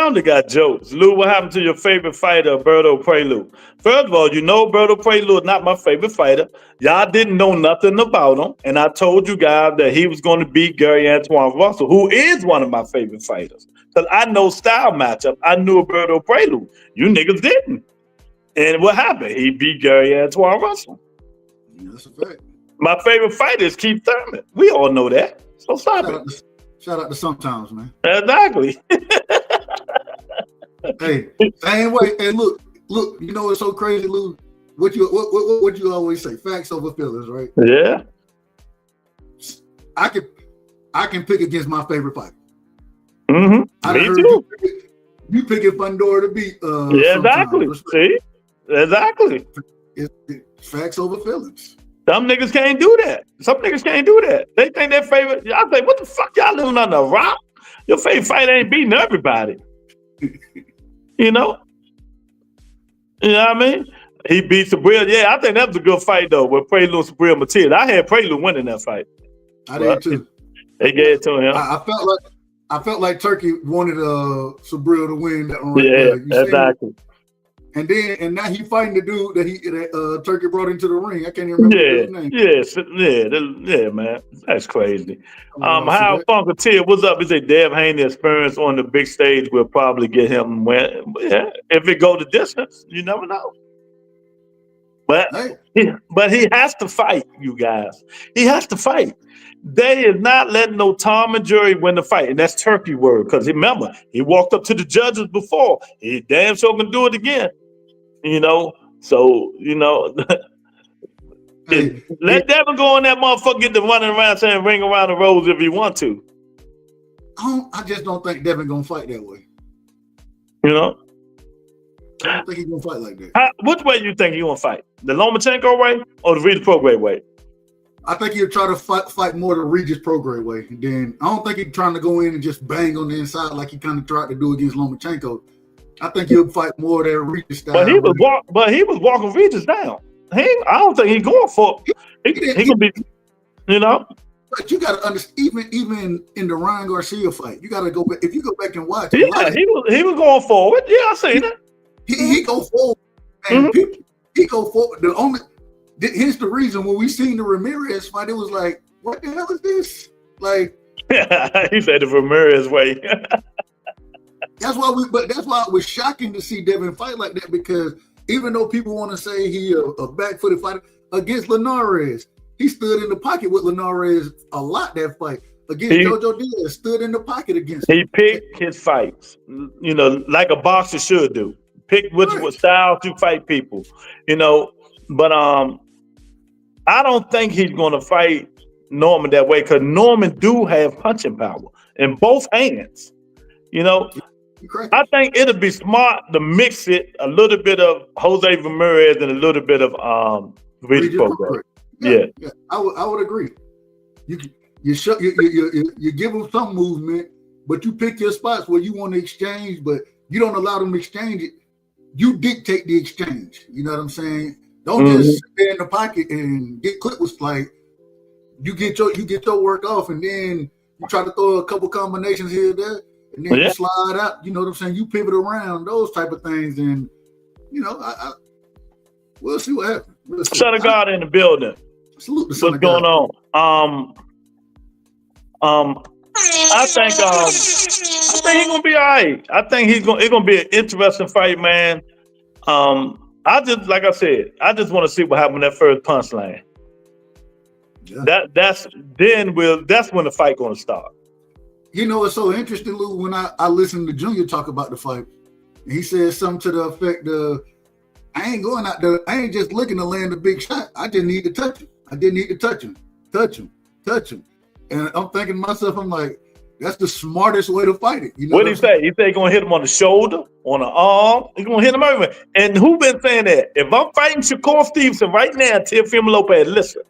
Founder got jokes. Lou, what happened to your favorite fighter, Berto Prelude? First of all, you know Berto Prelude is not my favorite fighter. Y'all didn't know nothing about him. And I told you guys that he was going to beat Gary Antoine Russell, who is one of my favorite fighters. Because I know style matchup. I knew Berto Prelude. You niggas didn't. And what happened? He beat Gary Antoine Russell. That's a fact. My favorite fighter is Keith Thurman. We all know that. So stop it. Shout out to sometimes, man. Exactly. Hey, same way. And look, you know it's so crazy, Lou. What you always say? Facts over feelings, right? Yeah. I can pick against my favorite fighter. Mm-hmm. Me too. You picking Fundora to beat. Yeah, exactly. See? Exactly. It's facts over feelings. Some niggas can't do that. Some niggas can't do that. They think their favorite. I say, what the fuck y'all living on the rock? Your favorite fighter ain't beating everybody. You know? You know what I mean? He beat Sabril. Yeah, I think that was a good fight though with Prelude and Sabril Matias. I had Prelude winning that fight. I did too. They gave it to him. I felt like Turkey wanted Sabril to win that one. Yeah, exactly. And now he fighting the dude that Turkey brought into the ring. I can't even remember his name. Yeah, man. That's crazy. How Funketeer, what's up? Is a Dev Haney experience on the big stage will probably get him win. Yeah, if it go the distance, you never know. But he has to fight, you guys. He has to fight. They is not letting no Tom and Jerry win the fight, and that's Turkey word. Because remember, he walked up to the judges before. He damn sure can do it again. You know, so you know, let Devin go on that motherfucker, get the running around saying ring around the rose if he want to. I just don't think Devin gonna fight that way. You know, I don't think he's gonna fight like that. Which way you think he gonna fight? The Lomachenko way or the Regis Prograis way? I think he'll try to fight more the Regis Prograis way. And then I don't think he's trying to go in and just bang on the inside like he kind of tried to do against Lomachenko. I think he'll fight more that Regis style. But he was walking Regis down. I don't think he's going for. He gonna be, you know. But you got to understand, even in the Ryan Garcia fight, you got to go back. If you go back and watch, he was going forward. Yeah, I seen it. He go forward, and he go forward. Here's the reason when we seen the Ramirez fight, it was like, what the hell is this? Like, he said the Ramirez way. That's why it was shocking to see Devin fight like that, because even though people want to say he a back-footed fighter against Linares, he stood in the pocket with Linares a lot that fight. Against Jojo Diaz, stood in the pocket against him. He picked his fights, you know, like a boxer should do. Pick which style to fight people, you know. But I don't think he's going to fight Norman that way, because Norman do have punching power in both hands, you know. I think it'll be smart to mix it a little bit of Jose Ramirez and a little bit of Regis Prograis. Yeah, I would agree. You give them some movement, but you pick your spots where you want to exchange, but you don't allow them to exchange it. You dictate the exchange. You know what I'm saying? Don't just sit there in the pocket and get clipped with, like, you get your work off, and then you try to throw a couple combinations here and there. And then you slide out, you know what I'm saying? You pivot around, those type of things. And, you know, we'll see what happens. Son of God in the building. Salute the son of God. What's going on? I think he's gonna be all right. I think it's gonna be an interesting fight, man. Like I said, I just want to see what happened in that first punchline. Yeah. That's when the fight gonna start. You know, it's so interesting, Lou, when I listened to Junior talk about the fight, he said something to the effect of, I ain't going out there, I ain't just looking to land a big shot. I just need to touch him. I didn't need to touch him. And I'm thinking to myself, I'm like, that's the smartest way to fight it. You know what he say? He say he's gonna hit him on the shoulder, on the arm. He's gonna hit him everywhere. And who been saying that? If I'm fighting Shakur Stevenson right now, Teofimo Lopez, listen.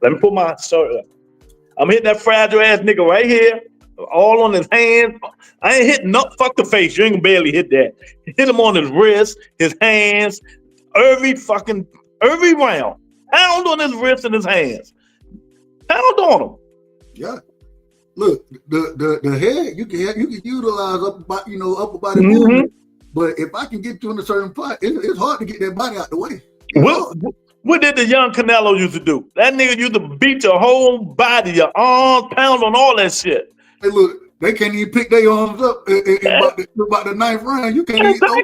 Let me put my shirt up. I'm hitting that fragile ass nigga right here, all on his hands. I ain't hitting fuck the face. You ain't gonna barely hit that. Hit him on his wrist, his hands, every round. Pound on his wrist and his hands. Pound on him. Yeah. look, the head you can utilize upper body movement, but if I can get you in a certain part, it's hard to get that body out the way. What did the young Canelo used to do? That nigga used to beat your whole body, your arms, pound on all that shit. Hey, look, they can't even pick their arms up about the ninth round. You can't even throw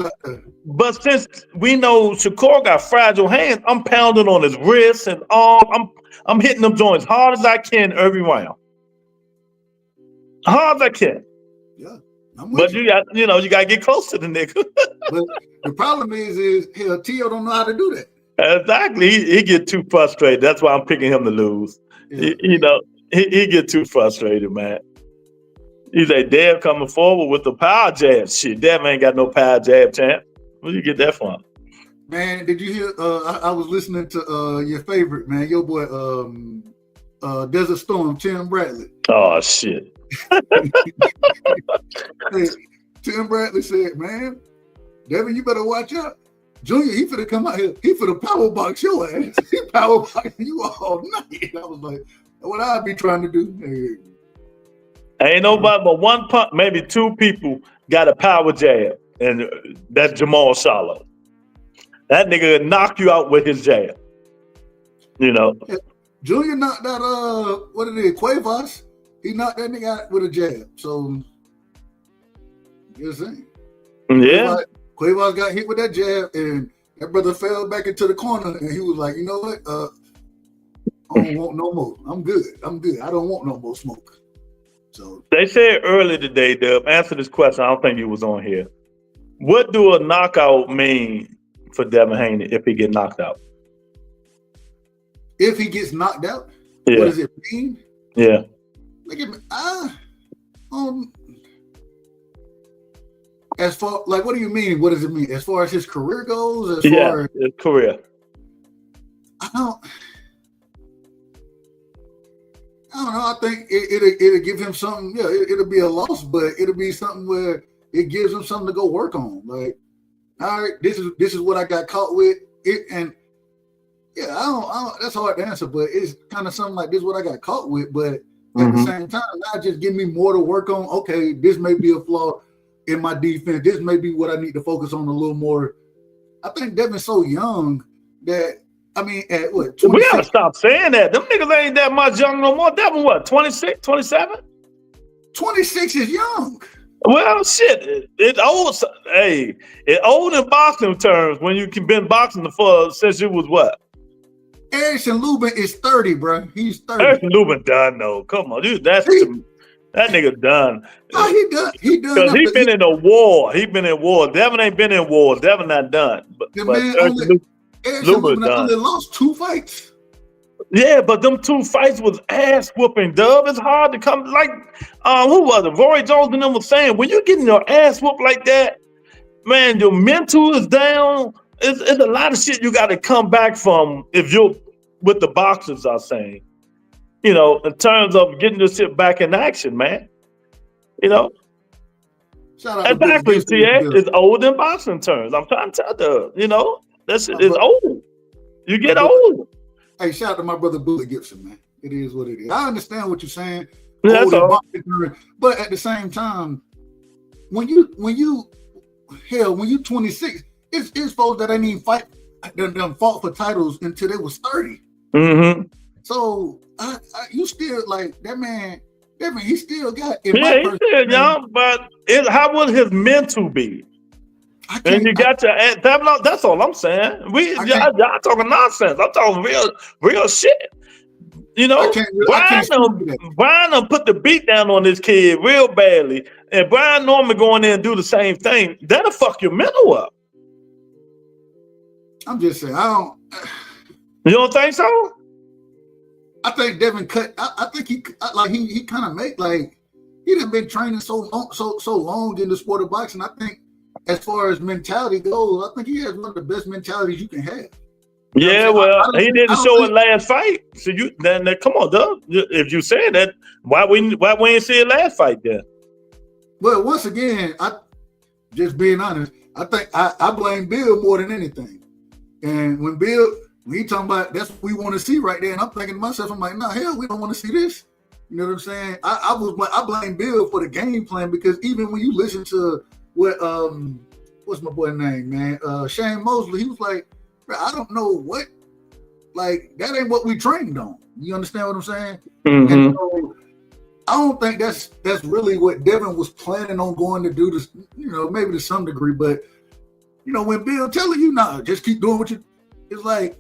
out there. But since we know Shakur got fragile hands, I'm pounding on his wrists and arm. I'm hitting them joints hard as I can every round. Hard as I can. Yeah. But you got to get close to the nigga. But the problem is hell, Tio don't know how to do that. Exactly. He get too frustrated. That's why I'm picking him to lose. Yeah. He get too frustrated, man. He's like, Dev coming forward with the power jab. Shit, Dev ain't got no power jab, champ. Where you get that from? Man, did you hear? I was listening to your favorite, man, your boy, Desert Storm, Tim Bradley. Oh, shit. Hey, Tim Bradley said, man, Devin, you better watch out. Junior, he finna come out here. He finna power box your ass. He power box you all night. I was like, what I'd be trying to do. Ain't nobody but one punch, maybe two people got a power jab, and that's Jamal Charlo. That nigga knock you out with his jab. Yeah, Junior knocked out what it is, Cuevas. He knocked that nigga out with a jab. So you're saying. Yeah. Cuevas got hit with that jab, and that brother fell back into the corner, and he was like, you know what? I don't want no more. I'm good. I don't want no more smoke. So they said earlier today, Dub, answer this question. I don't think you was on here. What do a knockout mean for Devin Haney if he get knocked out? If he gets knocked out, yeah. What does it mean? Yeah. As far what do you mean? What does it mean? As far as his career goes? His career. I don't know. I think it'll give him something. Yeah, it'll be a loss, but it'll be something where it gives him something to go work on. Like, all right, this is what I got caught with. I don't. That's hard to answer, but it's kind of something like this is what I got caught with. But at the same time, now just give me more to work on. Okay, this may be a flaw in my defense. This may be what I need to focus on a little more. I think Devin's so young that. I mean, at what? 26? We gotta stop saying that. Them niggas ain't that much young no more. Devin, what, 26, 27? 26 is young. Well, shit. It's old. Hey, it's old in boxing terms when you can been boxing since you was what? Erickson Lubin is 30, bro. He's 30. Erickson Lubin done, though. Come on, dude. That nigga done. Oh, he done. Because he been in a war. He been in war. Devin ain't been in wars. Devin not done. But Erickson Lubin only lost 2 fights. Yeah, but them 2 fights was ass whooping, Dub. It's hard to come like who was it? Roy Jones and them was saying when you're getting your ass whooped like that, man, your mental is down. It's a lot of shit you got to come back from if you're with the boxers are saying. In terms of getting your shit back in action, man. Shout out exactly, it's old in boxing terms. I'm trying to tell Dub, that shit is old. You get old. Hey, shout out to my brother Bully Gibson, man. It is what it is. I understand what you're saying. That's all. But at the same time, when you 26, it's folks that ain't even fight them fought for titles until they was 30. Mm-hmm. So you still like that man. He still got. He's still young, but how will his mental be? And you got to add that. That's all I'm saying. Y'all talking nonsense. I'm talking real shit. Brian put the beat down on this kid real badly, and Brian Norman going in and do the same thing. That'll fuck your mental up. I'm just saying. I don't. You don't think so? I think Devin cut. I think he kind of made he done been training so long in the sport of boxing. I think. As far as mentality goes, I think he has one of the best mentalities you can have. Yeah, he didn't show it last fight. So then come on, Doug. If you say that, why we ain't see it last fight then? Well, once again, I just being honest, I think I blame Bill more than anything. And when he talking about that's what we want to see right there, and I'm thinking to myself, I'm like, no, hell, we don't want to see this. You know what I'm saying? I blame Bill for the game plan because even when you listen to what what's my boy name, man? Shane Mosley, he was like, bro, I don't know what, like, that ain't what we trained on. You understand what I'm saying? Mm-hmm. And so I don't think that's really what Devin was planning on going to do, this, you know, maybe to some degree, but you know, when Bill telling you, nah, just keep doing what you, it's like,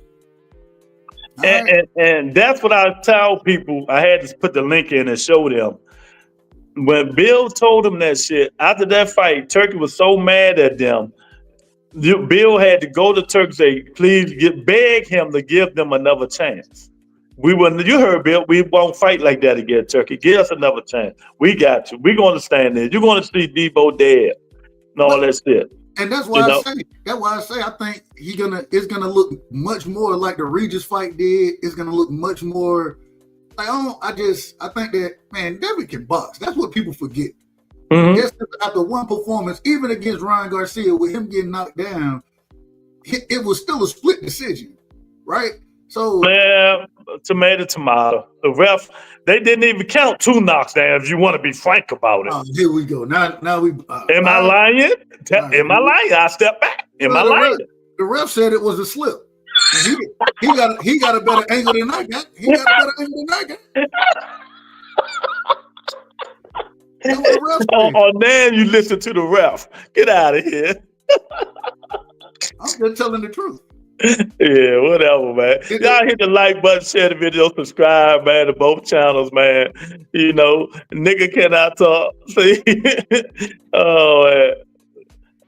and that's what I tell people. I had to put the link in and show them. When Bill told him that shit, after that fight, Turkey was so mad at them. Bill had to go to Turkey and say, please beg him to give them another chance. We wouldn't, you heard Bill, we won't fight like that again, Turkey. Give us another chance. We got you. We're going to stand there. You're going to see Debo dead and all that shit. And that's why I say I think it's gonna look much more like the Regis fight did. It's gonna look much more like I think that, man, Devin can box. That's what people forget. Mm-hmm. Just after one performance, even against Ryan Garcia, with him getting knocked down, it was still a split decision, right? So yeah, tomato. The ref, they didn't even count 2 knocks down. If you want to be frank about it. Here we go. Now we. Am I lying? Am I lying? I step back. Am I lying? The ref said it was a slip. He got a better angle than I got. He got a better angle than I got. Oh, now you listen to the ref. Get out of here. I'm just telling the truth. Yeah, whatever, man. Y'all hit the like button, share the video, subscribe, man, to both channels, man. You know, nigga cannot talk. See? Oh, man.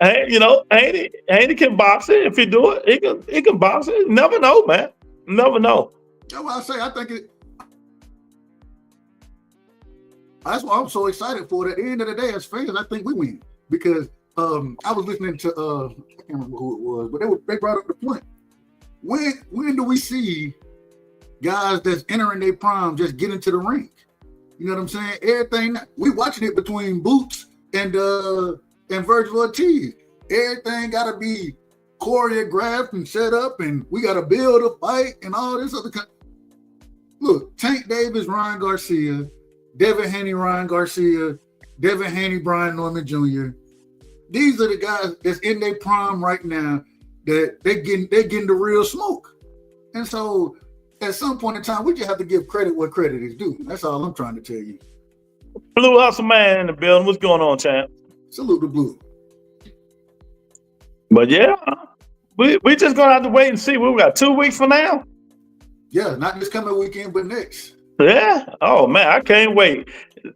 Hey, you know, Haney can box it. If he do it, he can box it. Never know, man. Never know. That's why I say I think it. That's why I'm so excited for it. At the end of the day, as fans, I think we win because I was listening to I can't remember who it was, but they brought up the point. When do we see guys that's entering their prime just get into the ring? You know what I'm saying? Everything we watching it between Boots and Virgil Ortiz. Everything got to be choreographed and set up, and we got to build a fight and all this other kind. Look, Tank Davis, Ryan Garcia, Devin Haney, Ryan Garcia, Devin Haney, Brian Norman Jr. These are the guys that's in their prime right now. That they're getting the real smoke. And so at some point in time, we just have to give credit where credit is due. That's all I'm trying to tell you. Blue Hustle Man in the building. What's going on, champ? Salute the Blue. But yeah, we just gonna have to wait and see. We got 2 weeks from now. Yeah, not this coming weekend, but next. Yeah. Oh man, I can't wait.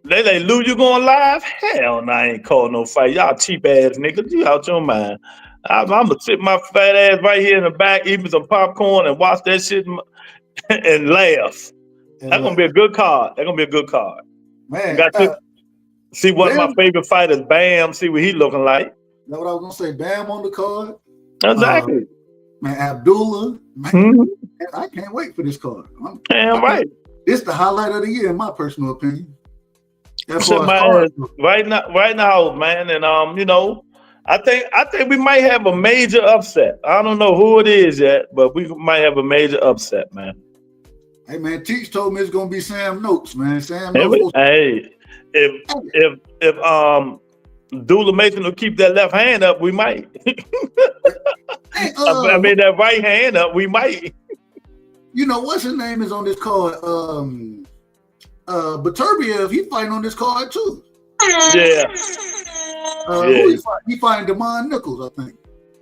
They like, Lou, you going live? Hell no, I ain't calling no fight. Y'all cheap ass niggas. You out your mind. I'm gonna sit my fat ass right here in the back, eat me some popcorn, and watch that shit and laugh. That's gonna be a good card. That's gonna be a good card. Man, got to see one of my favorite fighters, Bam. See what he looking like. That's what I was gonna say. Bam on the card. Exactly. Man, Abdullah. Man, mm-hmm. I can't wait for this card. Damn right. It's the highlight of the year, in my personal opinion. Right now, man, and you know. I think we might have a major upset. I don't know who it is yet, but we might have a major upset, man. Hey man, Teach told me it's gonna be Sam Noakes, man. Hey, if Dula Mason will keep that left hand up, we might. I mean that right hand up, we might. You know what's his name is on this card? Beterbiev, he fighting on this card too. Yeah. He fighting Damon Nichols, I think.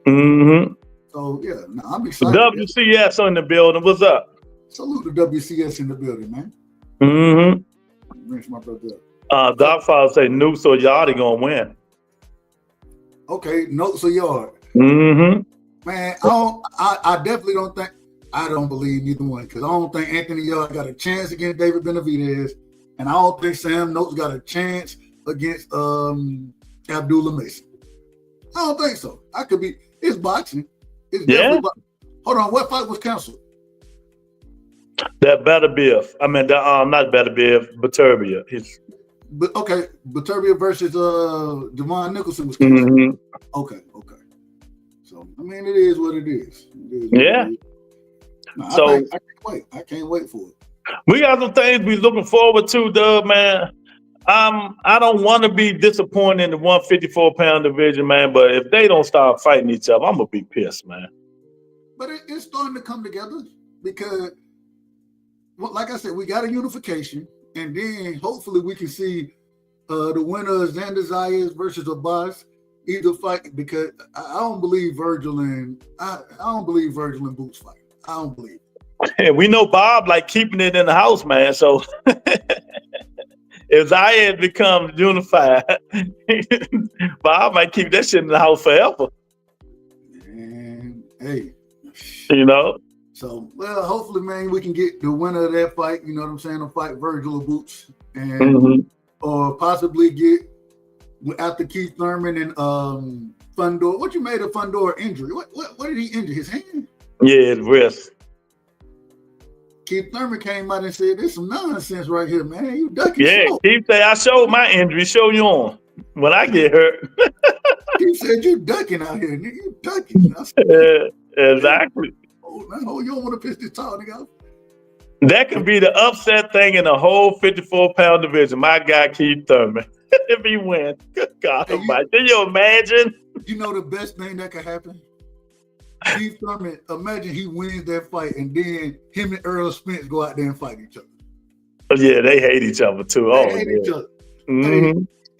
Mm-hmm. So yeah, I'm excited. WCS in the building. What's up? Salute to WCS in the building, man. Mm-hmm. Rinse my brother up. Doc Father say Nukes or Yardie gonna win. Okay, Notes or Yard. Mm-hmm. Man, I definitely don't think. I don't believe neither one because I don't think Anthony Yard got a chance against David Benavidez, and I don't think Sam Noakes got a chance against Abdullah Mason. I don't think so. I could be. It's boxing. It's definitely boxing. Hold on. What fight was canceled? That Beterbiev. I mean, not Beterbiev, Beterbiev. Okay, Beterbiev versus Devon Nicholson was canceled. Mm-hmm. Okay. So I mean, it is what it is. Yeah. No, so I can't wait. I can't wait for it. We got some things we looking forward to, Dub, man. I don't want to be disappointed in the 154-pound division, man. But if they don't start fighting each other, I'm gonna be pissed, man. But it's starting to come together because, well, like I said, we got a unification, and then hopefully we can see the winner of Xander Zayas versus Abbas either fight, because I don't believe Virgil and Boots fight. I don't believe it. And we know Bob like keeping it in the house, man. So if Zayas becomes unified, Bob might keep that shit in the house forever. And hey, you know. So, well, hopefully, man, we can get the winner of that fight. You know what I'm saying? To fight Virgil or Boots, and or possibly get after Keith Thurman and Fundor. What you made of Fundor injury? What did he injure? His hand? Yeah, his wrist. Keith Thurman came out and said, "There's some nonsense right here, man. You ducking." Yeah, smoke. Keith said, "I showed my injury. Show you on when I get hurt." He said, "You ducking out here, nigga. You ducking." I said, exactly. Oh, you don't want to piss this tall nigga off. That could be the upset thing in the whole 54-pound division. My guy Keith Thurman, if he wins, good God Almighty! Can you imagine? You know the best thing that could happen? Keith Thurman, imagine he wins that fight, and then him and Earl Spence go out there and fight each other. Yeah, they hate each other too. They hate each other.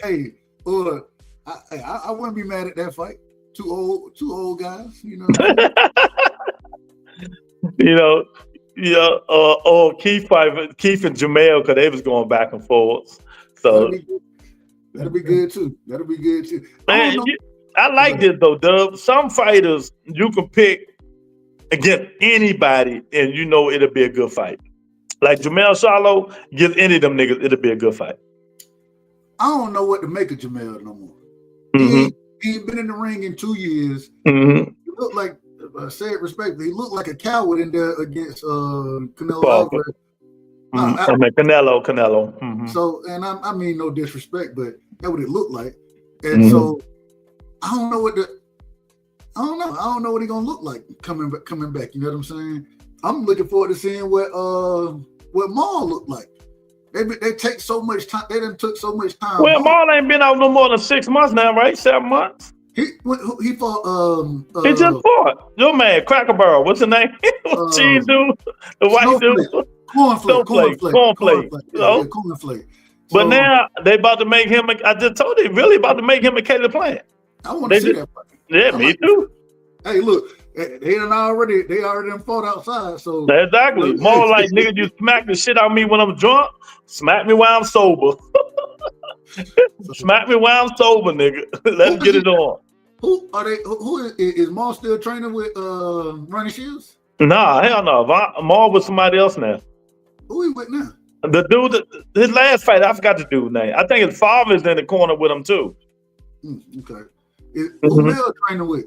Hey, I wouldn't be mad at that fight. Two old guys, you know. or Keith and Jamel, because they was going back and forth. So that'll be good too. Man, I like this though, Dub. Some fighters you can pick against anybody, and you know it'll be a good fight. Like Jamel Charlo, against any of them niggas, it'll be a good fight. I don't know what to make of Jamel no more. He ain't been in the ring in 2 years. He looked like, I say it respectfully, he looked like a coward in there against Canelo Alvarez. Canelo. So, and I mean no disrespect, but that's what it looked like. And so I don't know what he's gonna look like coming back. You know what I'm saying? I'm looking forward to seeing what Maul looked like. They take so much time. They done took so much time. Well, Maul ain't been out no more than 6 months now, right? 7 months. He fought. He just fought. Your man, Cracker Barrel. What's his name? Cheese dude, the white dude. Cornflake. But now they about to make him. I just told you, really about to make him a Caleb Plant. I want to see that fight. Yeah, me too. Hey, look, they already fought outside. So exactly. More like nigga, you smack the shit out of me when I'm drunk. Smack me while I'm sober. Smack me while I'm sober, nigga. Let's get it on. Who are they? Who is Maul still training with? Ronnie Shields? Nah, hell no. Maul with somebody else now. Who he with now? The dude, his last fight, I forgot the dude's name. I think his father's in the corner with him too. Okay. Who Mel training with?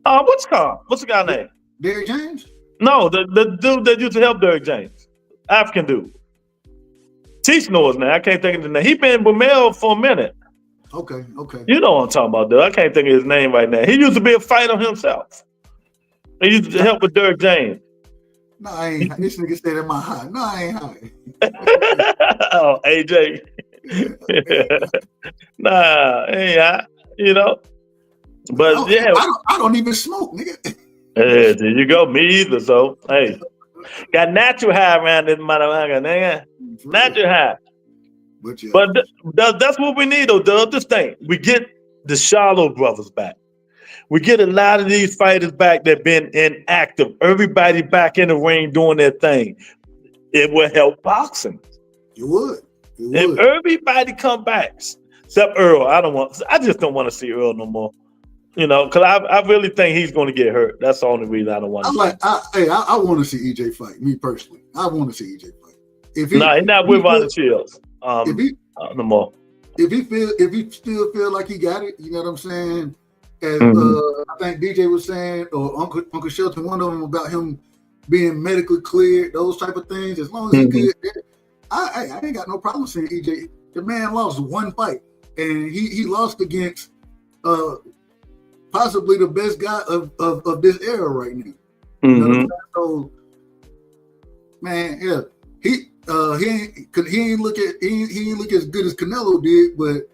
What's the guy name? Derrick James? No, the dude that used to help Derrick James. African dude. Teach knows now. I can't think of the name. He been with Mel for a minute. Okay. You know what I'm talking about, dude. I can't think of his name right now. He used to be a fighter himself. He used to help with Derrick James. No, I ain't. This nigga said in my high. No, I ain't high. Oh, AJ. Nah, ain't high. You know. But I don't even smoke, nigga. Yeah, there you go. Me either. So hey, got natural high around this motherfucker, nigga. Natural high. But that's what we need, though, Dub. This thing, we get the Charlo brothers back. We get a lot of these fighters back that been inactive. Everybody back in the ring doing their thing. It will help boxing. It would. If everybody come back, except Earl, I just don't want to see Earl no more. You know, because I really think he's going to get hurt. That's the only reason I don't want to. I want to see EJ fight. Me personally, I want to see EJ fight. He's not with Ronnie Shields no more. If he still feel like he got it, you know what I'm saying? As I think DJ was saying, or Uncle Shelton, one of them about him being medically cleared, those type of things. As long as he's good, I ain't got no problem seeing EJ. The man lost one fight, and he lost against possibly the best guy of this era right now. You know what I'm saying? So Man, yeah, he ain't look as good as Canelo did, but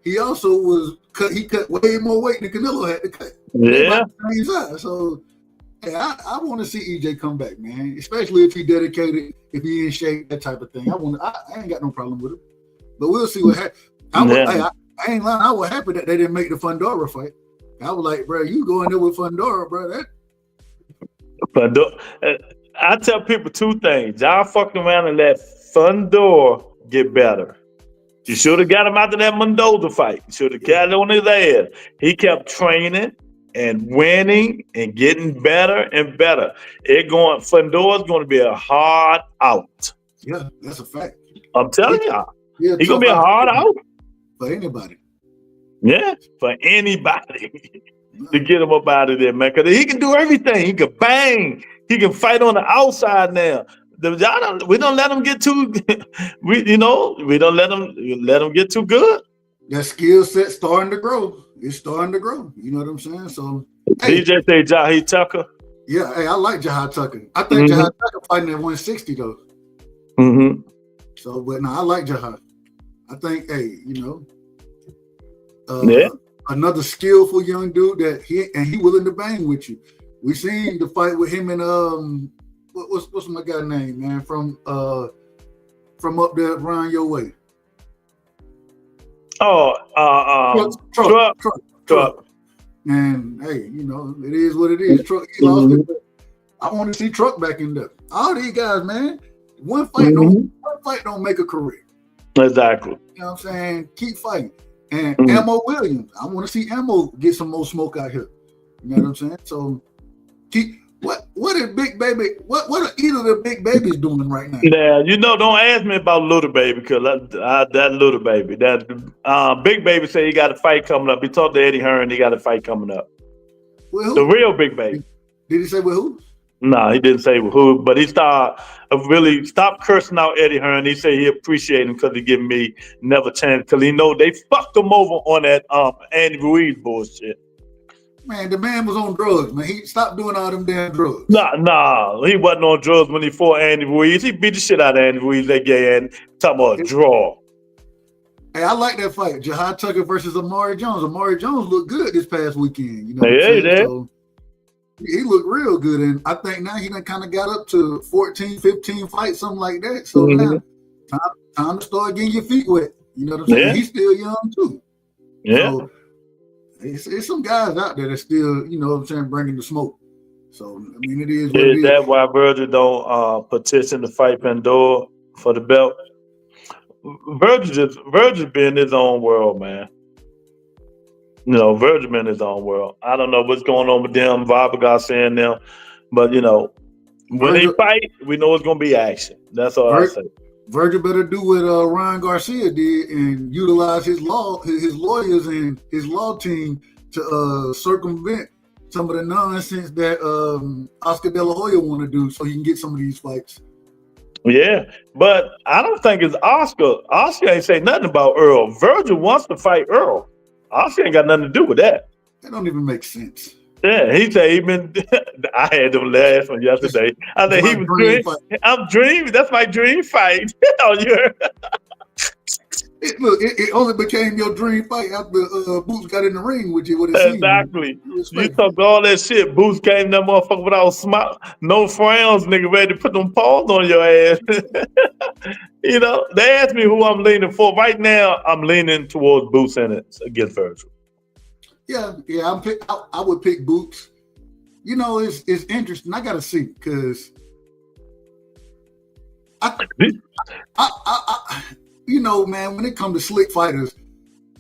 he also he cut way more weight than Canelo had to cut. Yeah. So yeah, I want to see EJ come back, man. Especially if he dedicated, if he in shape, that type of thing. I ain't got no problem with it. But we'll see what happens. I ain't lying. I was happy that they didn't make the Fundora fight. I was like, bro, you go in there with Fundora, bro. I tell people two things. Y'all fucking around and let Fundora get better. You should have got him out of that Mendoza fight. You should have got on his ass. He kept training and winning and getting better and better. Fundora's going to be a hard out. Yeah, that's a fact. I'm telling y'all. Yeah, he's going to be a hard out. For anybody. Yeah, for anybody to get him up out of there, man. Because he can do everything. He can bang. He can fight on the outside now. We don't let him get too. We don't let him get too good. That skill set starting to grow. It's starting to grow. You know what I'm saying? So DJ say Jahi Tucker. Yeah, hey, I like Jahi Tucker. I think Jahi Tucker fighting at 160 though. Mm-hmm. So, but no, I like Jahi. I think, hey, another skillful young dude that he willing to bang with you. We seen the fight with him and what's my guy name, man, from up there around your way. Truck. And hey, it is what it is. Truck, he lost it. I want to see Truck back in there. All these guys, man, one fight don't make a career. Exactly. You know what I'm saying? Keep fighting. And Ammo Williams, I want to see Ammo get some more smoke out here. You know what I'm saying? So what is Big Baby? What are either of the Big Babies doing right now? Yeah, don't ask me about Little Baby because that Little Baby, that Big Baby said he got a fight coming up. He talked to Eddie Hearn, he got a fight coming up. With who? The real Big Baby. Did he say with who? No, he didn't say with who, but he stopped cursing out Eddie Hearn. He said he appreciated him because he gave me never chance because he know they fucked him over on that Andy Ruiz bullshit. Man, the man was on drugs, man. He stopped doing all them damn drugs. Nah, he wasn't on drugs when he fought Andy Ruiz. He beat the shit out of Andy Ruiz that gay and talking about a draw. Hey, I like that fight. Jahi Tucker versus Amari Jones. Amari Jones looked good this past weekend. So he looked real good. And I think now he done kind of got up to 14, 15 fights, something like that. So now time to start getting your feet wet. You know what I'm saying? Yeah. He's still young too. Yeah. So, it's some guys out there that still, you know what I'm saying, bringing the smoke. So, I mean, it is what it is. Is that why Virgil don't petition to fight Pandora for the belt? Virgil be in his own world, man. Virgil be in his own world. I don't know what's going on with them, Bobby Garcia and them, but, when they fight, we know it's going to be action. That's all I say. Virgil better do what Ryan Garcia did and utilize his lawyers and his law team to circumvent some of the nonsense that Oscar De La Hoya want to do so he can get some of these fights. Yeah, but I don't think it's Oscar. Oscar ain't say nothing about Earl. Virgil wants to fight Earl. Oscar ain't got nothing to do with that. That don't even make sense. Yeah, he said he been. I had them last one yesterday. I said he was dreaming. I'm dreaming. That's my dream fight. It only became your dream fight after Boots got in the ring with you. Exactly. You talked all that shit. Boots came that motherfucker without smile, no frowns, nigga, ready to put them paws on your ass. They asked me who I'm leaning for. Right now, I'm leaning towards Boots in it against Virgil. Yeah, I would pick Boots. It's interesting. I gotta see because man, when it comes to slick fighters,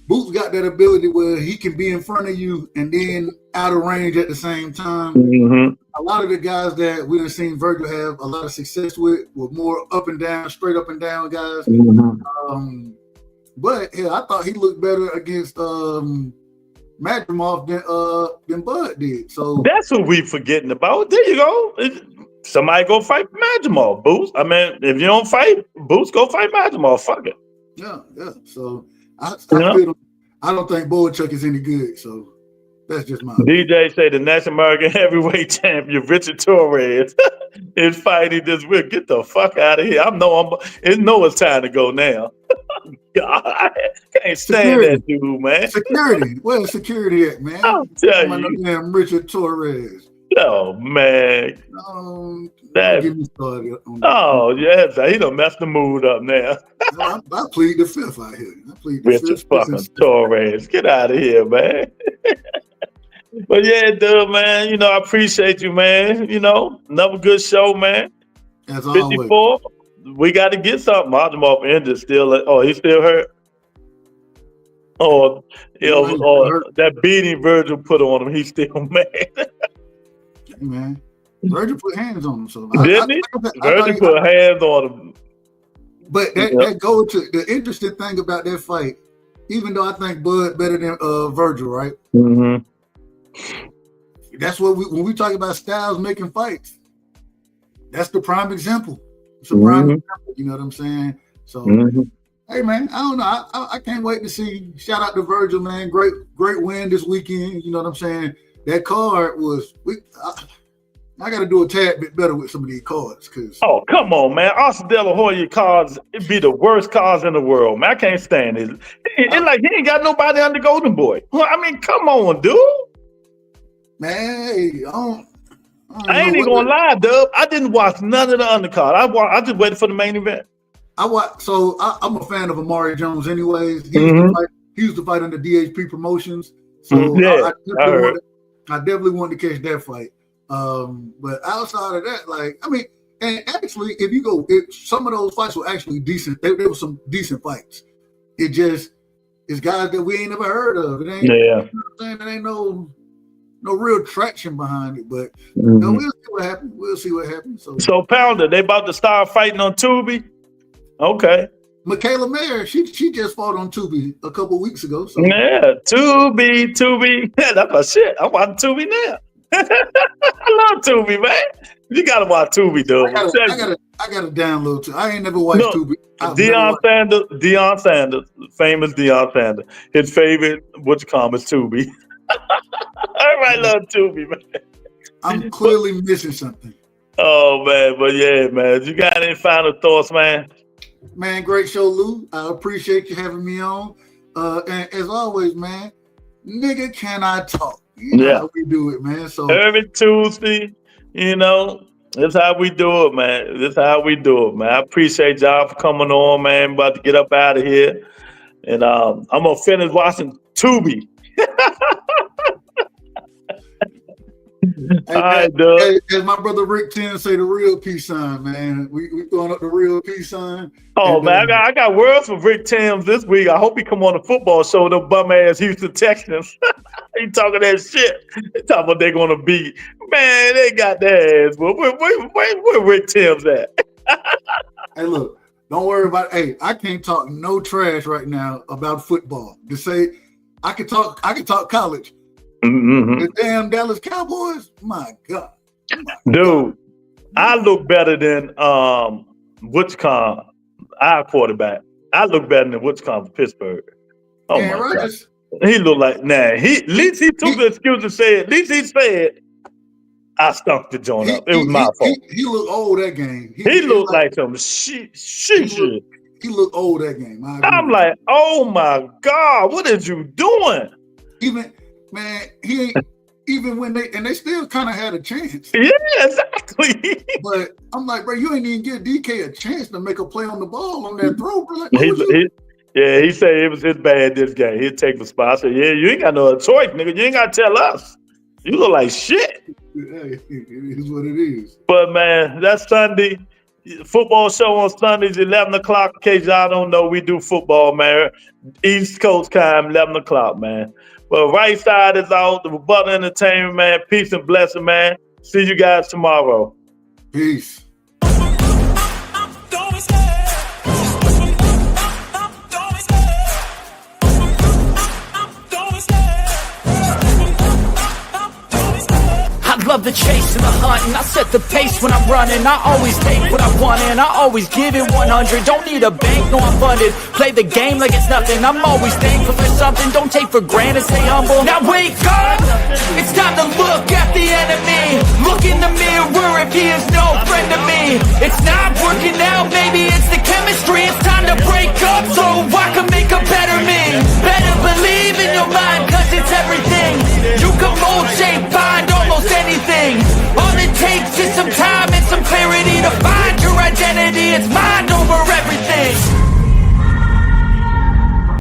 Boots got that ability where he can be in front of you and then out of range at the same time. Mm-hmm. A lot of the guys that we have seen Virgil have a lot of success with were more up and down, straight up and down guys. Mm-hmm. But I thought he looked better against Madrimov than Bud did. So that's what we forgetting about. There you go. Somebody go fight Madrimov, Boots. I mean, if you don't fight Boots, go fight Madrimov. Fuck it. Yeah. So I don't think Boychuk is any good. So that's just my DJ say the next American heavyweight champion, Richard Torres. His fight, he just will get the fuck out of here. It's time to go now. God, I can't stand that dude, man. Security. Where's security at, man? I'll tell you. Damn Richard Torres. Oh, man. Get me started on that. Oh, yes. He done messed the mood up now. I plead the fifth out here. Richard fucking Torres. Get out of here, man. But yeah, dude, man, you know, I appreciate you, man. You know, another good show, man. As 54. always. We got to get something. Off injured still. He's still hurt. Or that beating Virgil put on him, he's still mad. Man, Virgil put hands on him. So Didn't he? Virgil put hands on him. But that goes to the interesting thing about that fight. Even though I think Bud better than Virgil, right? Mm-hmm. That's what when we talk about styles making fights. That's the prime example. It's a prime example. You know what I'm saying? So. Hey man, I don't know. I can't wait to see. Shout out to Virgil, man. Great win this weekend. You know what I'm saying? That card was. I got to do a tad bit better with some of these cards, cause. Oh come on, man! Austin De La Hoya cards, it'd be the worst cards in the world, man. I can't stand it. It's like he ain't got nobody under Golden Boy. Well, I mean, come on, dude. Man, hey, I ain't even gonna lie, Dub. I didn't watch none of the undercard. I just waited for the main event. I'm a fan of Amari Jones anyways. He used to fight under DHP Promotions. So I definitely wanted to catch that fight. But outside of that, like, I mean, and actually, some of those fights were actually decent. There were some decent fights. It's guys that we ain't never heard of. It ain't, you know what I'm saying? There ain't no real traction behind it, but we'll see what happens. We'll see what happens. So Pounder, they about to start fighting on Tubi? Okay. Michaela Mayer, she just fought on Tubi a couple weeks ago. So. Yeah, Tubi. Yeah, that's my shit. I'm watching Tubi now. I love Tubi, man. You gotta watch Tubi, dude. I gotta download Tubi. I ain't never watched Tubi. Deion Sanders, famous Deion Sanders. His favorite, is Tubi. Everybody love Tubi, man. I'm clearly missing something. Oh man, but yeah, man. You got any final thoughts, man? Man, great show, Lou. I appreciate you having me on. And as always, man, nigga, can I talk? You know how we do it, man. So every Tuesday, you know, that's how we do it, man. I appreciate y'all for coming on, man. About to get up out of here. And I'm gonna finish watching Tubi. As my brother Rick 10 say, the real peace sign, man. We throwing up the real peace sign. Oh man, I got words for Rick Thames this week. I hope he come on the football show. Them bum ass Houston Texans. He talking that shit. They talking about they're gonna beat. Man, they got their ass. But where Rick Thames at? Hey, look, don't worry about it. Hey, I can't talk no trash right now about football. To say I can talk college. The damn Dallas Cowboys, my God. Dude, I look better than our quarterback. I look better than for Pittsburgh. Oh my God. He looked like at least he took the excuse and said, at least he said, I stumped the joint up. It was my fault. He looked old that game. He looked like some shit. He looked old that game. I'm like, oh my God, what is you doing? Man, he ain't even when they still kind of had a chance. Yeah, exactly. But I'm like, bro, you ain't even give DK a chance to make a play on the ball on that throw, bro. Like, he said it was his bad this game. He'd take the spot. I said, yeah, you ain't got no choice, nigga. You ain't got to tell us. You look like shit. It is what it is. But man, that's Sunday. Football show on Sundays, 11 o'clock. In case y'all don't know, we do football, man. East Coast time, 11 o'clock, man. Well, right side is out. The Rebuttal Entertainment, man. Peace and blessing, man. See you guys tomorrow. Peace. I love the chase and the hunt, and I set the pace when I'm running. I always take what I want and I always give it 100. Don't need a bank, no I'm funded. Play the game like it's nothing. I'm always thankful for something. Don't take for granted, stay humble. Now wake